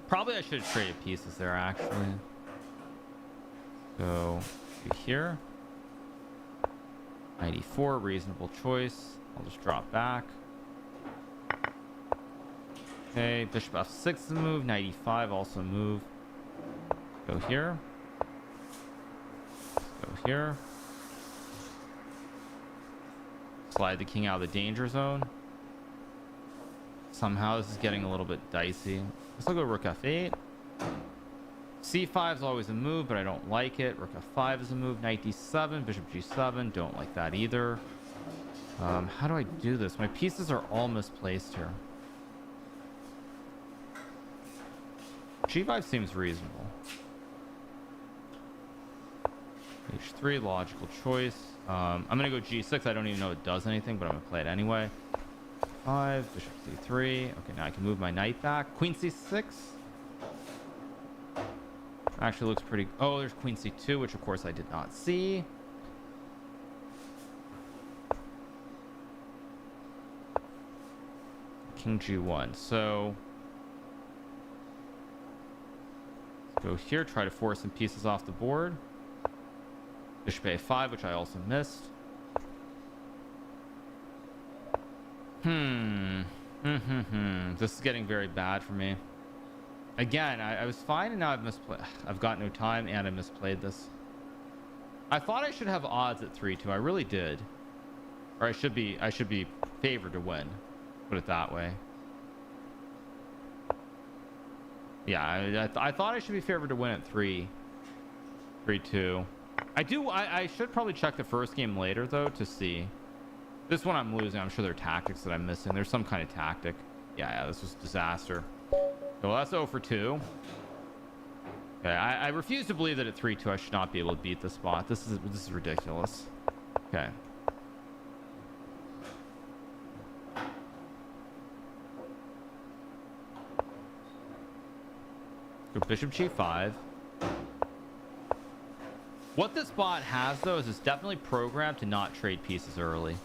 Probably I should have traded pieces there, actually. So, here. Knight e4, reasonable choice. I'll just drop back. Okay, bishop f6 is a move. Knight e5 also a move. Go here. Go here. Slide the king out of the danger zone. Somehow this is getting a little bit dicey. Let's go rook f8. c5 is always a move, but I don't like it. Rook f5 is a move. Knight d7, bishop g7. Don't like that either. How do I do this? My pieces are all misplaced here. g5 seems reasonable. h3, logical choice. I'm going to go g6. I don't even know it does anything, but I'm going to play it anyway. 5, bishop c3. Okay, now I can move my knight back. Queen c6. Actually looks pretty... Oh, there's queen c2, which of course I did not see. King g1. So... let's go here, try to force some pieces off the board. Bishop a5, which I also missed. This is getting very bad for me. Again, I was fine, and now I've got no time, and I misplayed this. I thought I should have odds at 3-2. I really did. Or I should be favored to win. Put it that way. Yeah, I thought I should be favored to win at 3-2. I should probably check the first game later, though, to see. This one I'm losing. I'm sure there are tactics that I'm missing. There's some kind of tactic. Yeah, this was a disaster. Well, that's 0 for 2. Okay, I refuse to believe that at 3-2 I should not be able to beat this spot. This is ridiculous. Okay. Go bishop g5. What this bot has, though, is it's definitely programmed to not trade pieces early.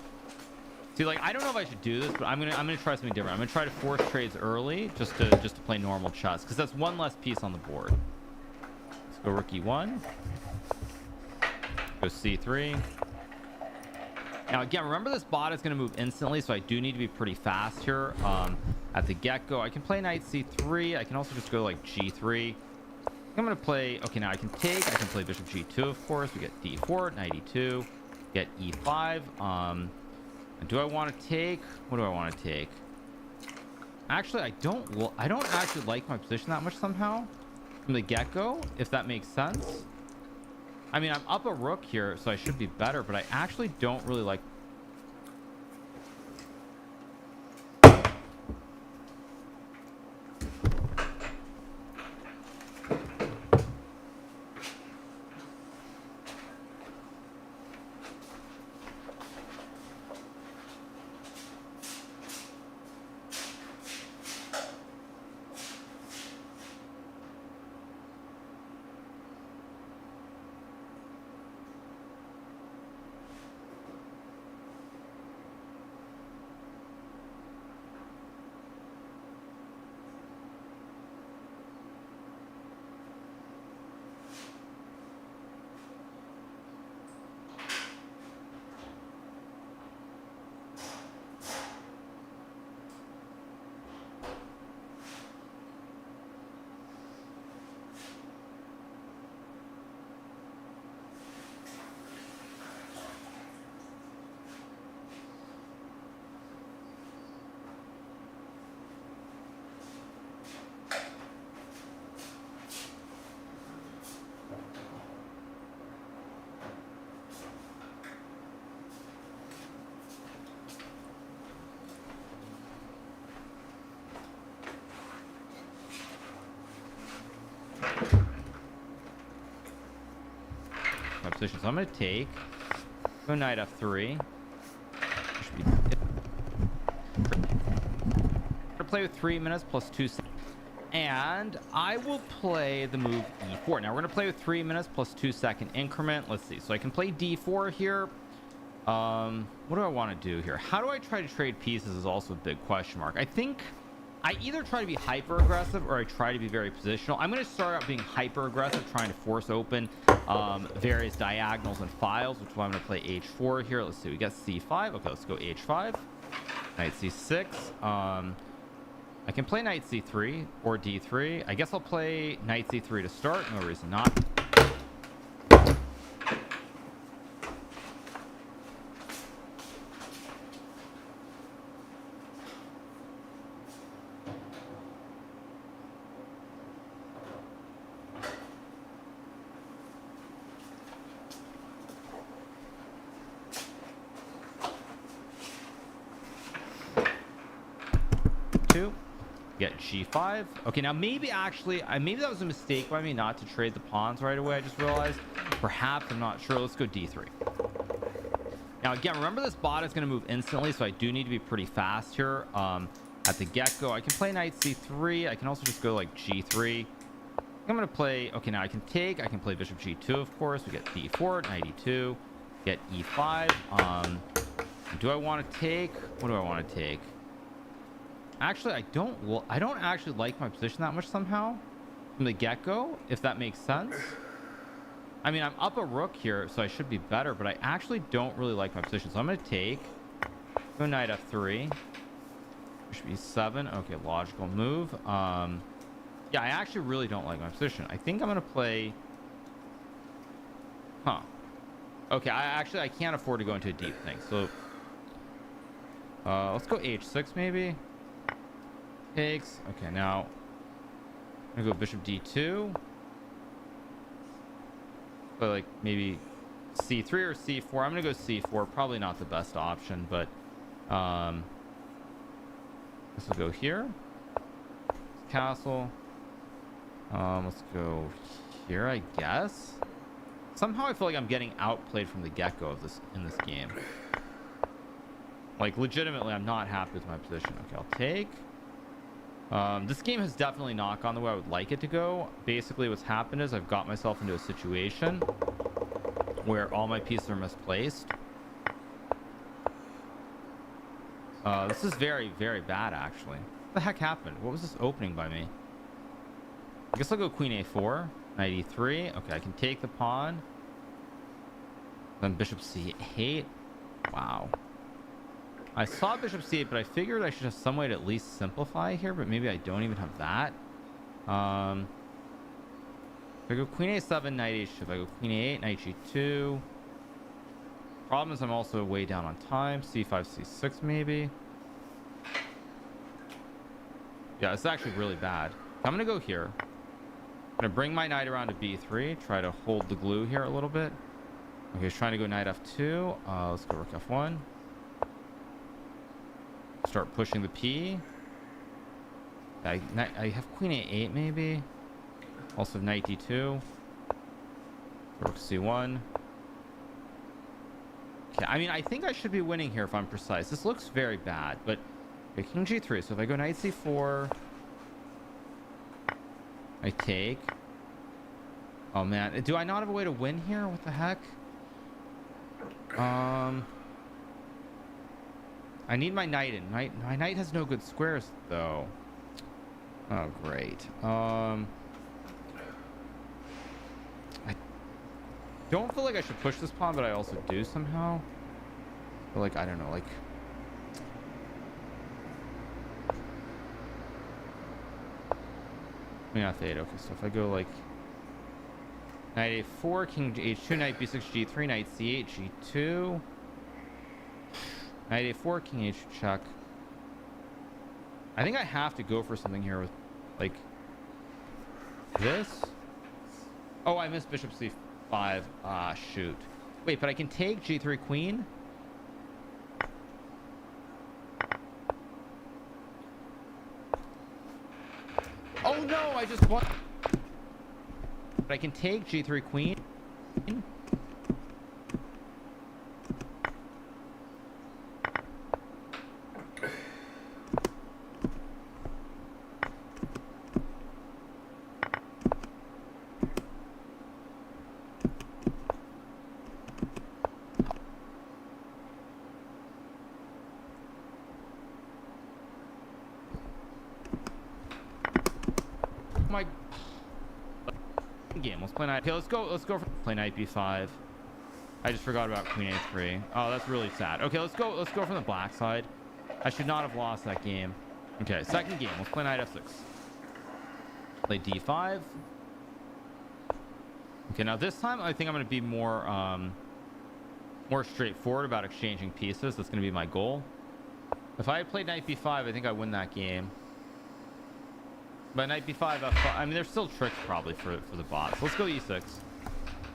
See, like, I don't know if I should do this, but I'm gonna try something different. I'm gonna try to force trades early, just to play normal chess, because that's one less piece on the board. Let's go rook e1. Go c3. Now again, remember this bot is gonna move instantly, so I do need to be pretty fast here. At the get-go, I can play knight c3. I can also just go like g3. I'm gonna play. Okay, now I can take. I can play bishop g2, of course. We get d4, knight e2, get e5. Do I want to take? What do I want to take? Actually, I don't actually like my position that much somehow from the get-go, if that makes sense. I mean, I'm up a rook here, so I should be better, but I actually don't really like... position. So I'm going to take, go knight f3. Should be, to play with 3 minutes plus 2 seconds. And I will play the move e4. Now we're going to play with 3 minutes plus 2 second increment. Let's see. So I can play d4 here. What do I want to do here? How do I try to trade pieces is also a big question mark. I think I either try to be hyper aggressive or I try to be very positional. I'm going to start out being hyper aggressive, trying to force open various diagonals and files, which is why I'm going to play h4 here. Let's see. We got c5. Okay, let's go h5. Knight c6. I can play knight c3 or d3. I guess I'll play knight c3 to start. No reason not. Get g5. Okay, now maybe actually, maybe that was a mistake by me not to trade the pawns right away. I just realized. Perhaps, I'm not sure. Let's go d3. Now again, remember this bot is going to move instantly, so I do need to be pretty fast here at the get-go. I can play knight c3. I can also just go like g3. I'm going to play, okay, now I can take, I can play bishop g2, of course. We get d4, knight e2, get e5. Do I want to take? What do I want to take? Actually, I don't actually like my position that much somehow from the get-go, if that makes sense. I mean, I'm up a rook here, so I should be better, but I actually don't really like my position. So I'm going to take, go knight f3, bishop e7. Okay, logical move. Yeah, I actually really don't like my position. I think I'm going to play, okay, I can't afford to go into a deep thing. So let's go h6 maybe. Takes. Okay, now I'm gonna go bishop d2. So like maybe c3 or c4. I'm gonna go c4. Probably not the best option, but this will go here. Castle. Let's go here, I guess. Somehow I feel like I'm getting outplayed from the get-go of this in this game. Like legitimately, I'm not happy with my position. Okay, I'll take. This game has definitely not gone the way I would like it to go. Basically, what's happened is I've got myself into a situation where all my pieces are misplaced. This is very, very bad, actually. What the heck happened? What was this opening by me? I guess I'll go queen a4, knight e3. Okay, I can take the pawn. Then bishop c8. Wow. I saw bishop c8, but I figured I should have some way to at least simplify here, but maybe I don't even have that. If I go queen a7, knight h2. If I go queen a8, knight g2. Problem is I'm also way down on time. c5, c6 maybe. Yeah, it's actually really bad. I'm going to go here. I'm going to bring my knight around to b3. Try to hold the glue here a little bit. Okay, he's trying to go knight f2. Let's go rook f1. Start pushing the p. I have queen a8 maybe. Also knight d2. Rook c1. Okay, I mean, I think I should be winning here if I'm precise. This looks very bad, but okay, king g3. So if I go knight c4, I take. Oh man, do I not have a way to win here? What the heck? I need my knight in. My knight has no good squares though. Oh great. I don't feel like I should push this pawn, but I also do somehow. But like, I don't know, like queen f8. Okay, so if I go like knight a4, king h2, knight b6, g3, knight c8, g2, knight a4, king h check. I think I have to go for something here with like this. Oh, I missed bishop c5. Ah, shoot. Wait, but I can take g3 queen. Oh no, I just won. But I can take g3 queen. game. Let's play knight. Okay, let's go for play knight b5. I just forgot about queen a3. Oh, that's really sad. Okay, let's go from the black side. I should not have lost that game. Okay, second game. Let's play knight f6. Play d5. Okay, now this time I think I'm going to be more straightforward about exchanging pieces. That's going to be my goal. If I had played knight b5, I think I win that game. But knight b5, f5, I mean, there's still tricks probably for the bots. Let's go e6.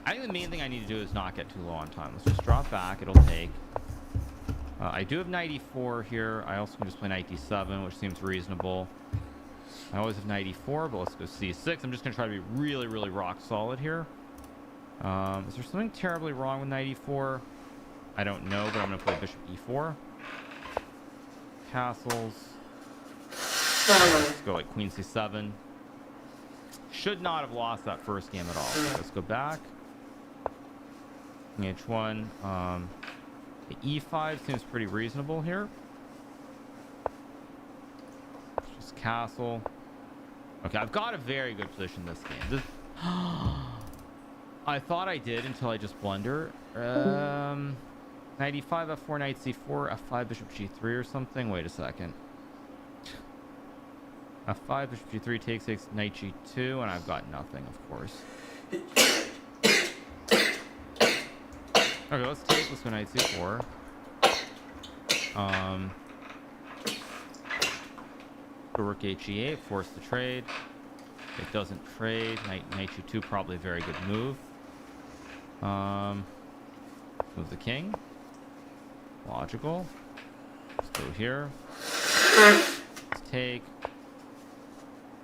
I think the main thing I need to do is not get too low on time. Let's just drop back. It'll take. I do have knight e4 here. I also can just play knight d7, which seems reasonable. I always have knight e4, but let's go c6. I'm just going to try to be really, really rock solid here. Is there something terribly wrong with knight e4? I don't know, but I'm going to play bishop e4. Castles. Let's go like queen c7. Should not have lost that first game at all. Let's go back. H1. The e5 seems pretty reasonable here. Just castle. Okay, I've got a very good position this game. This I thought I did until I just blunder. Knight e5, f4, knight c4, f5, bishop g3 or something. Wait a second. f5, bishop g3 takes knight g2, and I've got nothing, of course. Okay, let's go knight c4. Rook h8, force the trade. It doesn't trade. Knight g2, probably a very good move. Move the king. Logical. Let's go here. Let's take.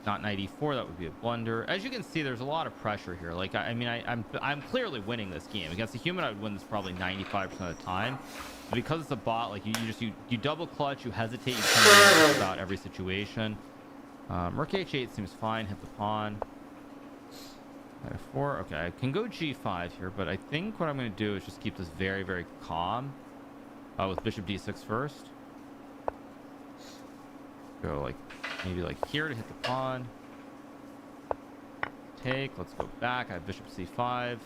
Not knight e4, that would be a blunder. As you can see, there's a lot of pressure here. Like, I'm clearly winning this game. Against a human, I would win this probably 95% of the time. But because it's a bot, like, you double clutch, you hesitate, you kind of about every situation. Rook h8 seems fine. Hit the pawn. Knight f4. Okay, I can go g5 here, but I think what I'm going to do is just keep this very, very calm. With bishop d6 first. Go like maybe like here to hit the pawn. Take. Let's go back. I have bishop c5.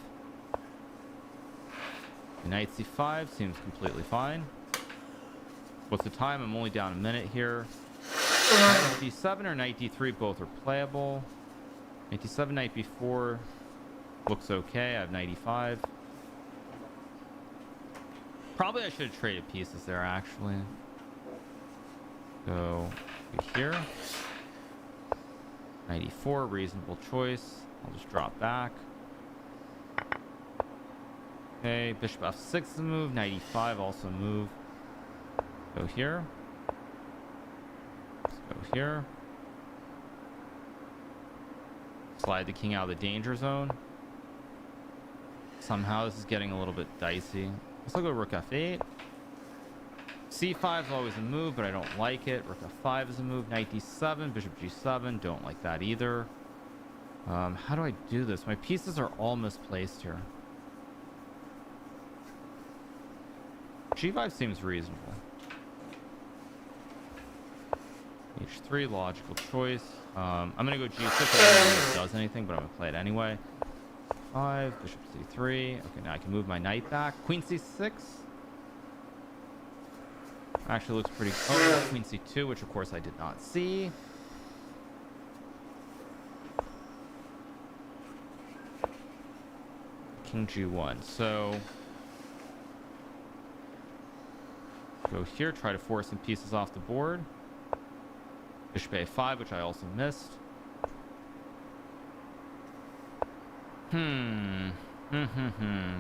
Knight c5 seems completely fine. What's the time? I'm only down a minute here. Knight d7 or knight d3, both are playable. Knight d7, knight b4 looks okay. I have knight e5. Probably I should have traded pieces there, actually. Go here. Knight e4, reasonable choice. I'll just drop back. Okay, bishop f6 is a move. Knight e5 also a move. Go here. Let's go here. Slide the king out of the danger zone. Somehow this is getting a little bit dicey. Let's go rook f8. c5 is always a move, but I don't like it. Rook f5 is a move. Knight d7, bishop g7. Don't like that either. How do I do this? My pieces are all misplaced here. g5 seems reasonable. h3, logical choice. I'm going to go g6. I don't know if it does anything, but I'm going to play it anyway. 5, bishop c3. Okay, now I can move my knight back. Queen c6. Actually looks pretty... Oh, queen c2, which of course I did not see. King g1. So... go here, try to force some pieces off the board. Bishop a5, which I also missed.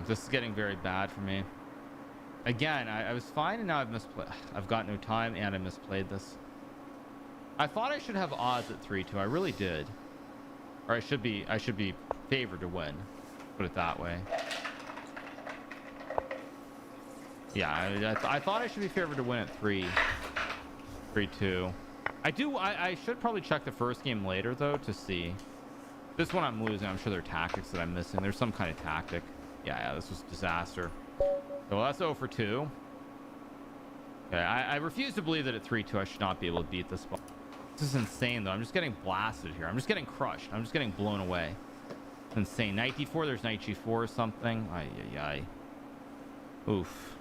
This is getting very bad for me. Again, I was fine, and now I've got no time, and I misplayed this. I thought I should have odds at 3-2. I really did. Or I should be favored to win. Put it that way. Yeah, I thought I should be favored to win at 3-2. I should probably check the first game later, though, to see. This one I'm losing. I'm sure there are tactics that I'm missing. There's some kind of tactic. Yeah, this was a disaster. Well, that's 0 for 2. Okay, I refuse to believe that at 3-2 I should not be able to beat this ball. This is insane, though. I'm just getting blasted here. I'm just getting crushed. I'm just getting blown away. Insane. Knight d4, there's knight g4 or something. Ay, ay, ay. Oof.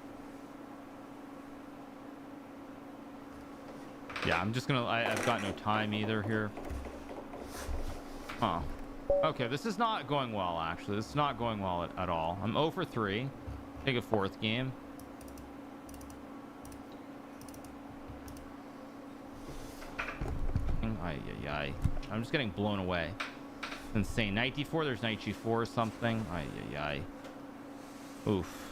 Yeah, I'm just gonna... I've got no time either here. Huh. Okay, this is not going well, actually. This is not going well at all. I'm 0 for 3. Take a fourth game. Ay, ay, ay. I'm just getting blown away. Insane. Knight d4, there's knight g4 or something. Ay, ay, ay. Oof.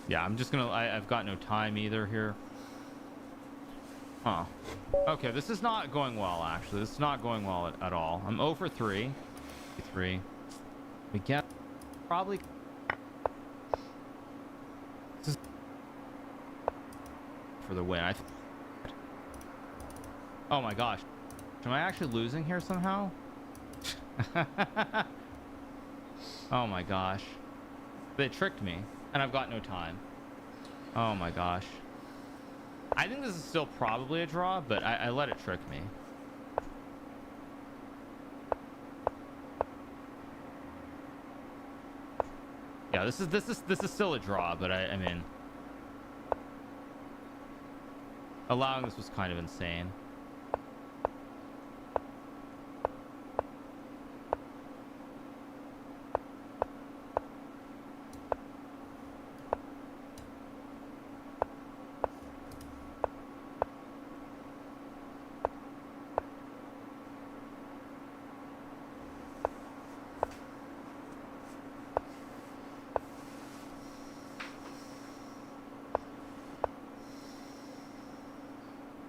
Yeah, I'm just gonna... I've got no time either here. Huh. Okay, this is not going well, actually. This is not going well at all. I'm 0 for 3. 3. We get... Probably... This is... For the win. Oh my gosh. Am I actually losing here somehow? Oh my gosh. They tricked me. And I've got no time. Oh my gosh. I think this is still probably a draw, but I let it trick me. Yeah, this is still a draw, but I mean, allowing this was kind of insane.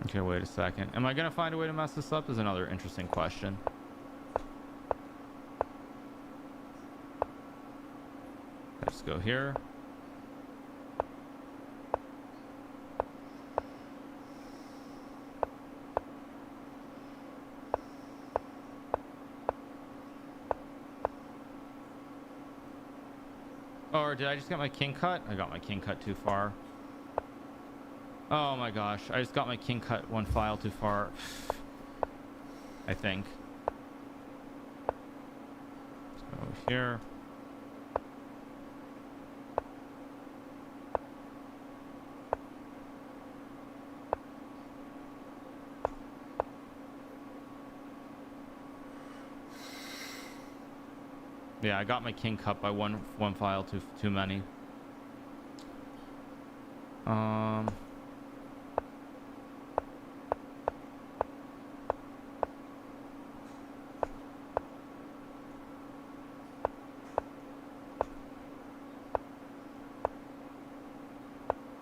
Okay, wait a second. Am I gonna find a way to mess this up? Is another interesting question. Let's go here. Or did I just get my king cut? I got my king cut too far. Oh my gosh, I just got my king cut one file too far. I think. Let's go here. Yeah, I got my king cut by one file too many.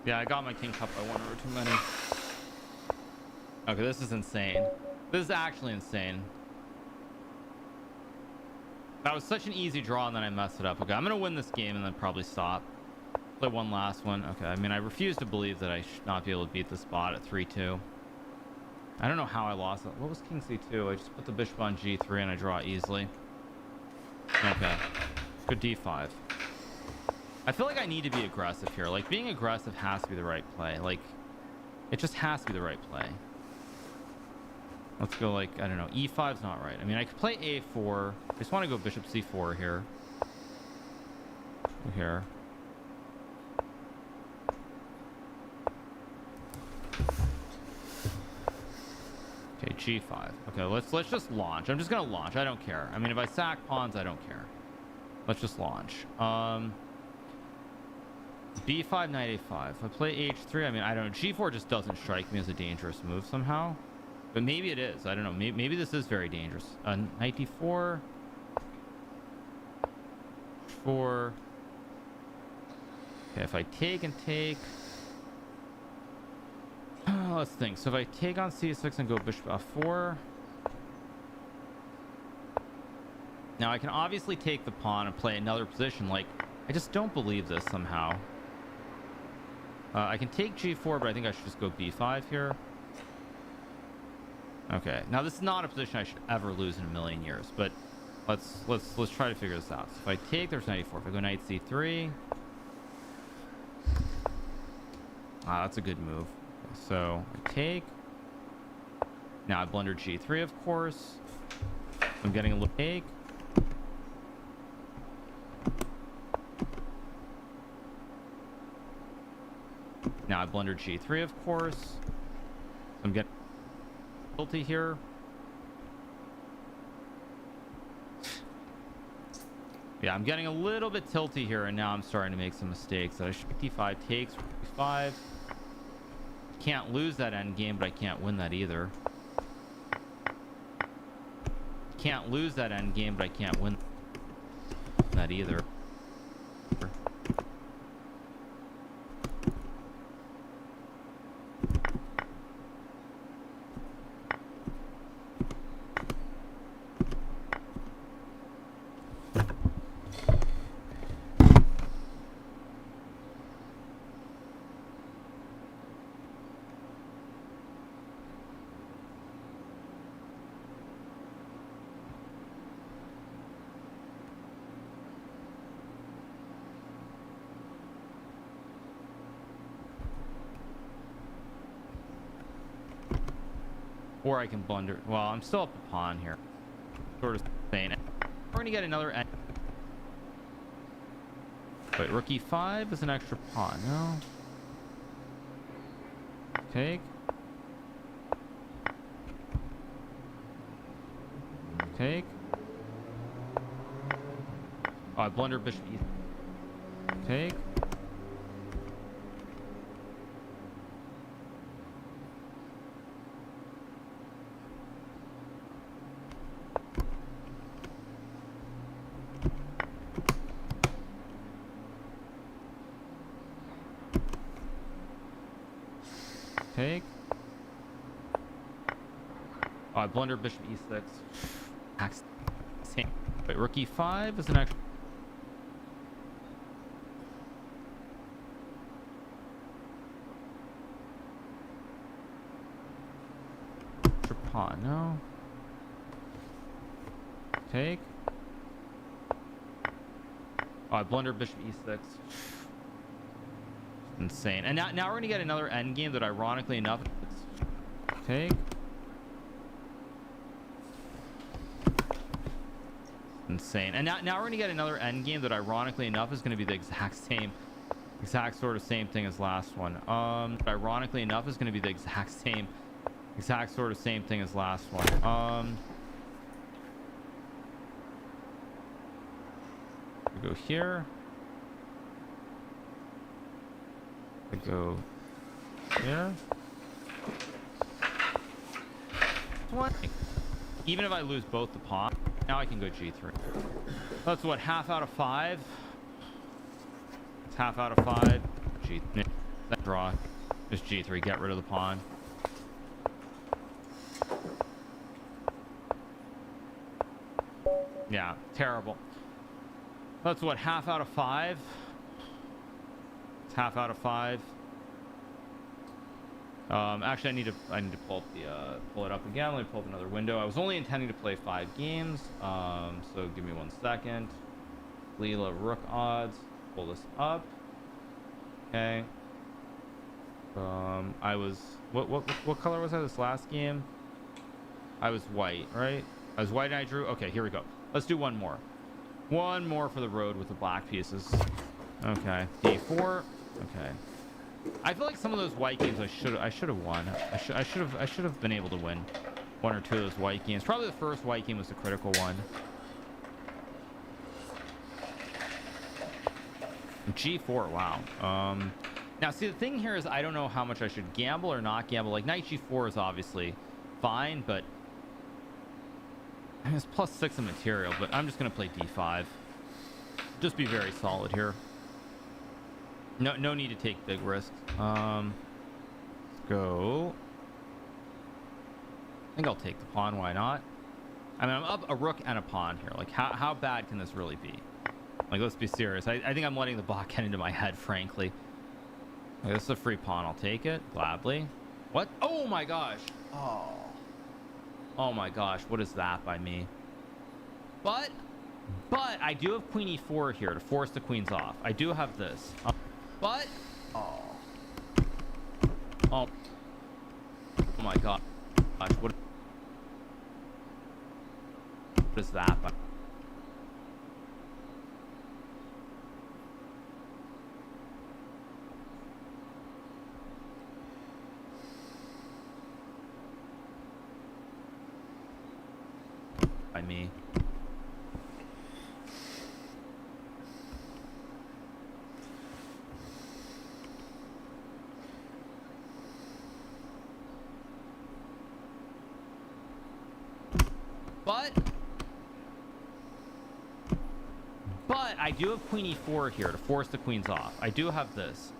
Yeah, I got my king cut by one or too many. Okay, this is insane. This is actually insane. That was such an easy draw, and then I messed it up. Okay, I'm gonna win this game and then probably stop. Play one last one. Okay, I mean, I refuse to believe that I should not be able to beat this bot at 3-2. I don't know how I lost it. What was king c2? I just put the bishop on g3 and I draw easily. Okay, good d5. I feel like I need to be aggressive here. Like, being aggressive has to be the right play. Like, it just has to be the right play. Let's go, like, I don't know. e5's not right. I mean, I could play a4. I just want to go bishop c4 here. Here. Okay, g5. Okay, let's just launch. I'm just gonna launch. I don't care. I mean, if I sack pawns, I don't care. Let's just launch. b5, knight a5. If I play h3, I mean, I don't know. g4 just doesn't strike me as a dangerous move somehow. But maybe it is. I don't know. Maybe this is very dangerous. Knight d4. 4. Okay, if I take and take... let's think. So if I take on c6 and go bishop f4... Now I can obviously take the pawn and play another position. Like, I just don't believe this somehow. I can take g4, but I think I should just go b5 here. Okay, now this is not a position I should ever lose in a million years, but let's try to figure this out. So if I take, there's knight e4. If I go knight c3, that's a good move. Okay, so I take, Now I blundered g3, of course. I'm getting a little egg. Now I blundered g3, of course. I'm getting guilty here. Yeah, I'm getting a little bit tilty here, and now I'm starting to make some mistakes. That I should 55 takes, 55. Can't lose that end game, but I can't win that either. Can't lose that end game, but I can't win that either. Or I can blunder. Well, I'm still up a pawn here. Sort of saying. We're going to get another end. Wait, rook e5 is an extra pawn. No. Take. Take. Oh, I blunder bishop e. Take. Take. Oh, I blunder bishop e6. Wait, rook e5 is an extra. Pawn, no. Take. Oh, I blunder bishop e6. Insane. And now we're gonna get another endgame that, ironically enough, take. Insane. And now we're gonna get another endgame that, ironically enough, is gonna be the exact sort of same thing as last one. Ironically enough, is gonna be the exact sort of same thing as last one. We go here. I go here. What? Even if I lose both the pawn, now I can go g3. That's what, half out of 5. It's half out of 5. G. That draw. Just g3. Get rid of the pawn. Yeah, terrible. That's what, half out of 5. It's half out of 5. Actually, I need to pull it up again. Let me pull up another window. I was only intending to play 5 games. So give me 1 second. Leela rook odds. Pull this up. Okay. I was what color was I this last game? I was white, right? I was white and I drew. Okay, here we go. Let's do one more. One more for the road with the black pieces. Okay, d4. Okay. I feel like some of those white games I should have won. I should have been able to win 1 or 2 of those white games. Probably the first white game was the critical one. G4. Wow. Now see, the thing here is I don't know how much I should gamble or not gamble. Like knight g4 is obviously fine, but it's +6 in material. But I'm just gonna play d5. Just be very solid here. No need to take big risks. Let's go. I think I'll take the pawn. Why not? I mean, I'm up a rook and a pawn here. Like, how bad can this really be? Like, let's be serious. I think I'm letting the block get into my head, frankly. Like, this is a free pawn. I'll take it gladly. What? Oh my gosh. Oh my gosh. What is that by me? But I do have queen e4 here to force the queens off. I do have this. But oh my god. What What is that? By me. But I do have queen e4 here to force the queens off. I do have this.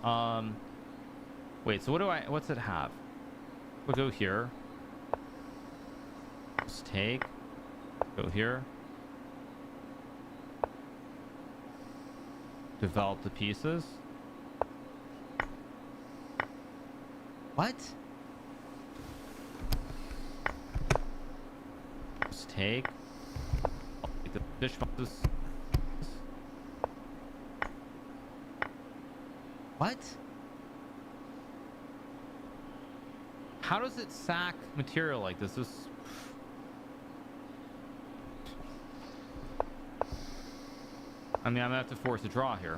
Wait, so what's it have? We'll go here. Just take. Go here. Develop the pieces. What? Just take. I'll take the bishop. What? How does it sack material like this? I mean, I'm gonna have to force a draw here.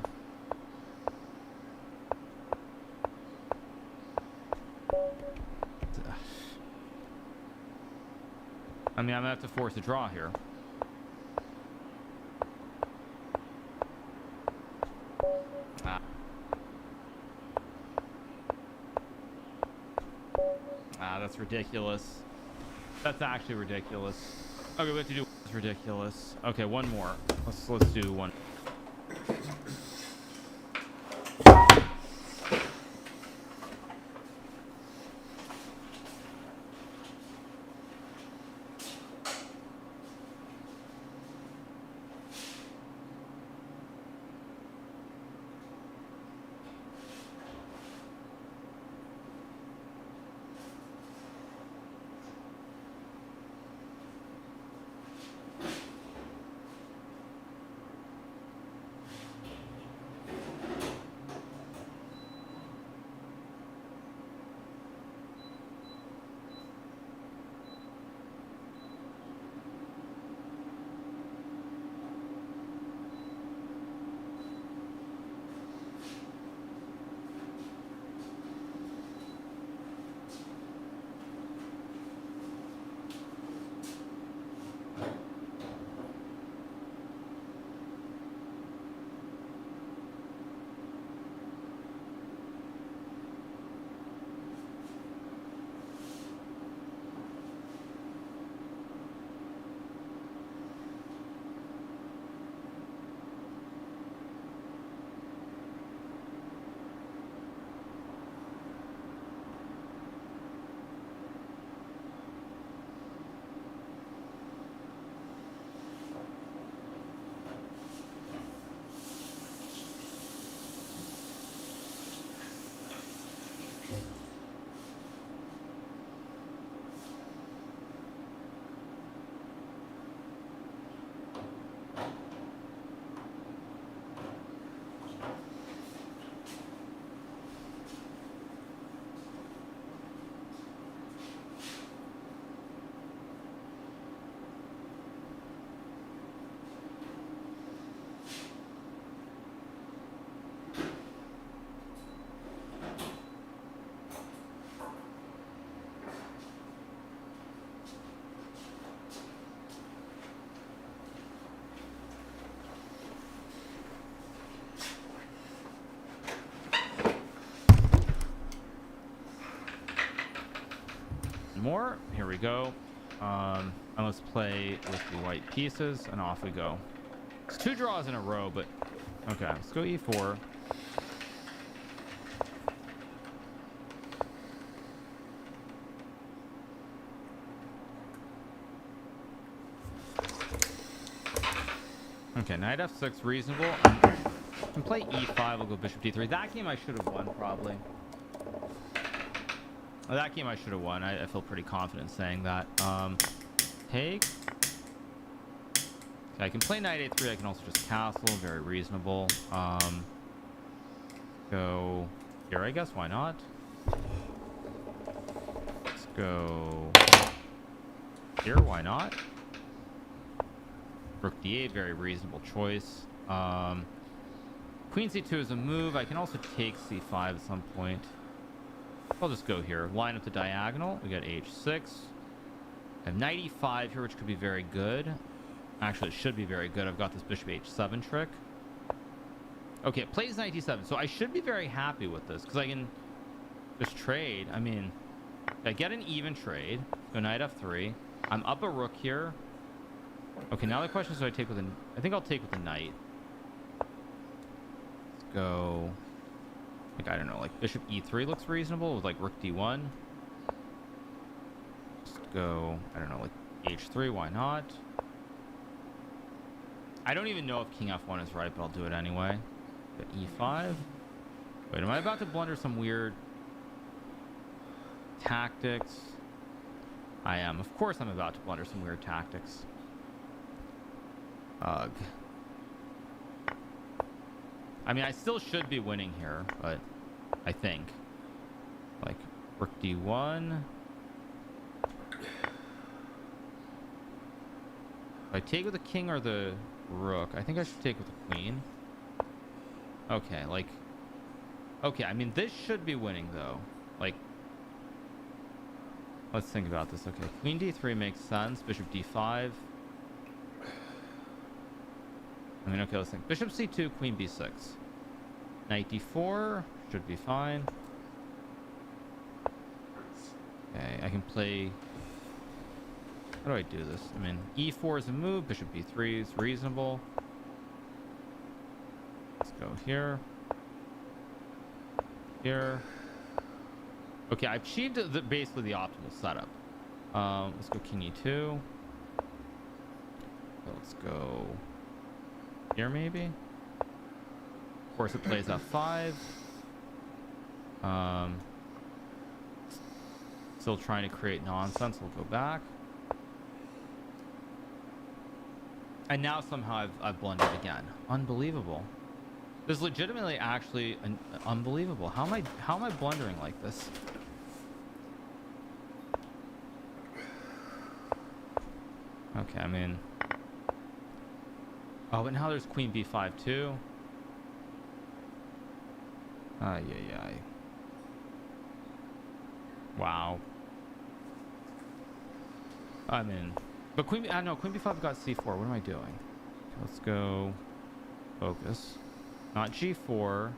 I mean, I'm gonna have to force a draw here. That's ridiculous. That's actually ridiculous. Okay, we have to do. It's ridiculous. Okay, one more. Let's do one. More. Here we go. And let's play with the white pieces, and off we go. It's 2 draws in a row, but okay. Let's go e4. Okay, knight f6, reasonable. I can play e5. We'll go bishop d3. That game I should have won, probably. That game I should have won. I feel pretty confident saying that. Take. Okay, I can play knight a3. I can also just castle. Very reasonable. Go here, I guess. Why not? Let's go here. Why not? Rook d8, very reasonable choice. Queen c2 is a move. I can also take c5 at some point. I'll just go here. Line up the diagonal. We got h6. I have knight e5 here, which could be very good. Actually, it should be very good. I've got this bishop h7 trick. Okay, it plays knight e7. So I should be very happy with this because I can just trade. I mean, I get an even trade. Go knight f3. I'm up a rook here. Okay, now the question is, do I take with a... I think I'll take with the knight. Let's go... Like, I don't know, like bishop e3 looks reasonable with like rook d1. Let's go, I don't know, like h3, why not? I don't even know if king f1 is right, but I'll do it anyway. Got e5. Wait, am I about to blunder some weird tactics? I am. Of course I'm about to blunder some weird tactics. Ugh. I mean, I still should be winning here, but I think. Like, rook d1. Do I take with the king or the rook? I think I should take with the queen. Okay, like... Okay, I mean, this should be winning, though. Like... Let's think about this. Okay, queen d3 makes sense. Bishop d5. I mean, okay, let's think. Bishop c2, queen b6. Knight d4 should be fine. Okay, I can play... How do I do this? I mean, e4 is a move. Bishop b3 is reasonable. Let's go here. Here. Okay, I've achieved basically the optimal setup. Let's go king e2. So let's go... Here maybe? Of course it plays f5. Still trying to create nonsense. We'll go back. And now somehow I've blundered again. Unbelievable. This is legitimately actually unbelievable. How am I blundering like this? Okay, I mean... Oh, but now there's queen b5 too. Ay, ay, ay. Wow. I mean... But queen... no, queen b5 got c4. What am I doing? Okay, let's go... Focus. Not g4.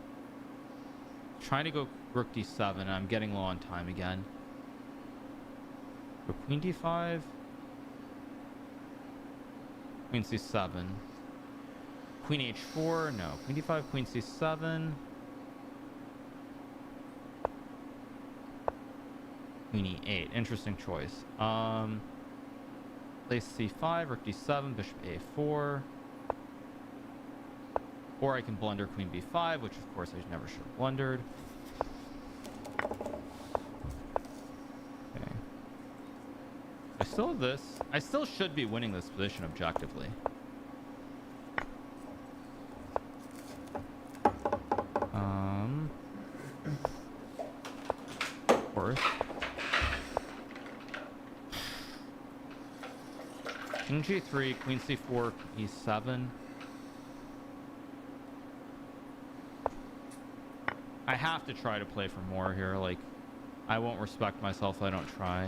Trying to go rook d7. And I'm getting low on time again. Go queen d5. Queen c7. Queen h4, no. Queen d5, queen c7. Queen e8, interesting choice. Place c5, rook d7, bishop a4. Or I can blunder queen b5, which of course I never should have blundered. Okay. I still have this. I still should be winning this position objectively. Of course. King g3, queen c4, e7. I have to try to play for more here. Like, I won't respect myself if I don't try.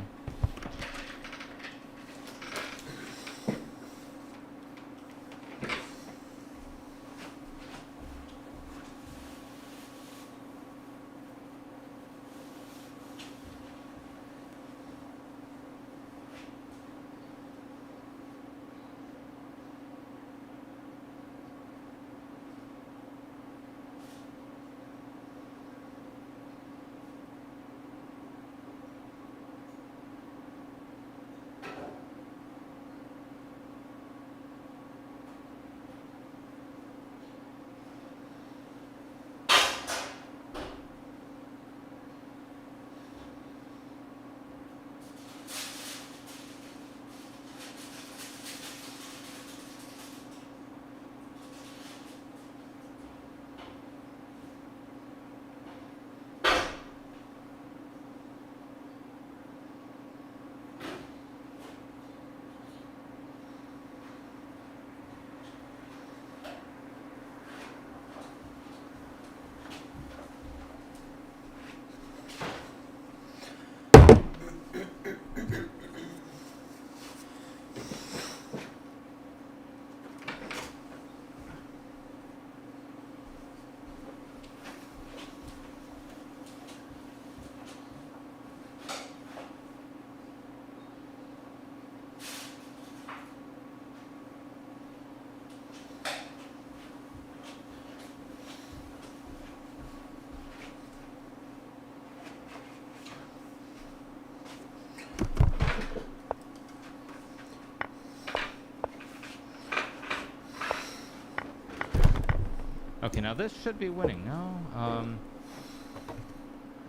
Okay, now this should be winning. No,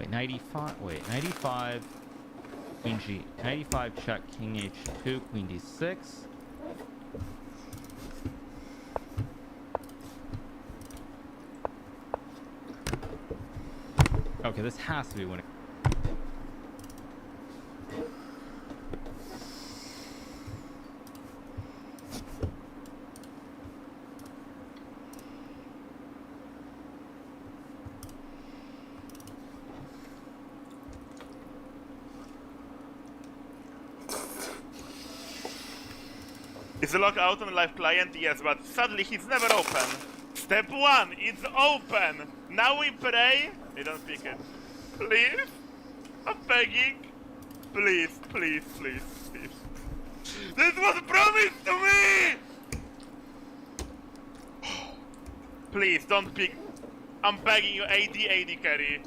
wait, 95. Wait, 95. Queen G, 95 check, King H2, Queen D6. Okay, this has to be winning. Is the lock out on live client? Yes, but sadly he's never open. Step 1, it's open! Now we pray. They don't pick it. Please? I'm begging. Please, please, please, please. This was promised to me! Please, don't pick. I'm begging you, AD carry.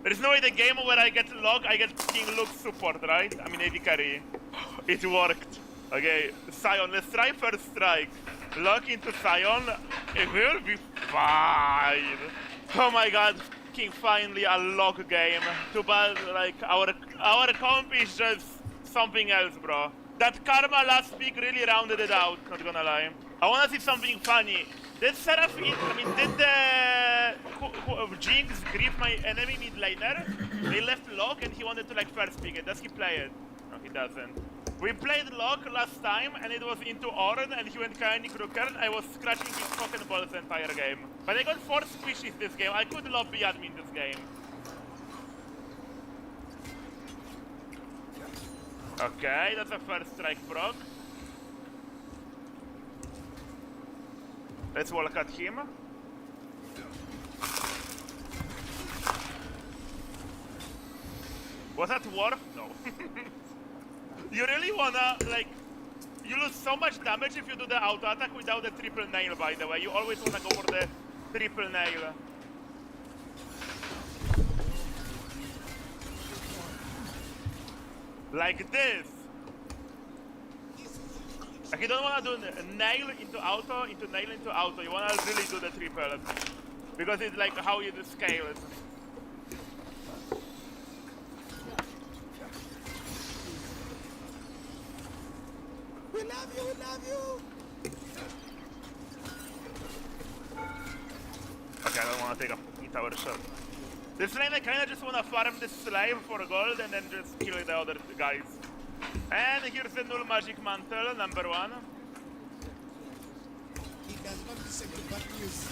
There is no way the game where I get lock, I get King Luke support, right? I mean AD carry. It worked. Okay, Sion, let's try first strike. Lock into Sion, it will be fine. Oh my god, King, finally a lock game. Too bad, like, our comp is just something else, bro. That Karma last pick really rounded it out, not gonna lie. I wanna see something funny. Did Seraph, did the Jinx grief my enemy mid laner? They left lock and he wanted to like first pick it. Does he play it? No, he doesn't. We played lock last time and it was into Ornn and he went Kaini Krukern. I was scratching his fucking balls the entire game. But I got 4 squishies this game. I could lobby admin this game. Okay, that's a first strike proc. Let's walk at him. Was that worth? No. You really wanna, like, you lose so much damage if you do the auto attack without the triple nail, by the way. You always wanna go for the triple nail. Like this. Like you don't wanna do nail into auto, into nail into auto. You wanna really do the triple. Because it's like how you do scale it. We love you, we love you! Okay, I don't wanna take a fucking tower shot. This lane I kinda just wanna farm this slave for gold and then just kill the other guys. And here's the null magic mantle, number 1. He does not listen to bad news.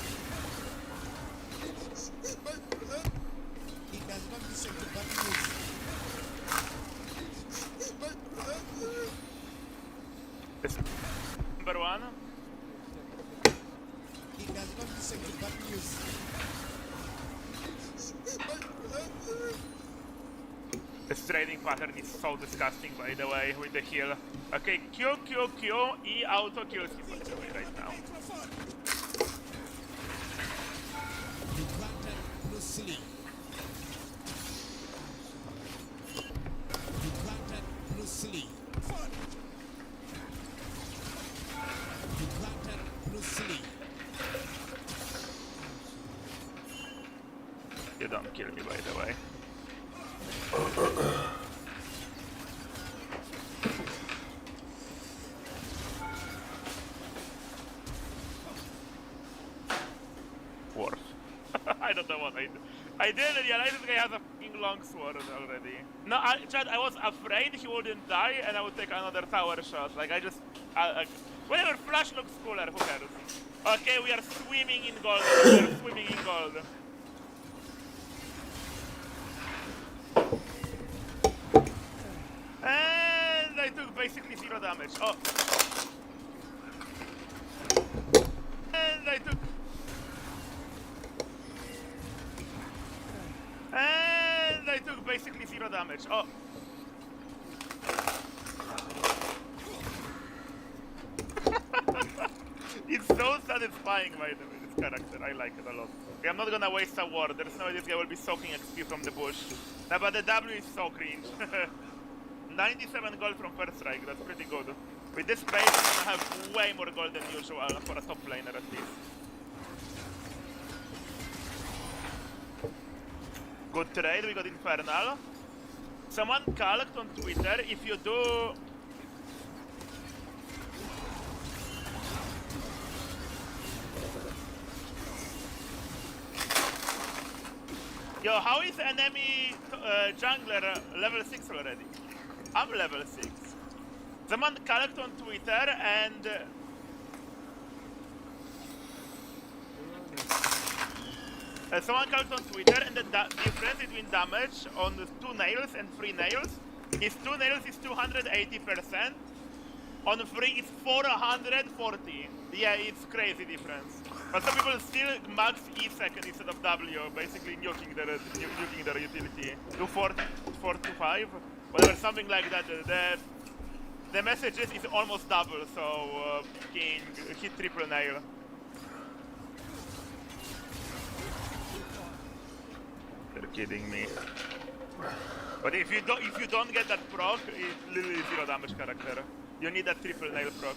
He does not listen to bad news. Number 1. He does not listen to bad news. This trading pattern is so disgusting, by the way, with the heal. Okay, Q, E auto kills him, by the way, right now. You planted Bruce Lee. You planted Bruce Lee. You planted Bruce Lee. You don't kill me, by the way. Worse. I don't know what I do. I didn't realize this guy has a fucking long sword already. No, Chad, I was afraid he wouldn't die and I would take another tower shot. Like, I just... whatever, flash looks cooler, who cares? Okay, we are swimming in gold. We are swimming in gold. And I took basically 0 damage. Oh. And I took... And I took basically 0 damage. Oh. It's so satisfying, by the way, this character. I like it a lot. Okay, I'm not gonna waste a ward. There's no way this guy will be soaking XP from the bush. No, but the W is so cringe. 97 gold from first strike, that's pretty good. With this base, I'm gonna have way more gold than usual for a top laner at least. Good trade, we got Infernal. Someone calced on Twitter, if you do... Yo, how is enemy jungler level 6 already? I'm level 6. Someone calced on Twitter and... someone calced on Twitter and the difference between damage on 2 nails and 3 nails is 2 nails is 280%, on 3 is 440. Yeah, it's crazy difference. But some people still max E second instead of W, basically nuking their utility. 240, 425, whatever, something like that. The message is almost double, so hit triple nail. You're kidding me. But if you don't get that proc, it's literally 0 damage character. You need that triple nail proc.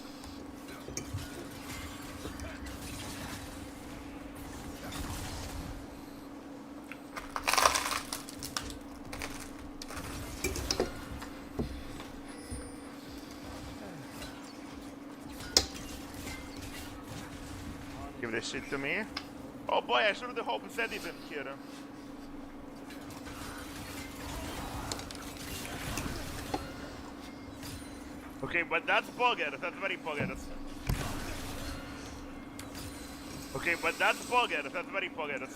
Give this shit to me. Oh boy, I sure hope Zed isn't here. Okay, but that's boggers. That's very boggers. Okay, but that's boggers. That's very boggers.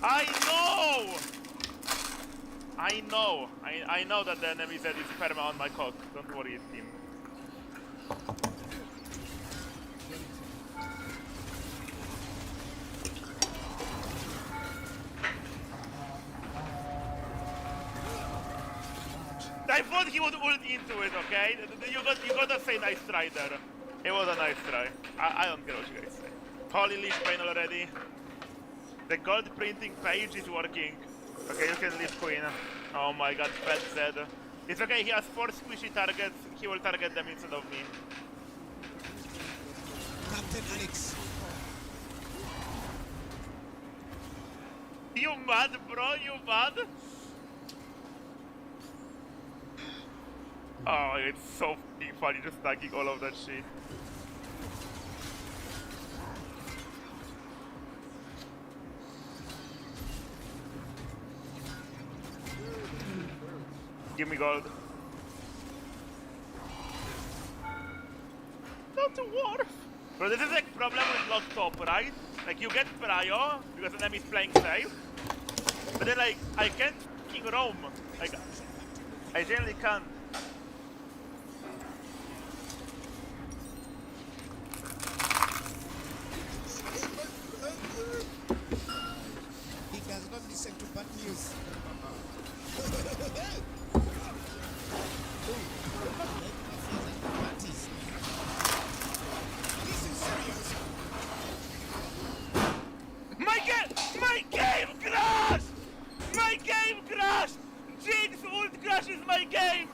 I know! I know that the enemy said it's perma on my cock. Don't worry, team. I thought he would ult into it, okay? You gotta say nice try there. It was a nice try. I don't care what you guys say. Holy leaf pain already. The gold printing page is working. Okay, you can leave Queen. Oh my god, Fat Zed. It's okay, he has 4 squishy targets. He will target them instead of me. Captain Alex. You mad, bro? You mad? Oh, it's so funny just stacking all of that shit. Give me gold. Not to war. Bro, this is like problem with locked top, right? Like you get prio because the enemy is playing safe, but then like I can't fucking roam. Like I generally can't. He does not listen to bad news. My game crashed! My game crashed! Jinx ult crashes my game!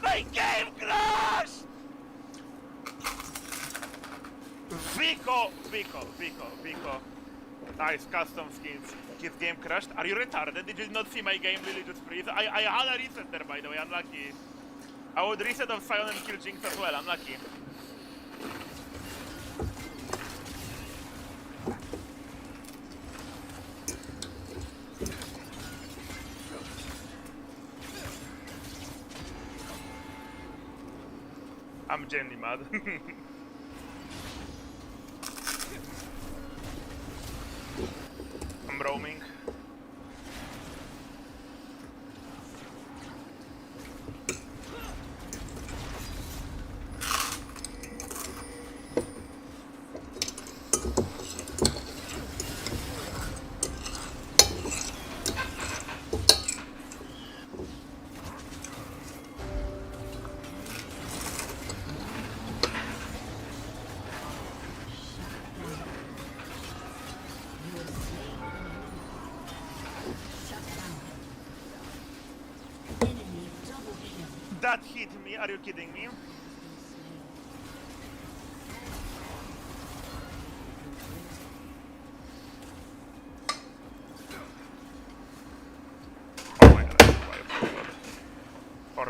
My game crashed! Vico! Nice, custom skins. His game crashed. Are you retarded? Did you not see my game really just freeze? I had a reset there, by the way, unlucky. I would reset of Sion and kill Jinx as well, unlucky. I'm genuinely mad. I'm roaming. That hit me, are you kidding me?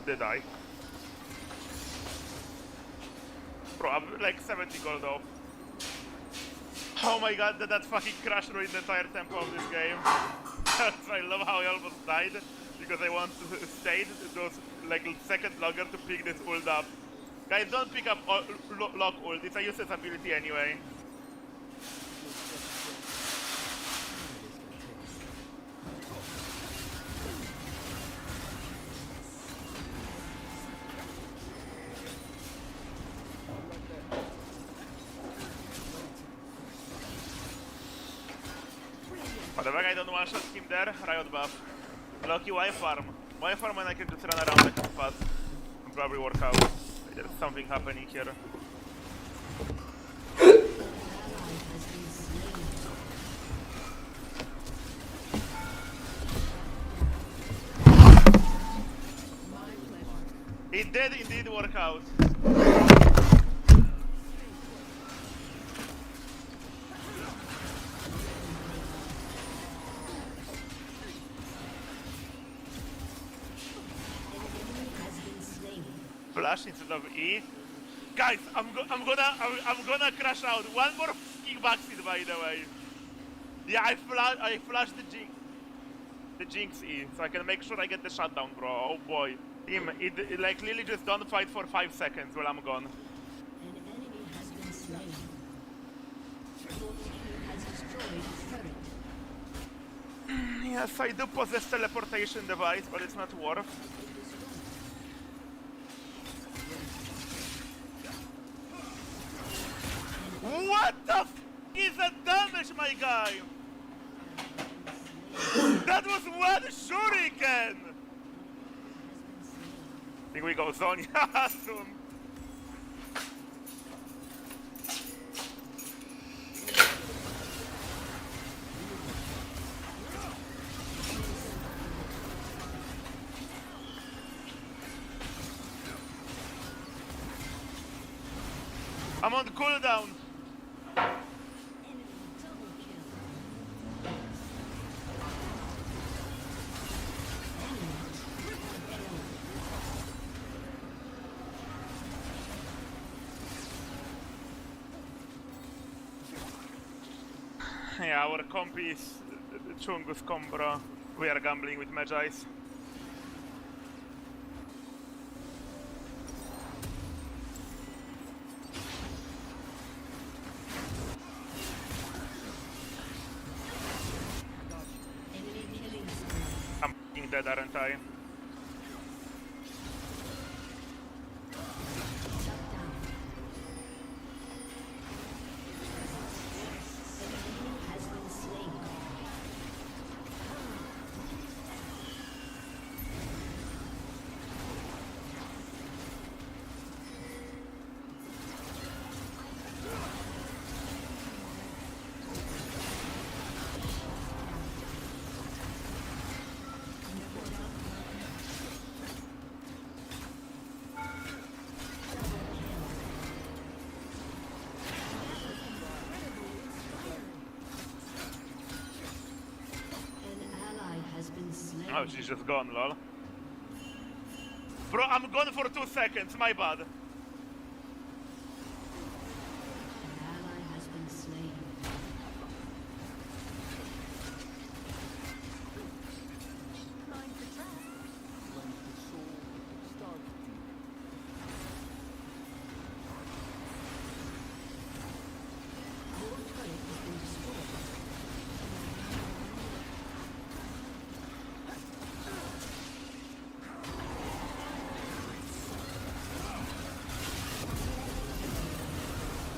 did I? Bro, I'm like 70 gold off. Oh my god, that fucking crash ruined the entire tempo of this game. I love how I almost died because I want to stay those like second longer to pick this ult up. Guys, don't pick up lock ult, it's a useless ability anyway. Whatever, I don't one-shot him there, riot buff. Lucky Y farm. Y farm and I can just run around like fast. And probably work out. There's something happening here. It did indeed work out. Flash instead of E. Guys, I'm gonna crash out. One more fucking backseat, by the way. Yeah, I flashed the Jinx E, so I can make sure I get the shutdown, bro. Oh boy. Team, it like literally just don't fight for 5 seconds while I'm gone. An enemy has been slain. Your team has destroyed a turret. Yes, I do possess teleportation device, but it's not worth. What the f is that damage, my guy? That was one shuriken! I think we go zone soon. I'm on cooldown. Yeah, our comp is Chungus comp, bro. We are gambling with Magi's. I'm f***ing dead, aren't I? Oh, she's just gone, lol. Bro, I'm gone for 2 seconds, my bad.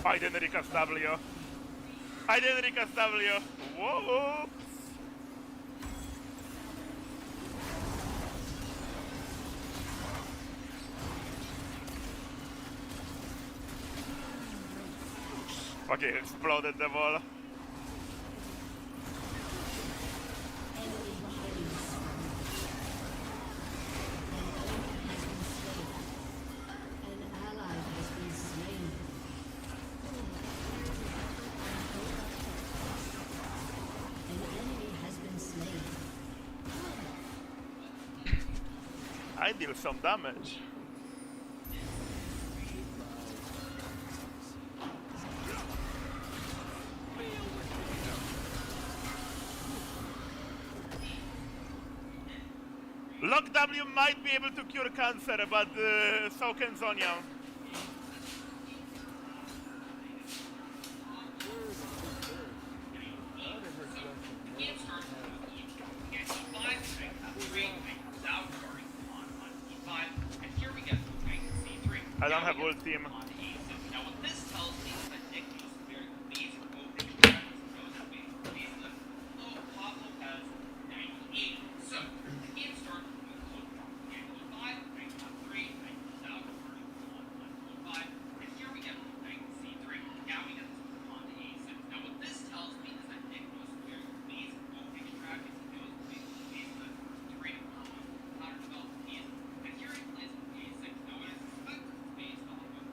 I didn't recast W. I didn't recast W. Whoa! Okay, exploded the wall. I might deal some damage. Lock W might be able to cure cancer, but so can Zonia. I don't have ult team. Now what this tells me is that Nick was very pleased with opening strategies and knows that we pleased with Pablo has 98. So the game starts with code from 5, rank on 3, rank out, on 5, and here we get rank C3. Now we get this on to A6. Now what this tells me is that Nick was very pleased with opening strategies and knows that we pleased with three counter development keys. And here he plays with A6. Now what I suspect is based on what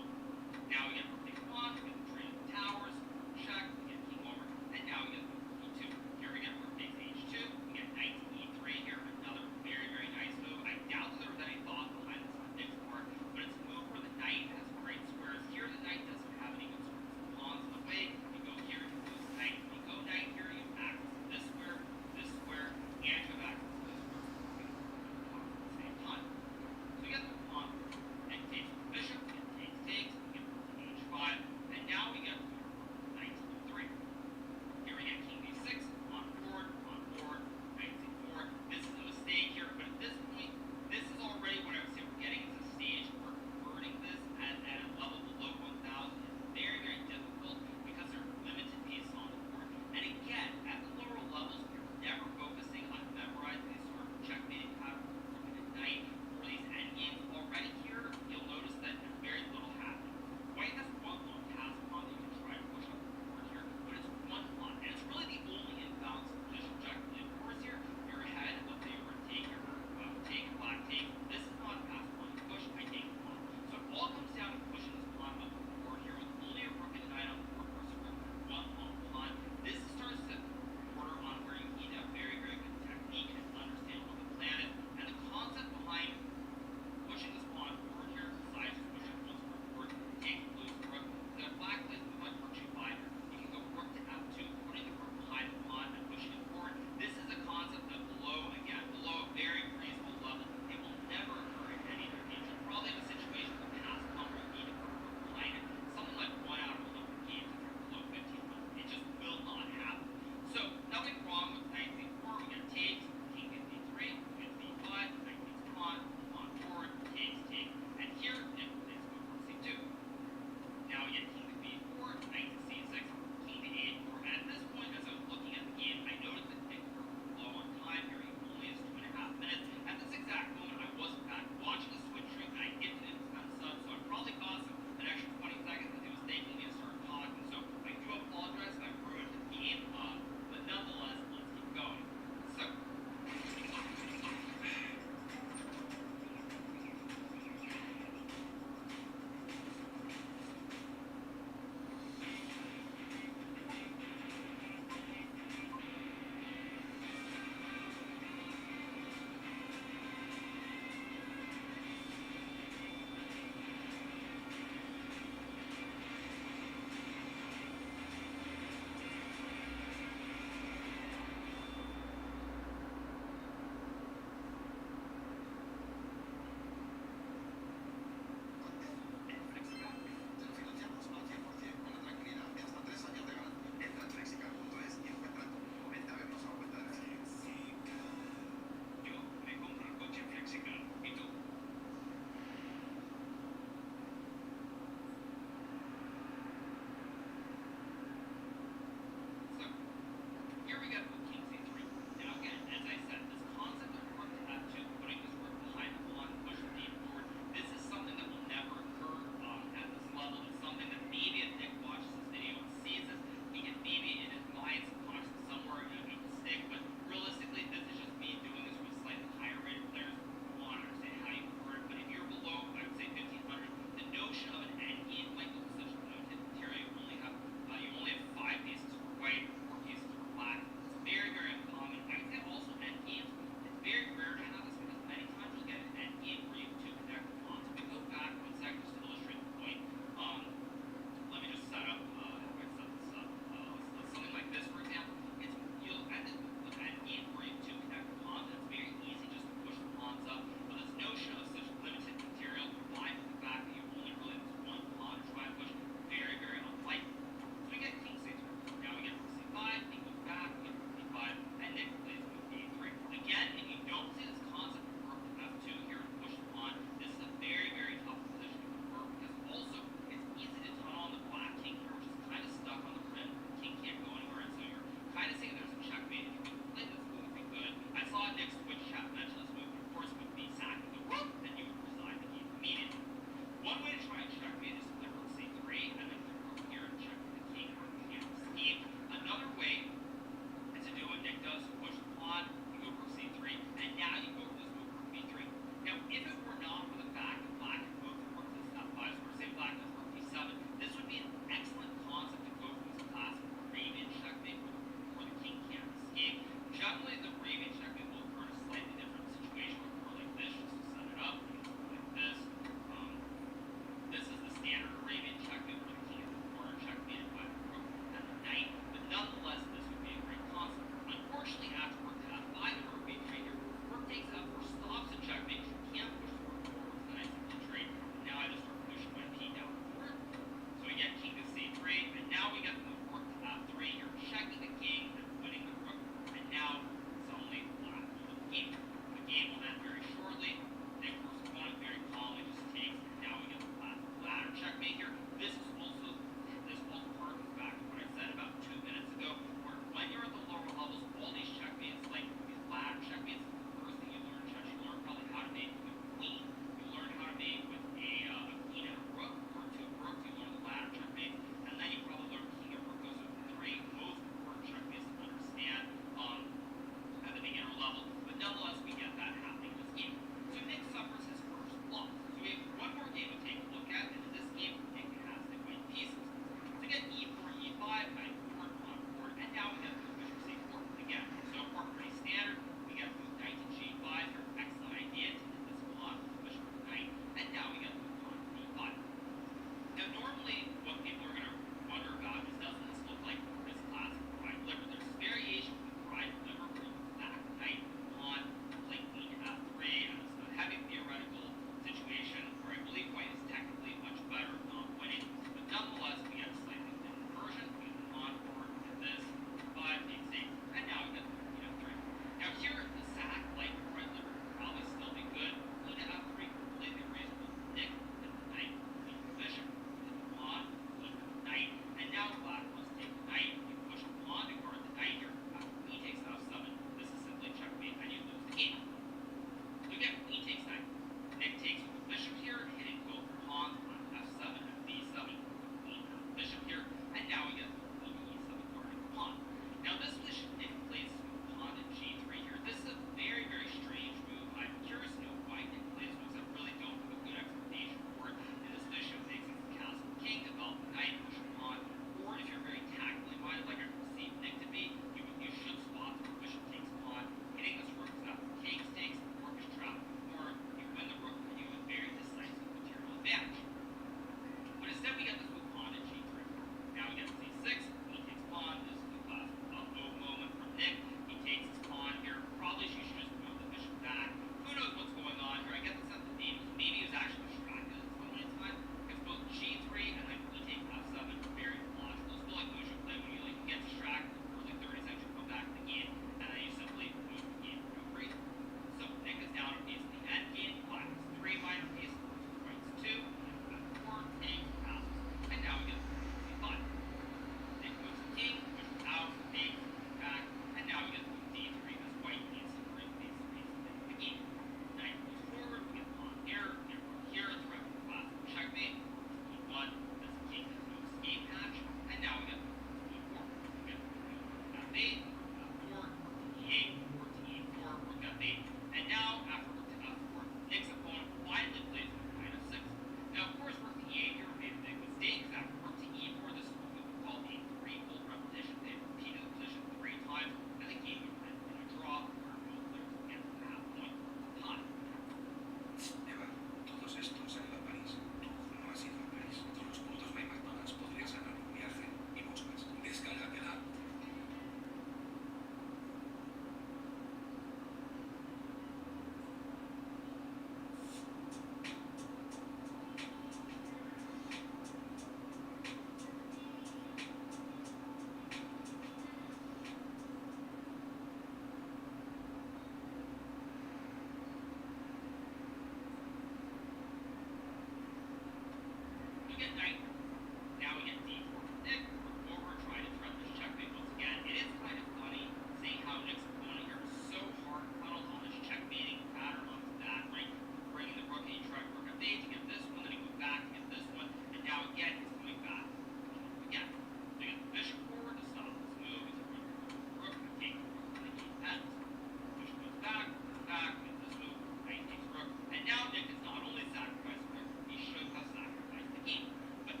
But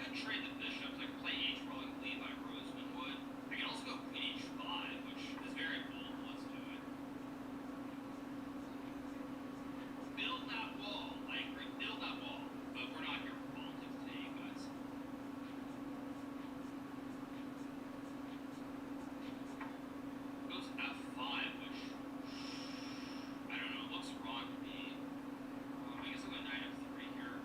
could trade the bishops. I could play h4 like Levi Roseman would. I can also go queen h5, which is very bold. Let's do it. Build that wall. I agree. Build that wall. But we're not here for politics today, you guys. Goes f5, which I don't know. It looks wrong to me. I guess I'll go knight f3 here.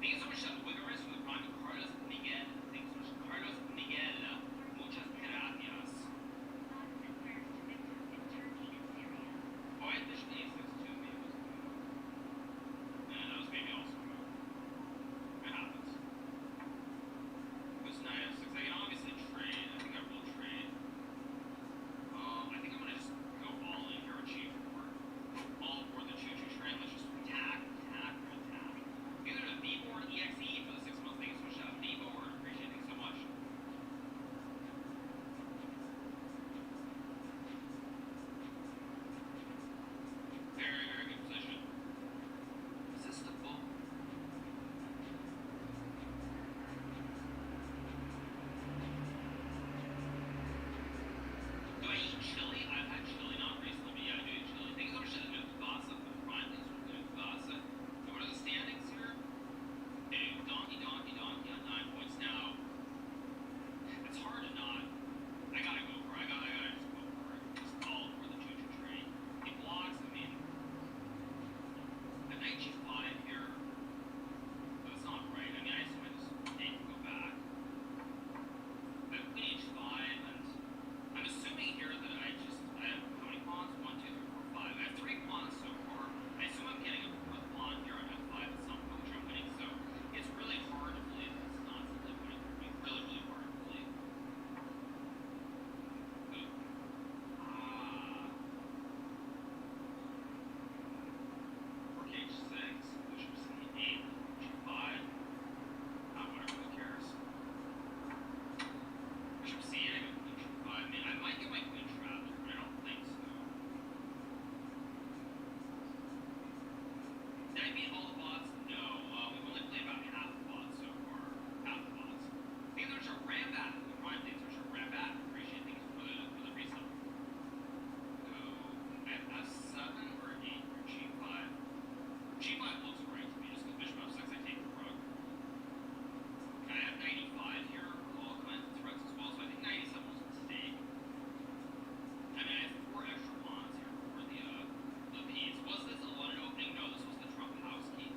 Thank you so much, Wigorist, for the prime. Carlos Miguel. Thank you so much, Carlos Miguel. Muchas gracias. Oh, I had bishop a6 too, maybe. Yeah, that was maybe also a move. It happens. Goes knight f6. I can obviously trade. I think I will trade. I think I'm gonna just go all in here with g4. All for the choo-choo train. Let's just attack, attack, attack. Either the vboard exe for the 6 months. Thank you so much, vboard. Appreciate it so much. Very, very good position. Is this the bull? Do I eat chili? I've had chili, not recently, but yeah, I do eat chili. Thank you so much to the new Vasa for the prime. Thanks for the new Vasa. And what are the standings here? Hey, donkey, donkey, donkey on 9 points now. It's hard to not. I gotta go for it. I gotta just go for it. Just all for the choo-choo train. He blocks, I mean. The knight g5 here. But it's not right. I mean, I assume I just need to go back. I have queen h5, and I'm assuming here that I have how many pawns? 1, 2, 3, 4, 5. I have 3 pawns so far. I assume I'm getting a 4th pawn here on f5 at some point, which I'm winning. So it's really hard to believe that it's not simply winning for me. Really, really hard to believe. Ooh. Rook h6, bishop c8, g5. Whatever, who cares? Bishop c8, I go queen g5. I mean, I might get my queen trapped, but I don't think so. Did I beat all the bots? No. We've only played about half the bots so far. Half the bots. Thank you so much for Rambat. Ryan, thanks so much for Rambat. Appreciate it. Thanks for the resub. Go. I have f7 or 8 or g5. G5 looks right to me, just because bishop f6, I take the rook. I have 95 here, all kinds of threats as well, so I think 97 was a mistake. I mean, I have 4 extra pawns here for the piece. Was this a London opening? No, this was the Trump house key.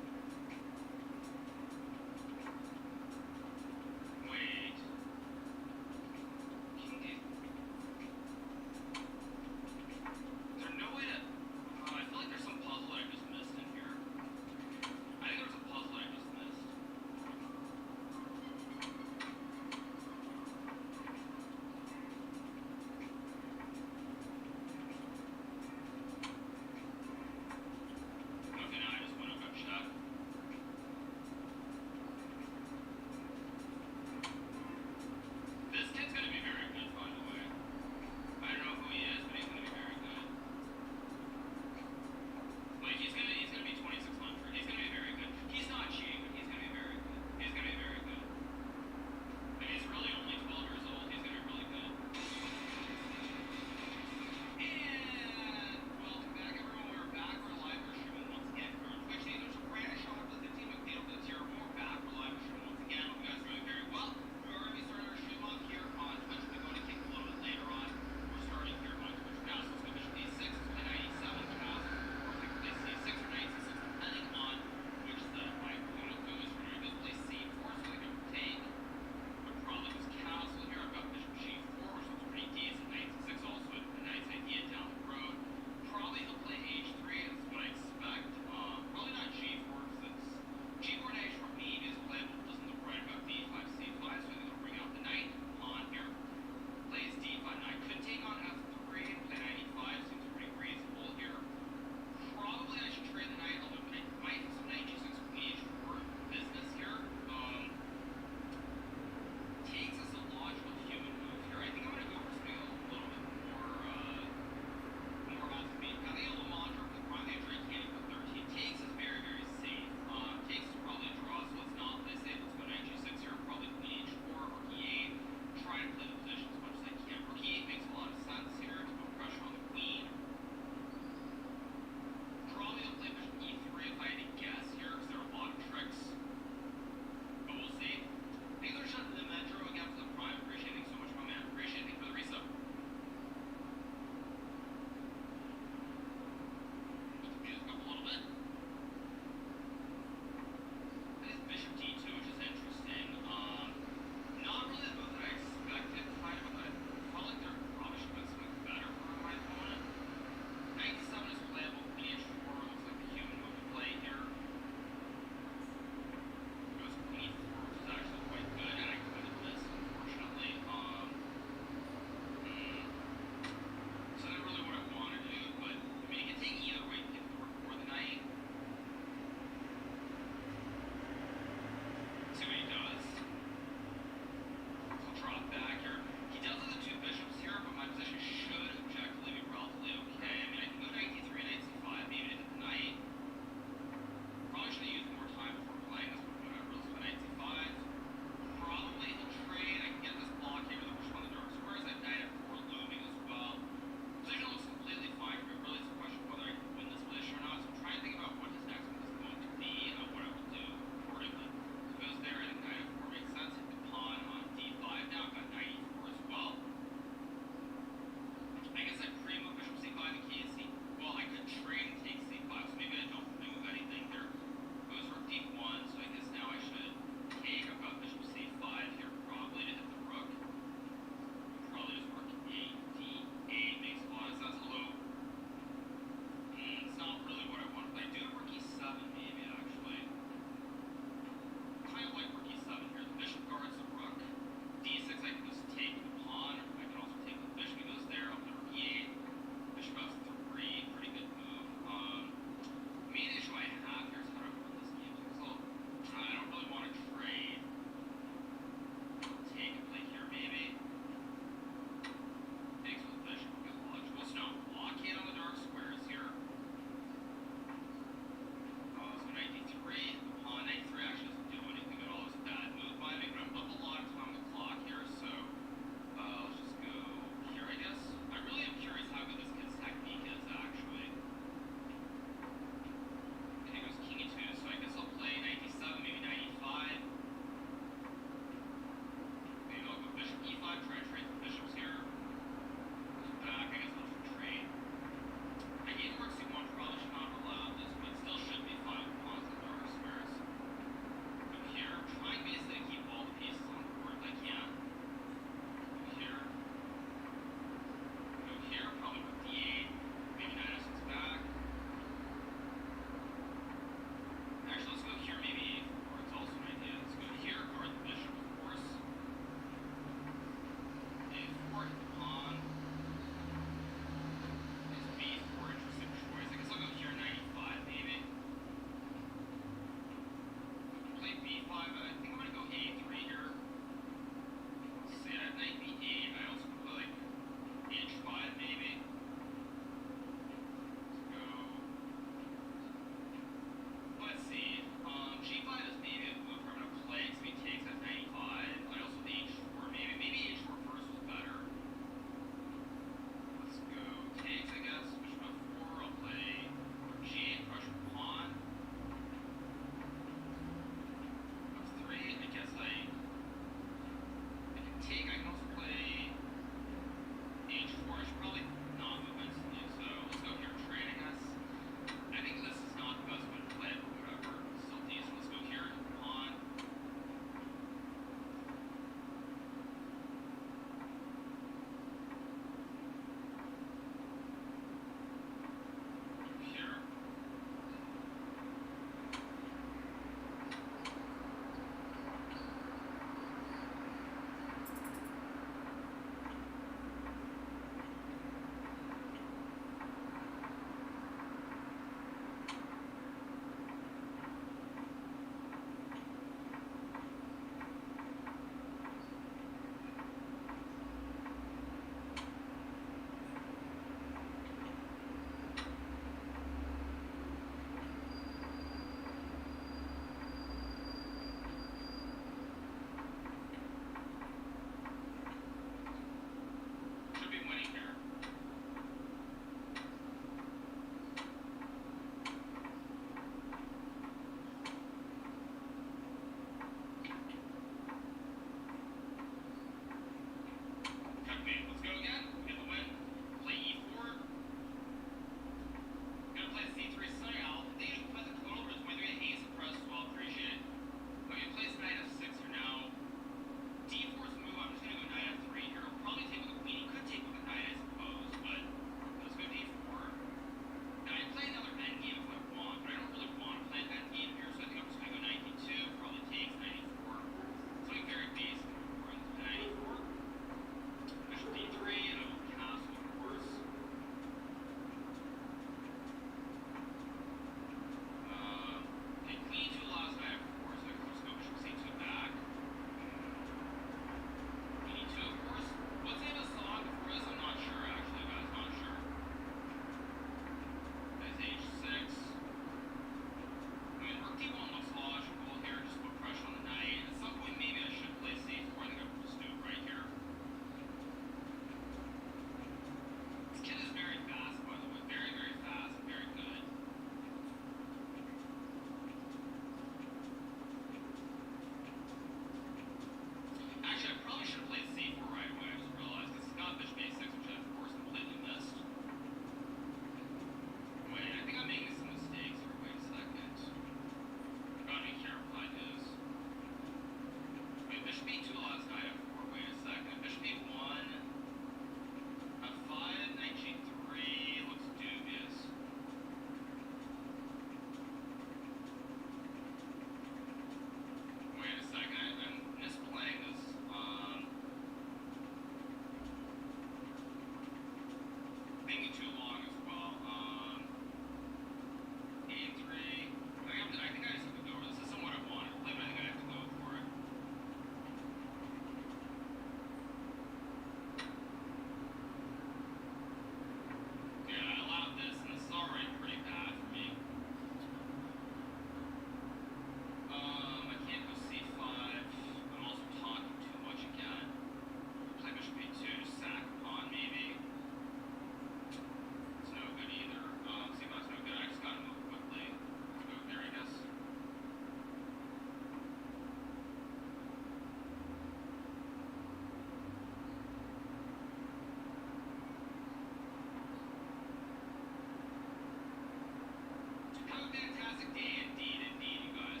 fantastic day indeed, you guys.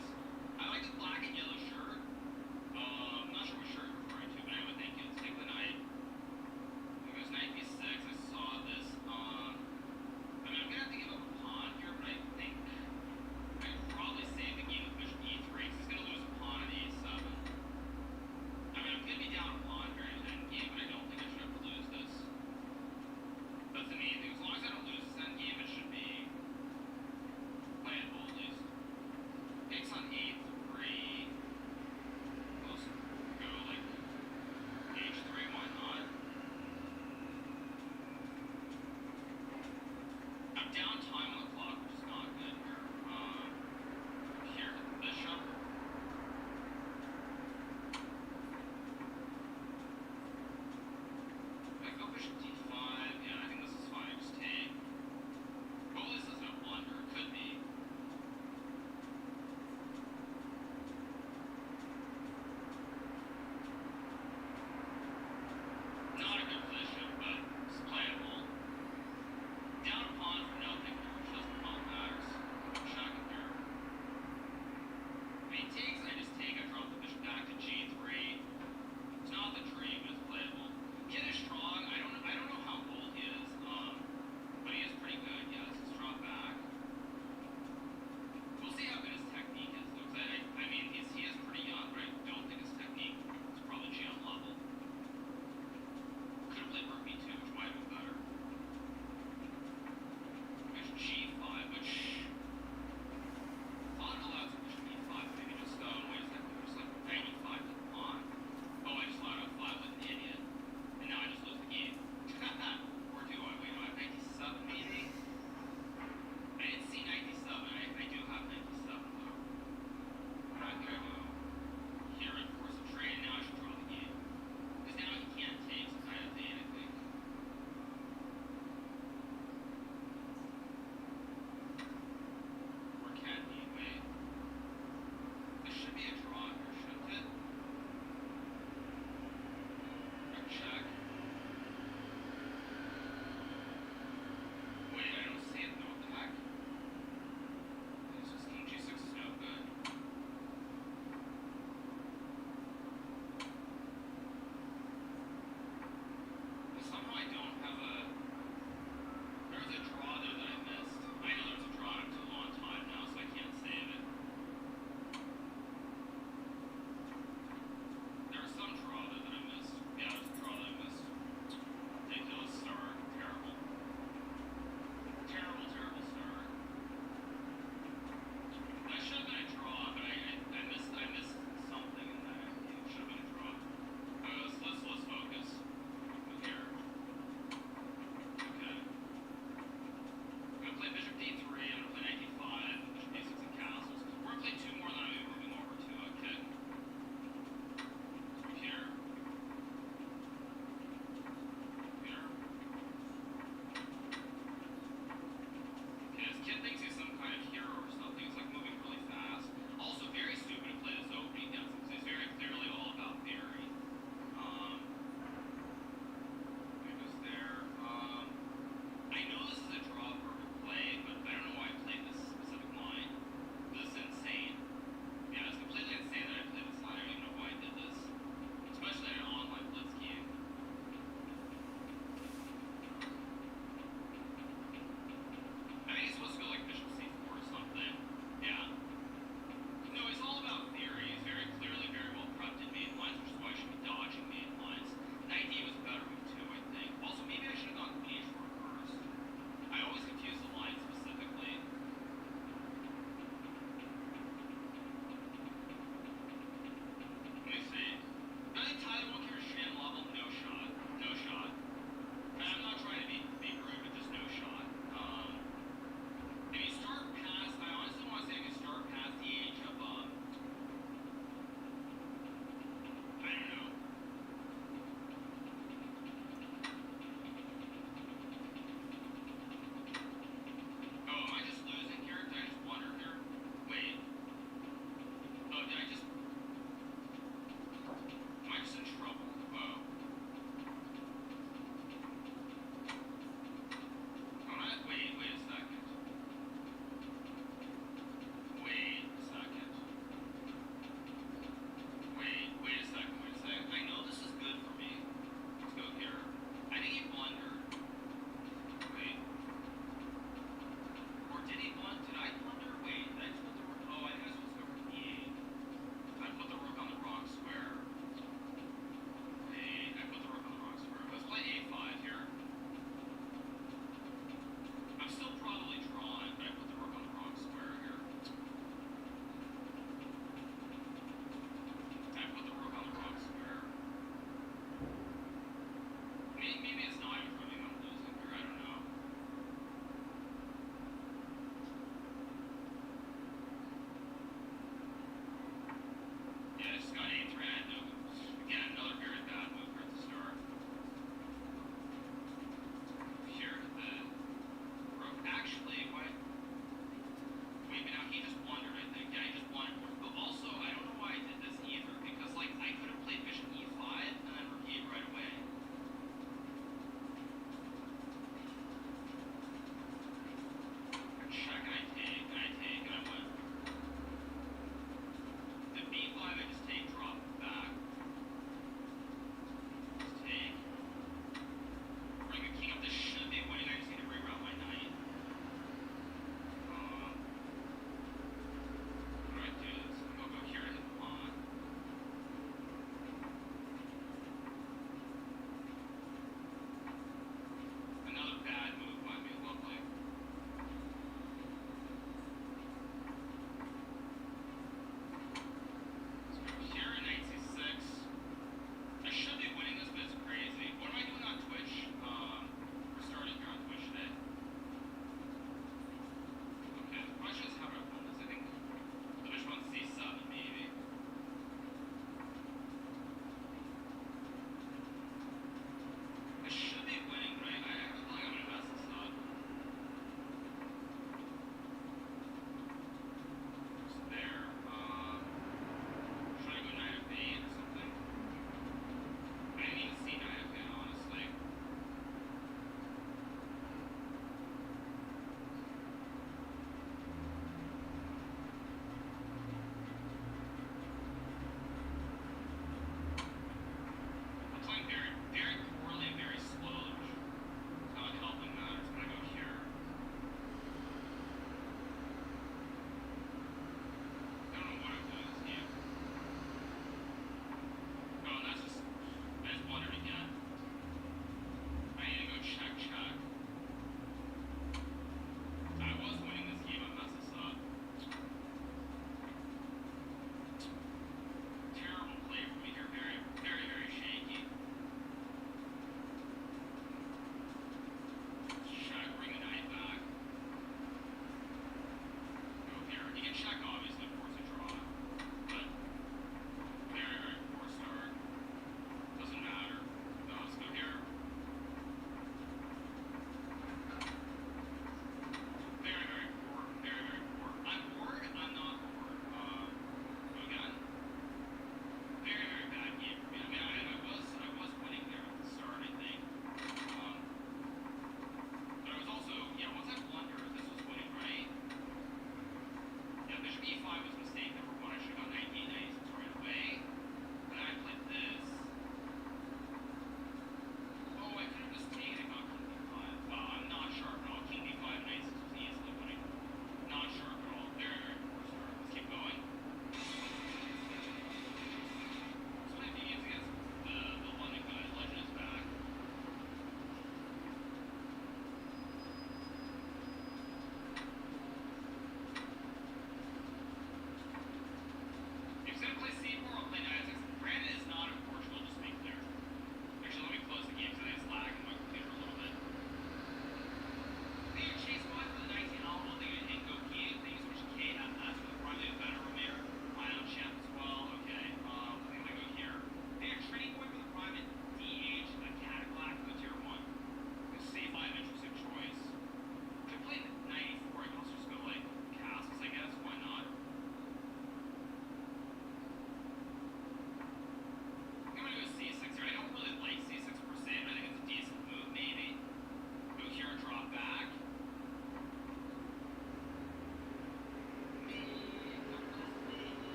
I like the black and yellow shirt. I'm not sure what shirt you're referring to, but anyway, thank you. Let's take the night. It was knight b6. I saw this on. I mean, I'm gonna have to give up a pawn here, but I think I could probably save the game with bishop e3. He's gonna lose a pawn at e7. I mean, I'm gonna be down a pawn here in endgame, but I don't think I should ever lose this. That's the main thing. As long as I don't lose this endgame, it should be playable.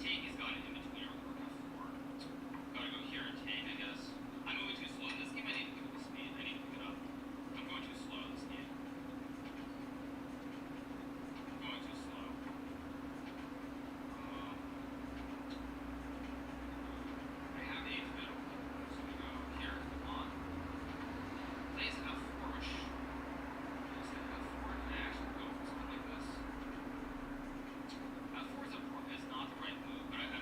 Tank has got an in-betweener with work F4. Gotta go here and tank, I guess. I'm moving too slow. In this game, I need to pick up the speed. I need to pick it up. I'm going too slow in this game. I'm going too slow. I have a fiddle. So we go here, on. Plays F4-ish. Plays F4. Can I actually go for something like this? F4 is not the right move, but I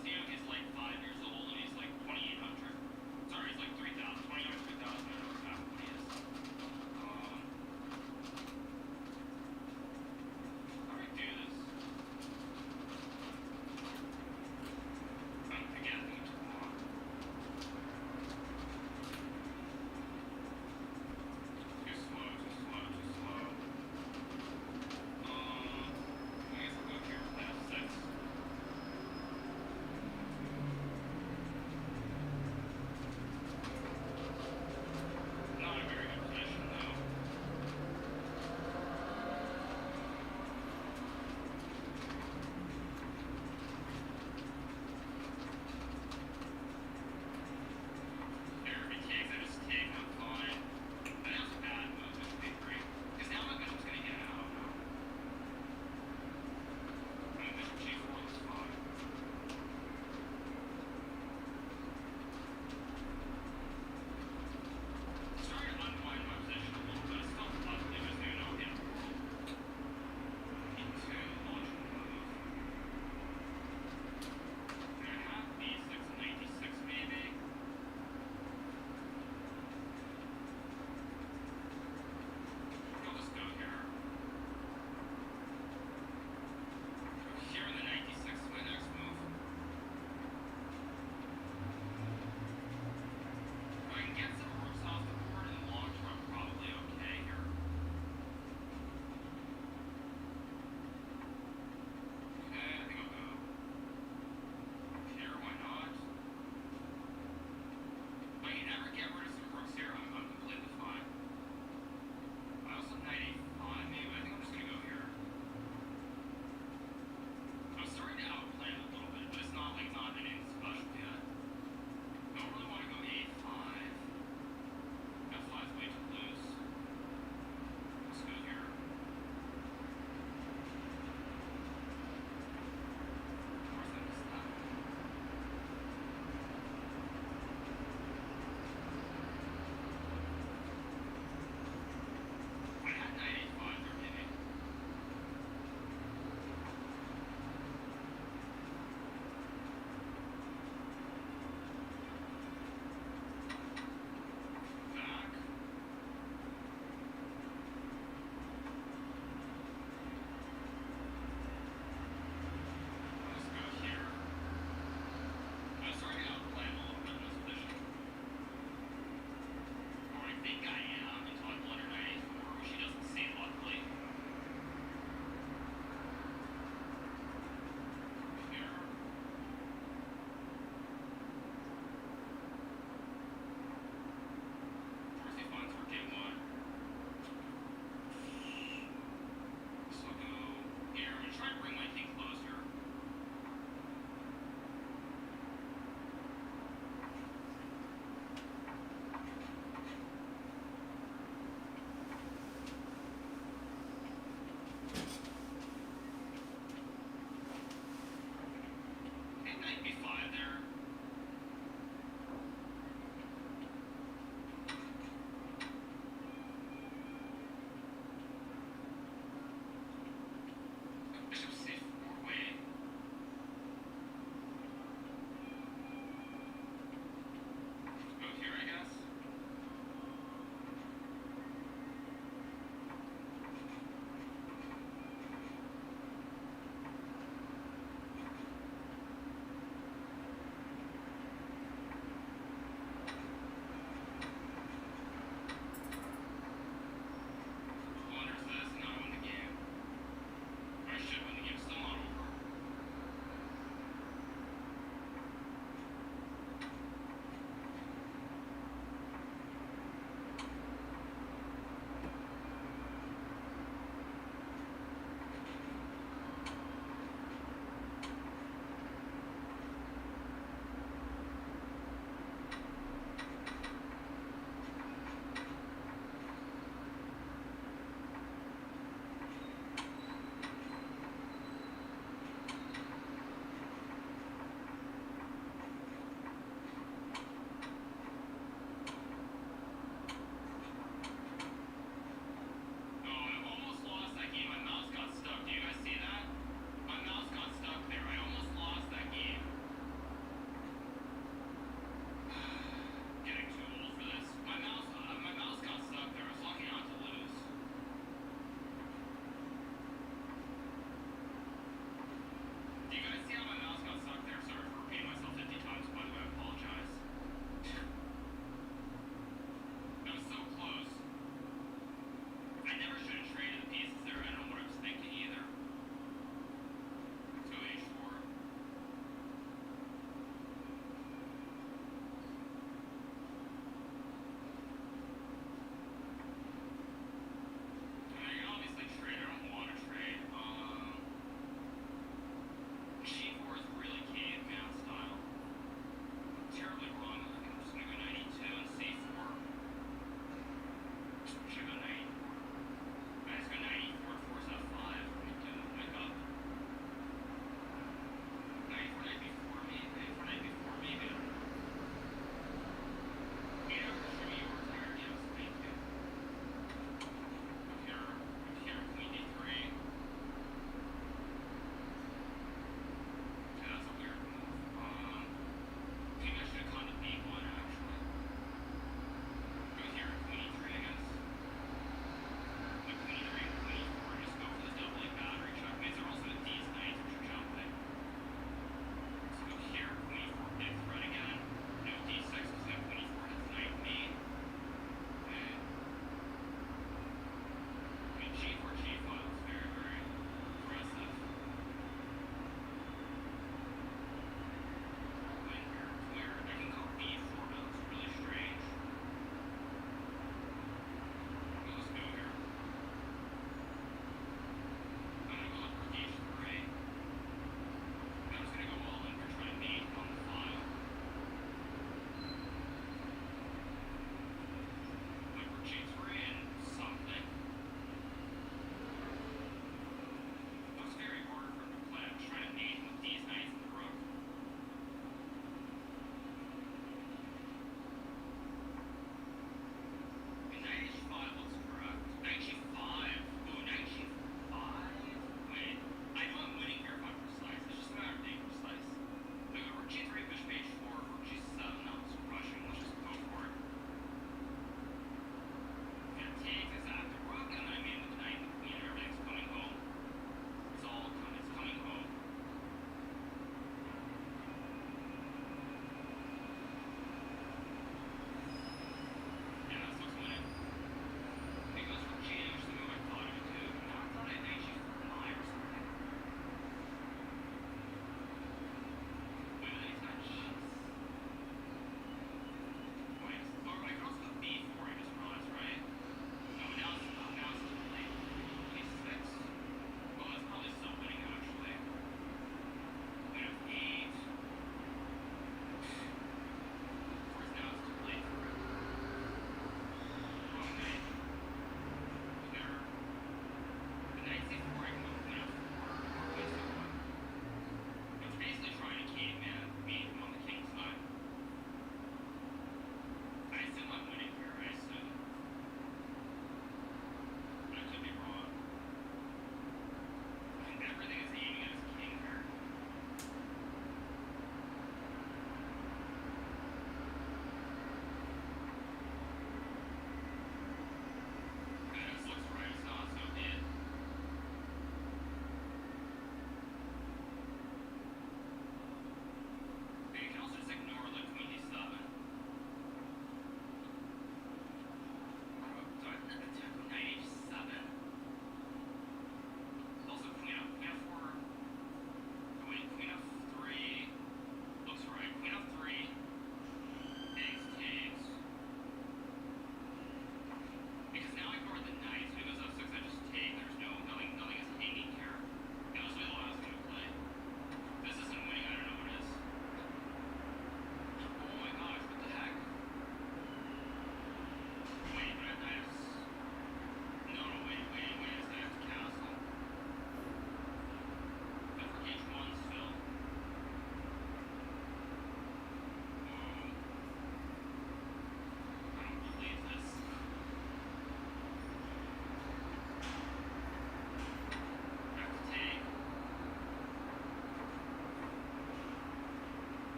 Coliseum is like 5 years old and he's like 2,800. Sorry, it's like 3,000. 29 or 3,000. I don't know exactly what he is. How do I do this? Again, I think it's wrong. Too slow, too slow, too slow. I guess I'll go here with that 6.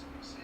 Soit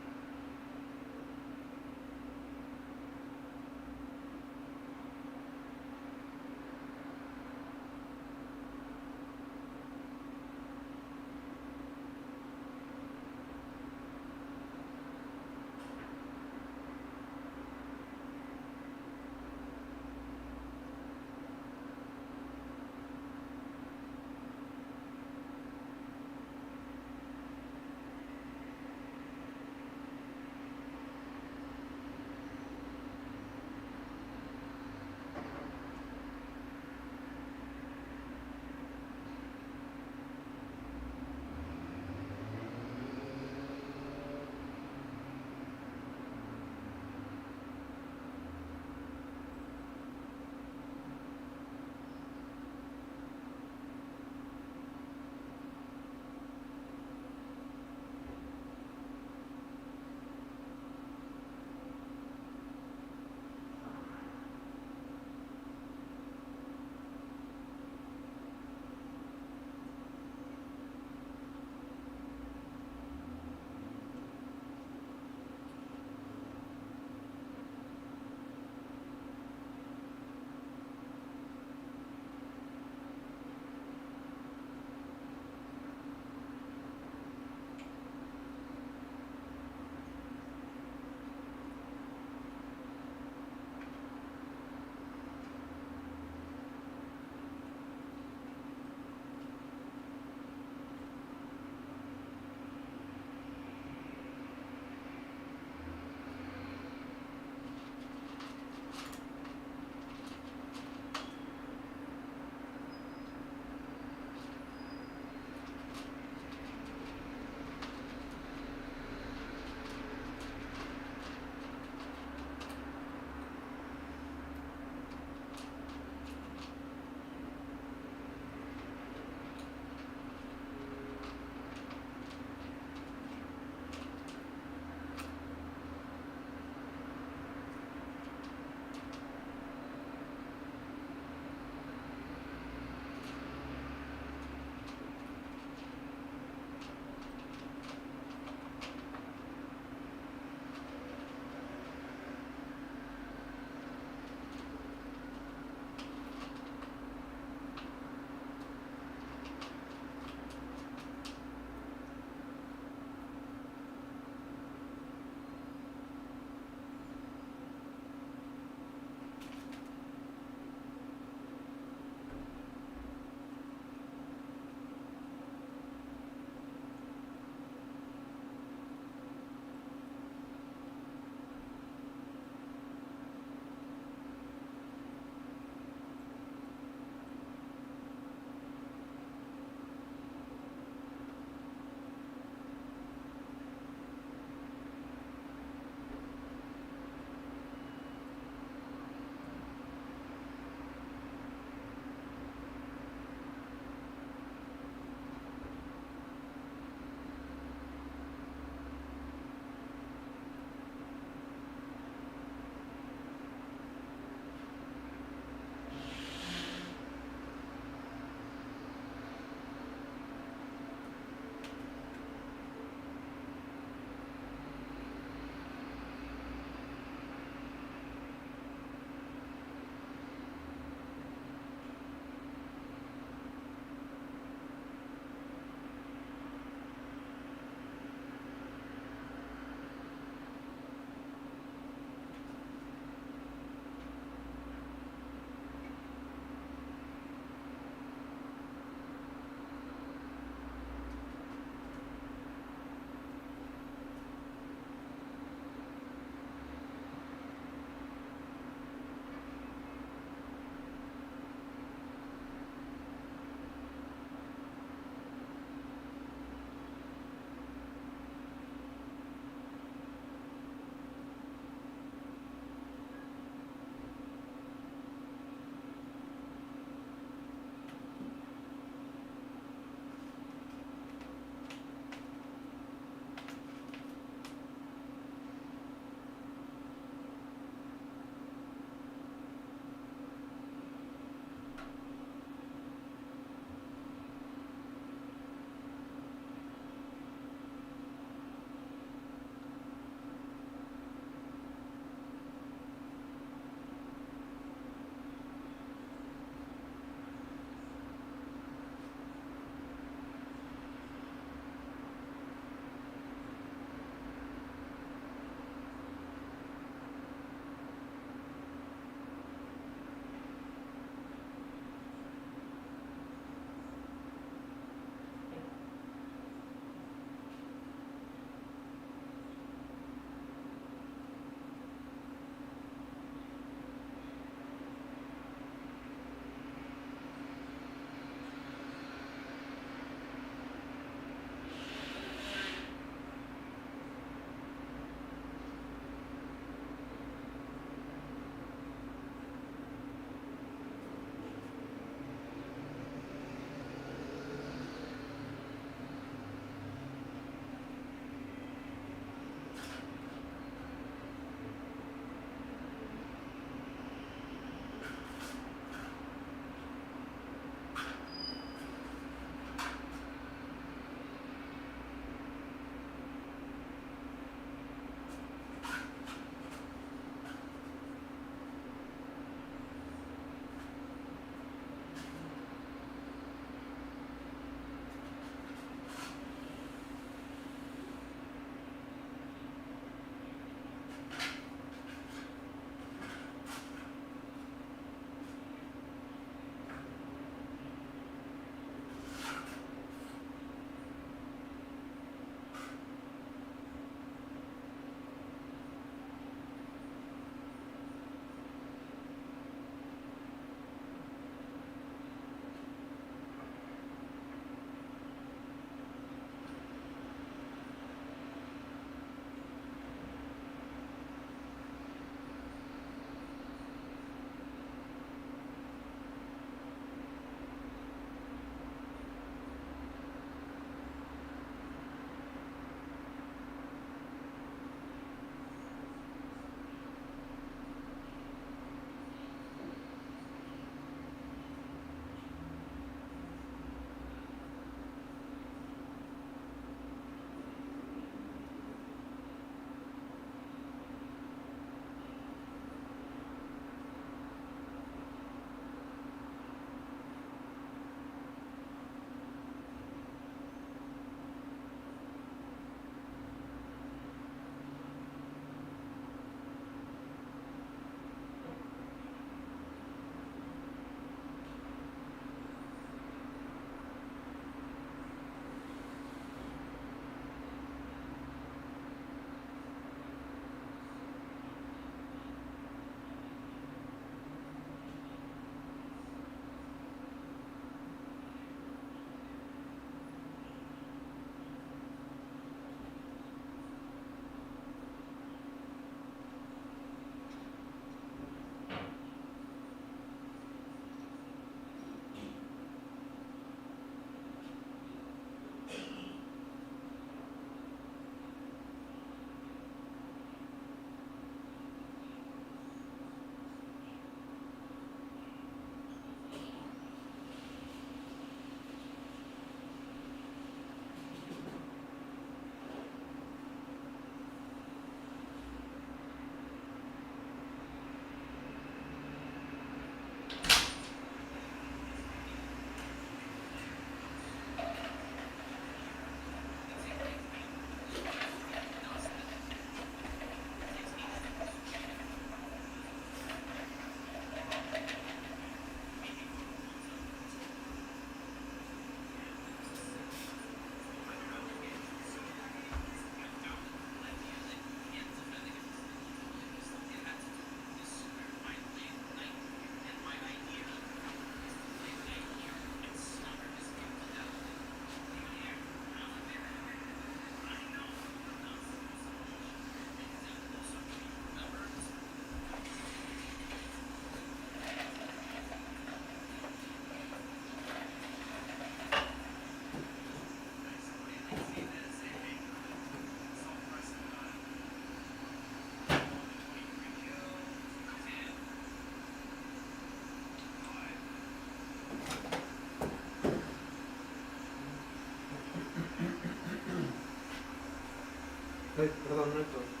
Ay, perdón, Neto.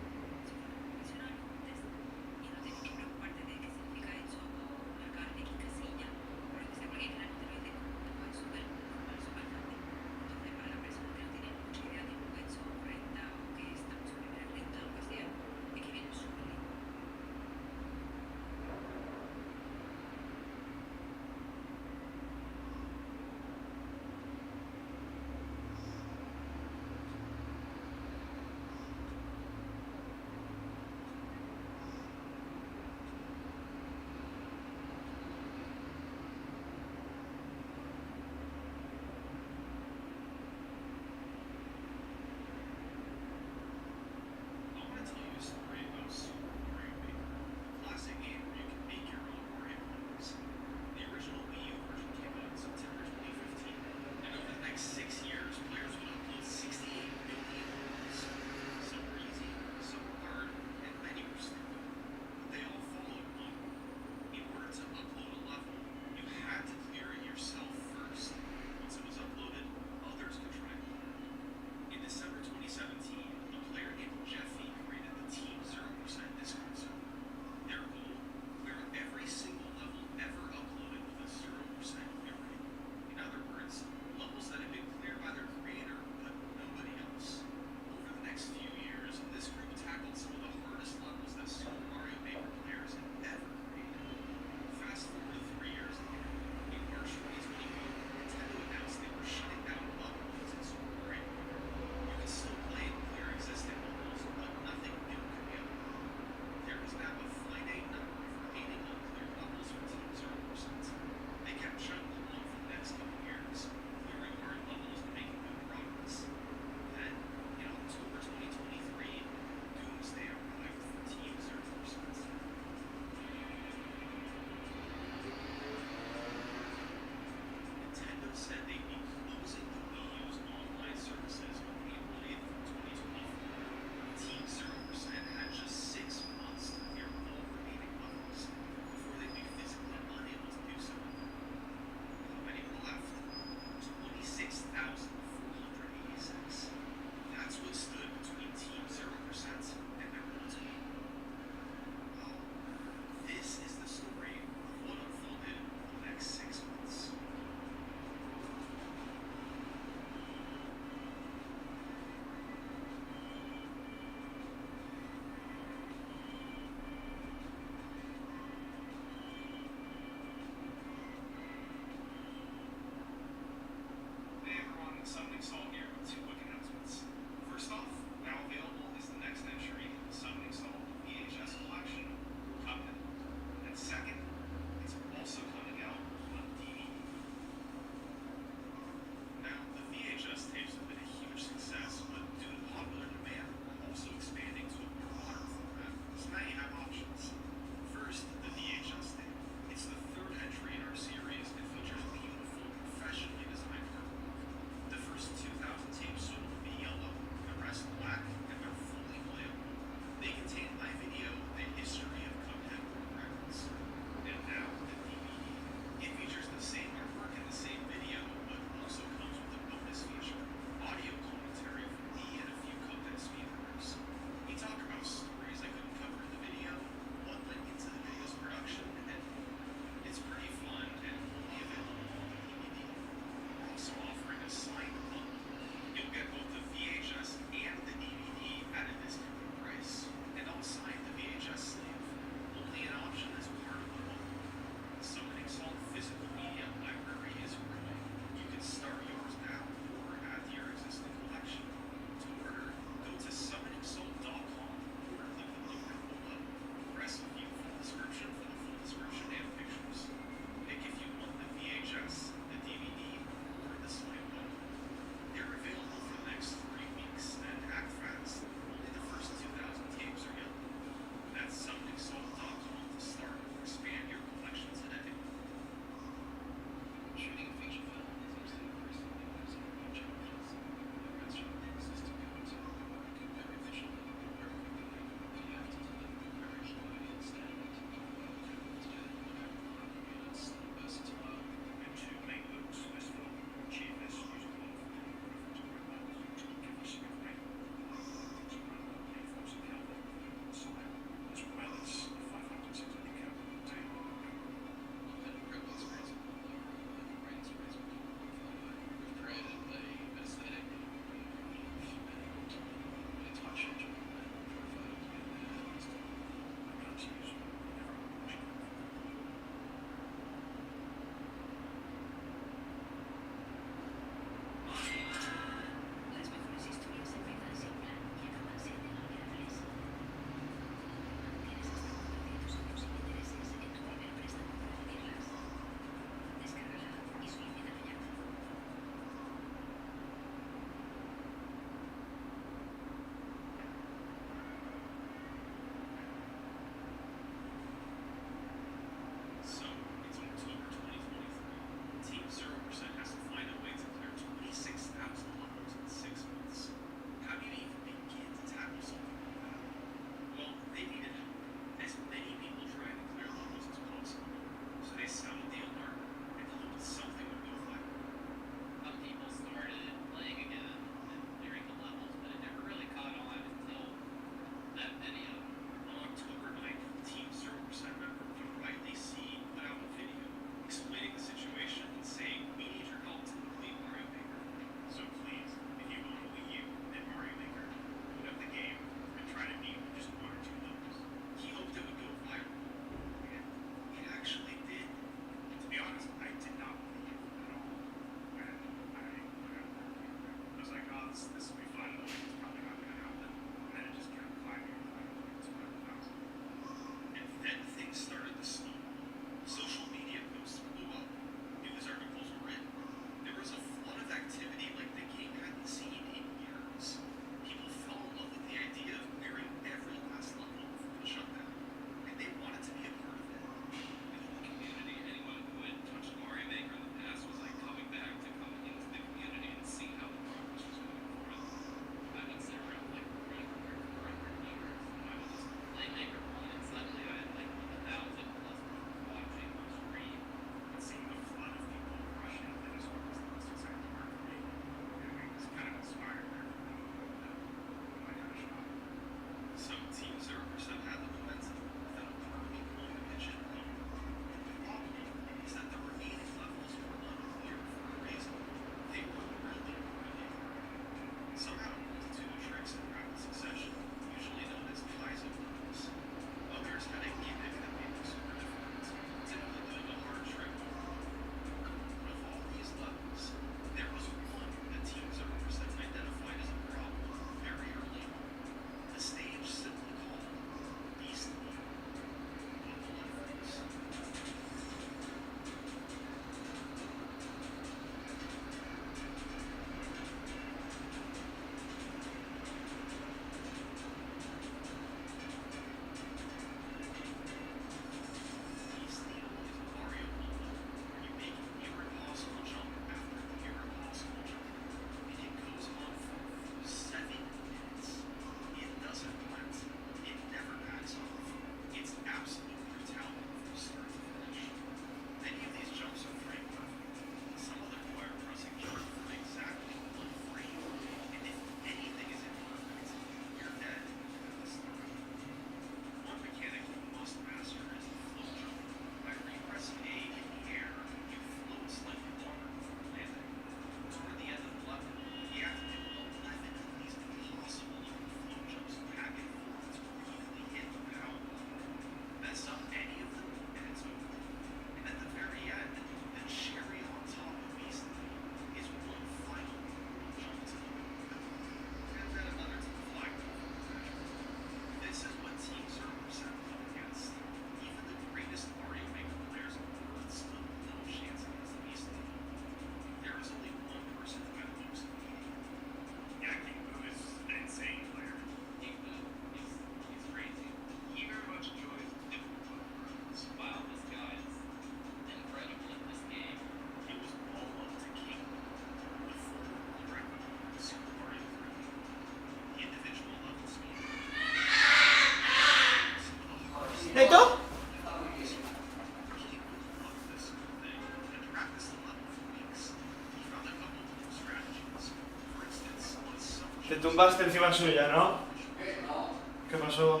Te tumbaste encima suya, ¿no? ¿Qué? No. ¿Qué pasó?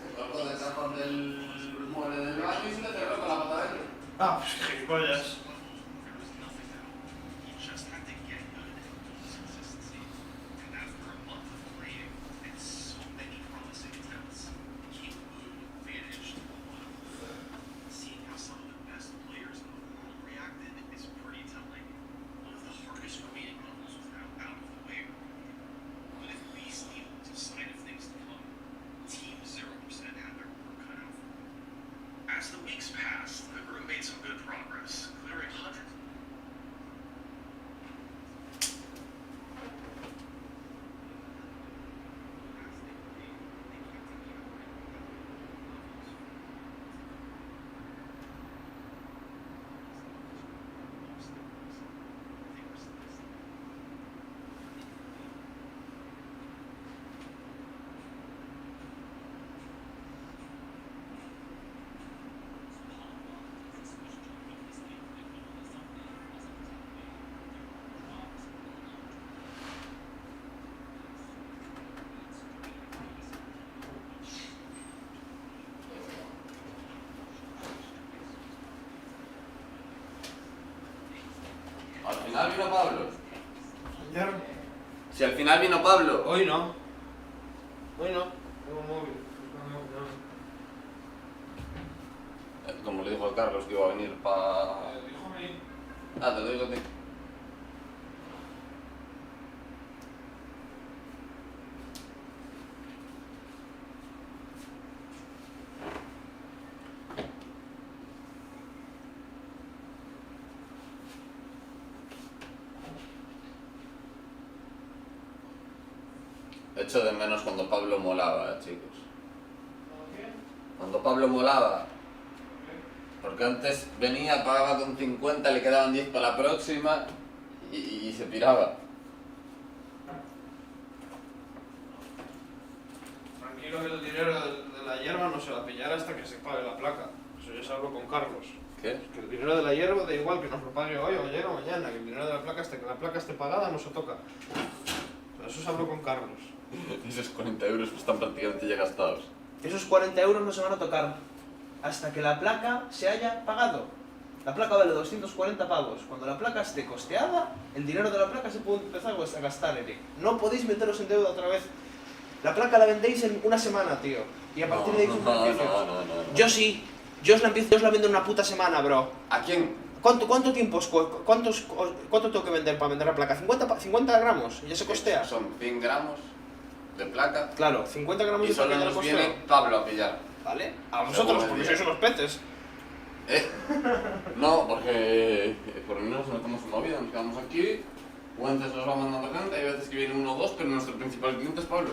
Se colgó del cajón del mueble del baño y se le cerró con la pata dentro. Ah, pues gilipollas. As the weeks passed, the group made some good progress, clearing hundreds. Al final vino Pablo. ¿Ayer? Si al final vino Pablo. Hoy no. Hoy no. Tengo un móvil. Como le dijo a Carlos que iba a venir para... Dijo a mí. Ah, te lo digo a ti. Echo de menos cuando Pablo molaba, chicos. Cuando Pablo molaba. Porque antes venía, pagaba con 50, le quedaban 10 para la próxima y se piraba. Tranquilo que el dinero de la hierba no se la pillará hasta que se pague la placa. Eso ya se habló con Carlos. ¿Qué? Que el dinero de la hierba da igual que nos lo pague hoy o ayer o mañana. Que el dinero de la placa, hasta que la placa esté pagada, no se toca. Pero eso se habló con Carlos. Esos 40 euros están prácticamente ya gastados. Esos 40 euros no se van a tocar hasta que la placa se haya pagado. La placa vale 240 pavos. Cuando la placa esté costeada, el dinero de la placa se puede empezar a gastar, Eric. No podéis meteros en deuda otra vez. La placa la vendéis en una semana, tío. Y a partir de ahí... No. Yo sí. Yo os la vendo en una puta semana, bro. ¿A quién? ¿Cuánto tiempo cuánto tengo que vender para vender la placa? ¿50 gramos? ¿Ya se costea? Son 100 gramos de placa. Claro, 50 gramos Y de placa solo ya nos costeo. viene Pablo a pillar. ¿Vale? A vosotros, porque sois unos peces. No, porque por lo menos nos metemos en movida, nos quedamos aquí, guantes los va mandando gente, hay veces que viene uno o dos, pero nuestro principal cliente es Pablo.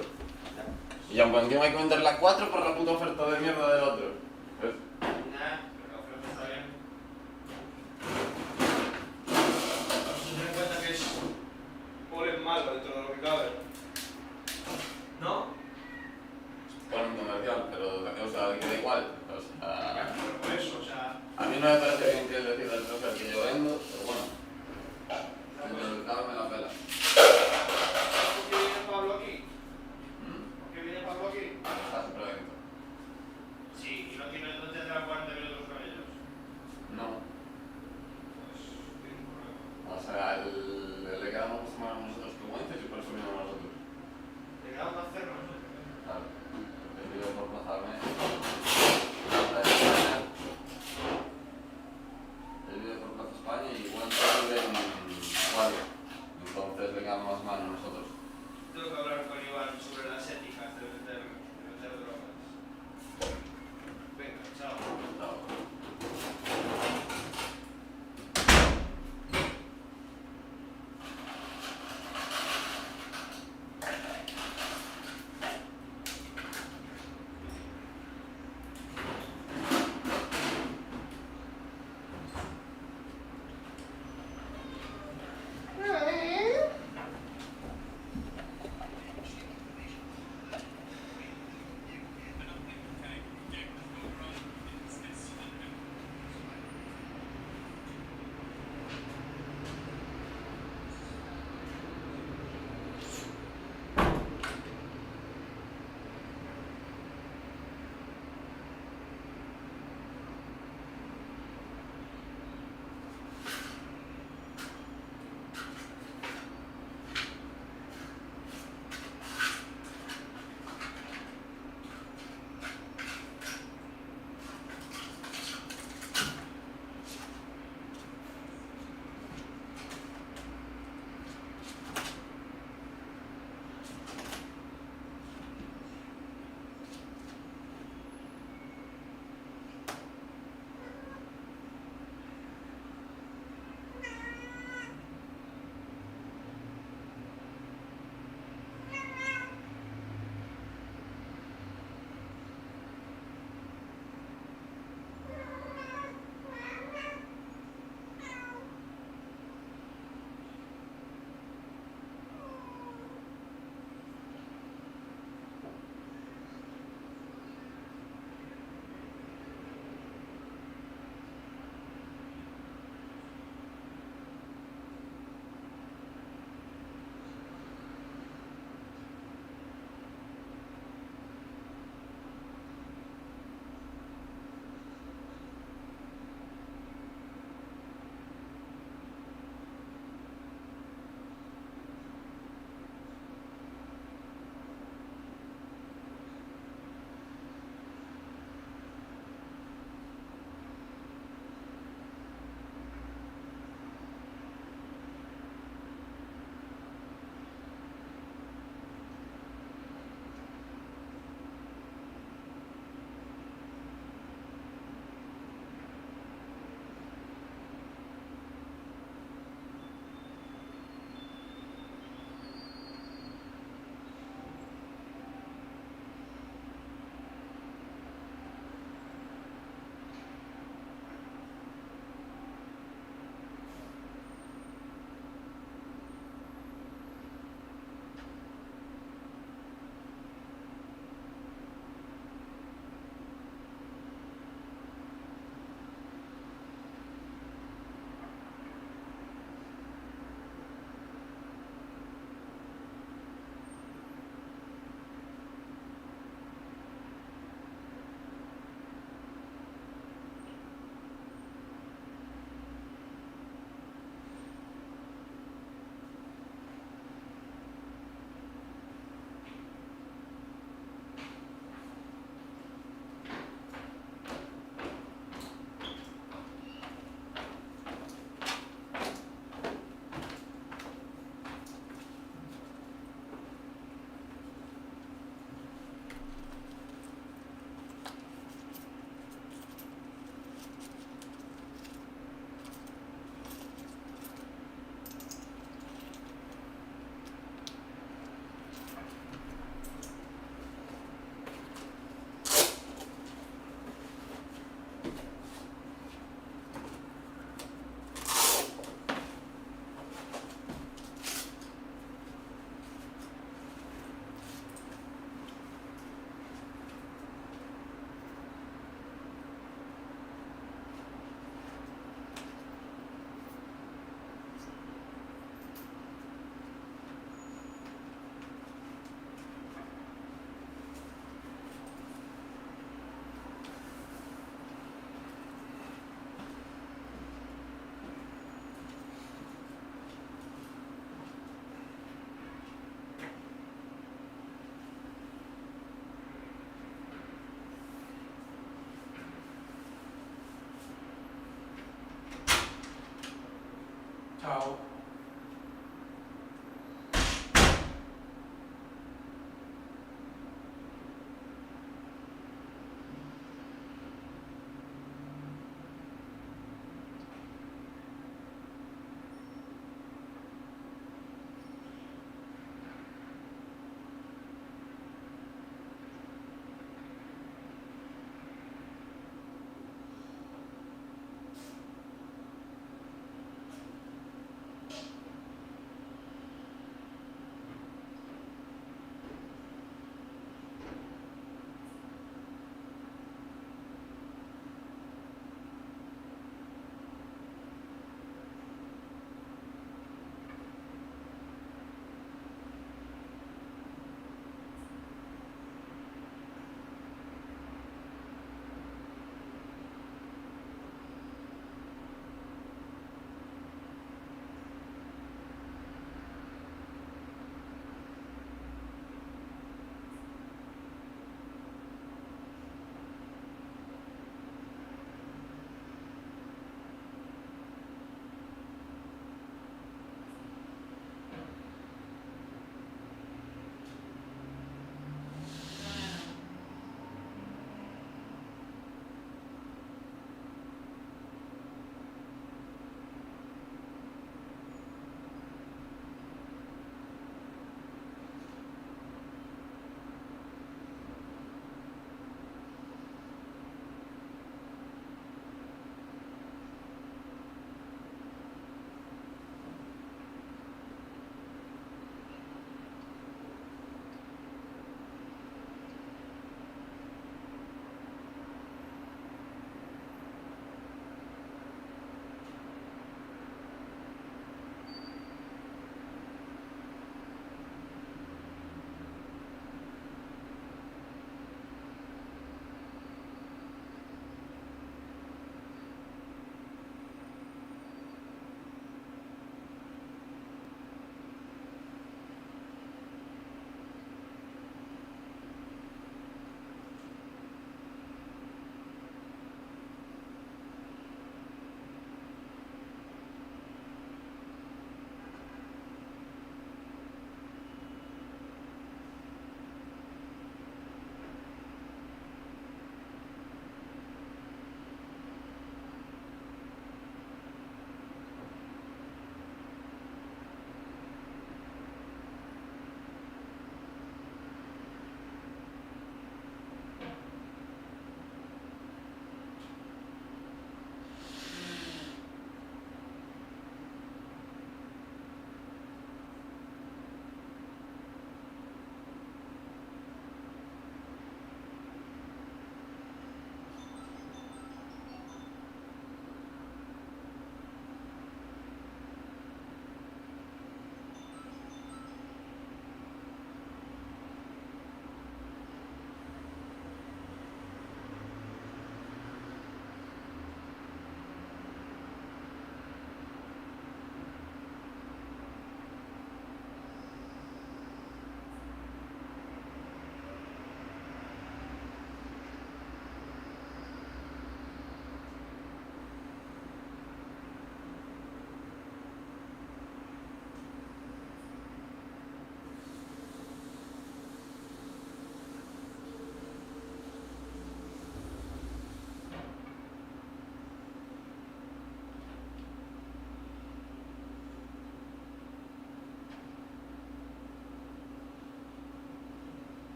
Y aunque encima hay que venderle a 4 por la puta oferta de mierda del otro. ¿Ves? Nah, pero la oferta está bien. Ten en cuenta que es polen malo dentro de lo que cabe. ¿No? Bueno, comercial, pero o sea, que da igual. O sea, Por eso, o sea... a mí no me parece bien que él decida el precio que yo vendo, pero bueno. Dentro del mercado me la pela. ¿Por qué viene Pablo aquí? ¿Por qué viene Pablo aquí? Está siempre dentro. Sí, y no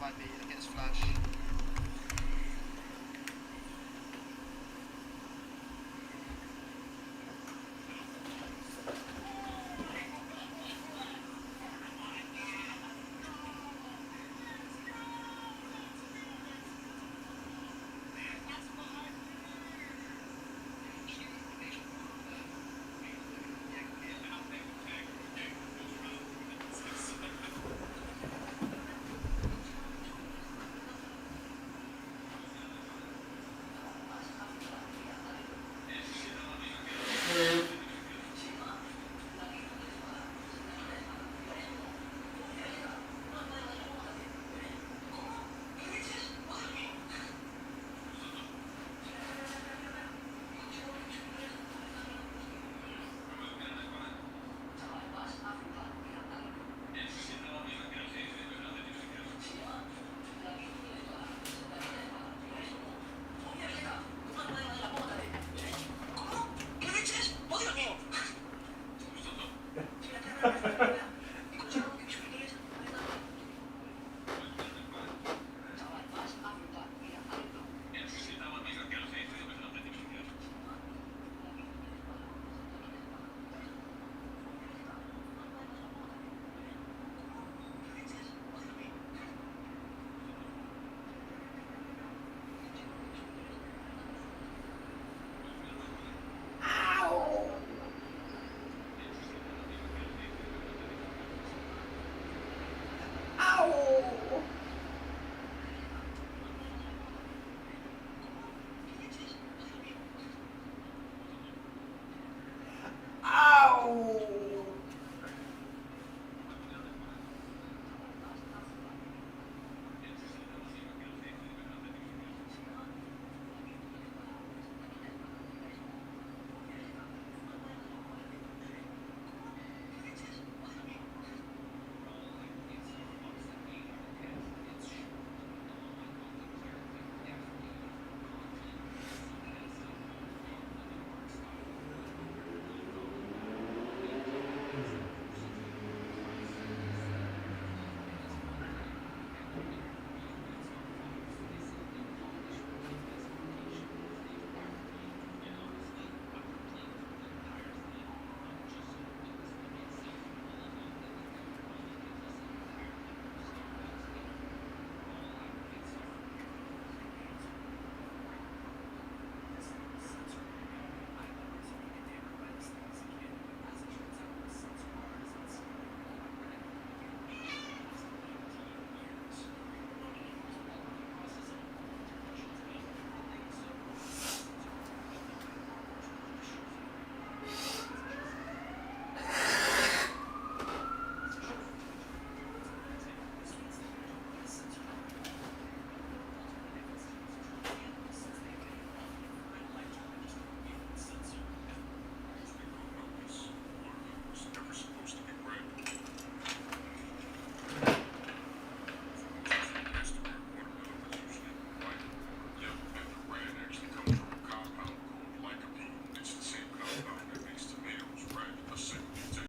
might be. Look at his flash.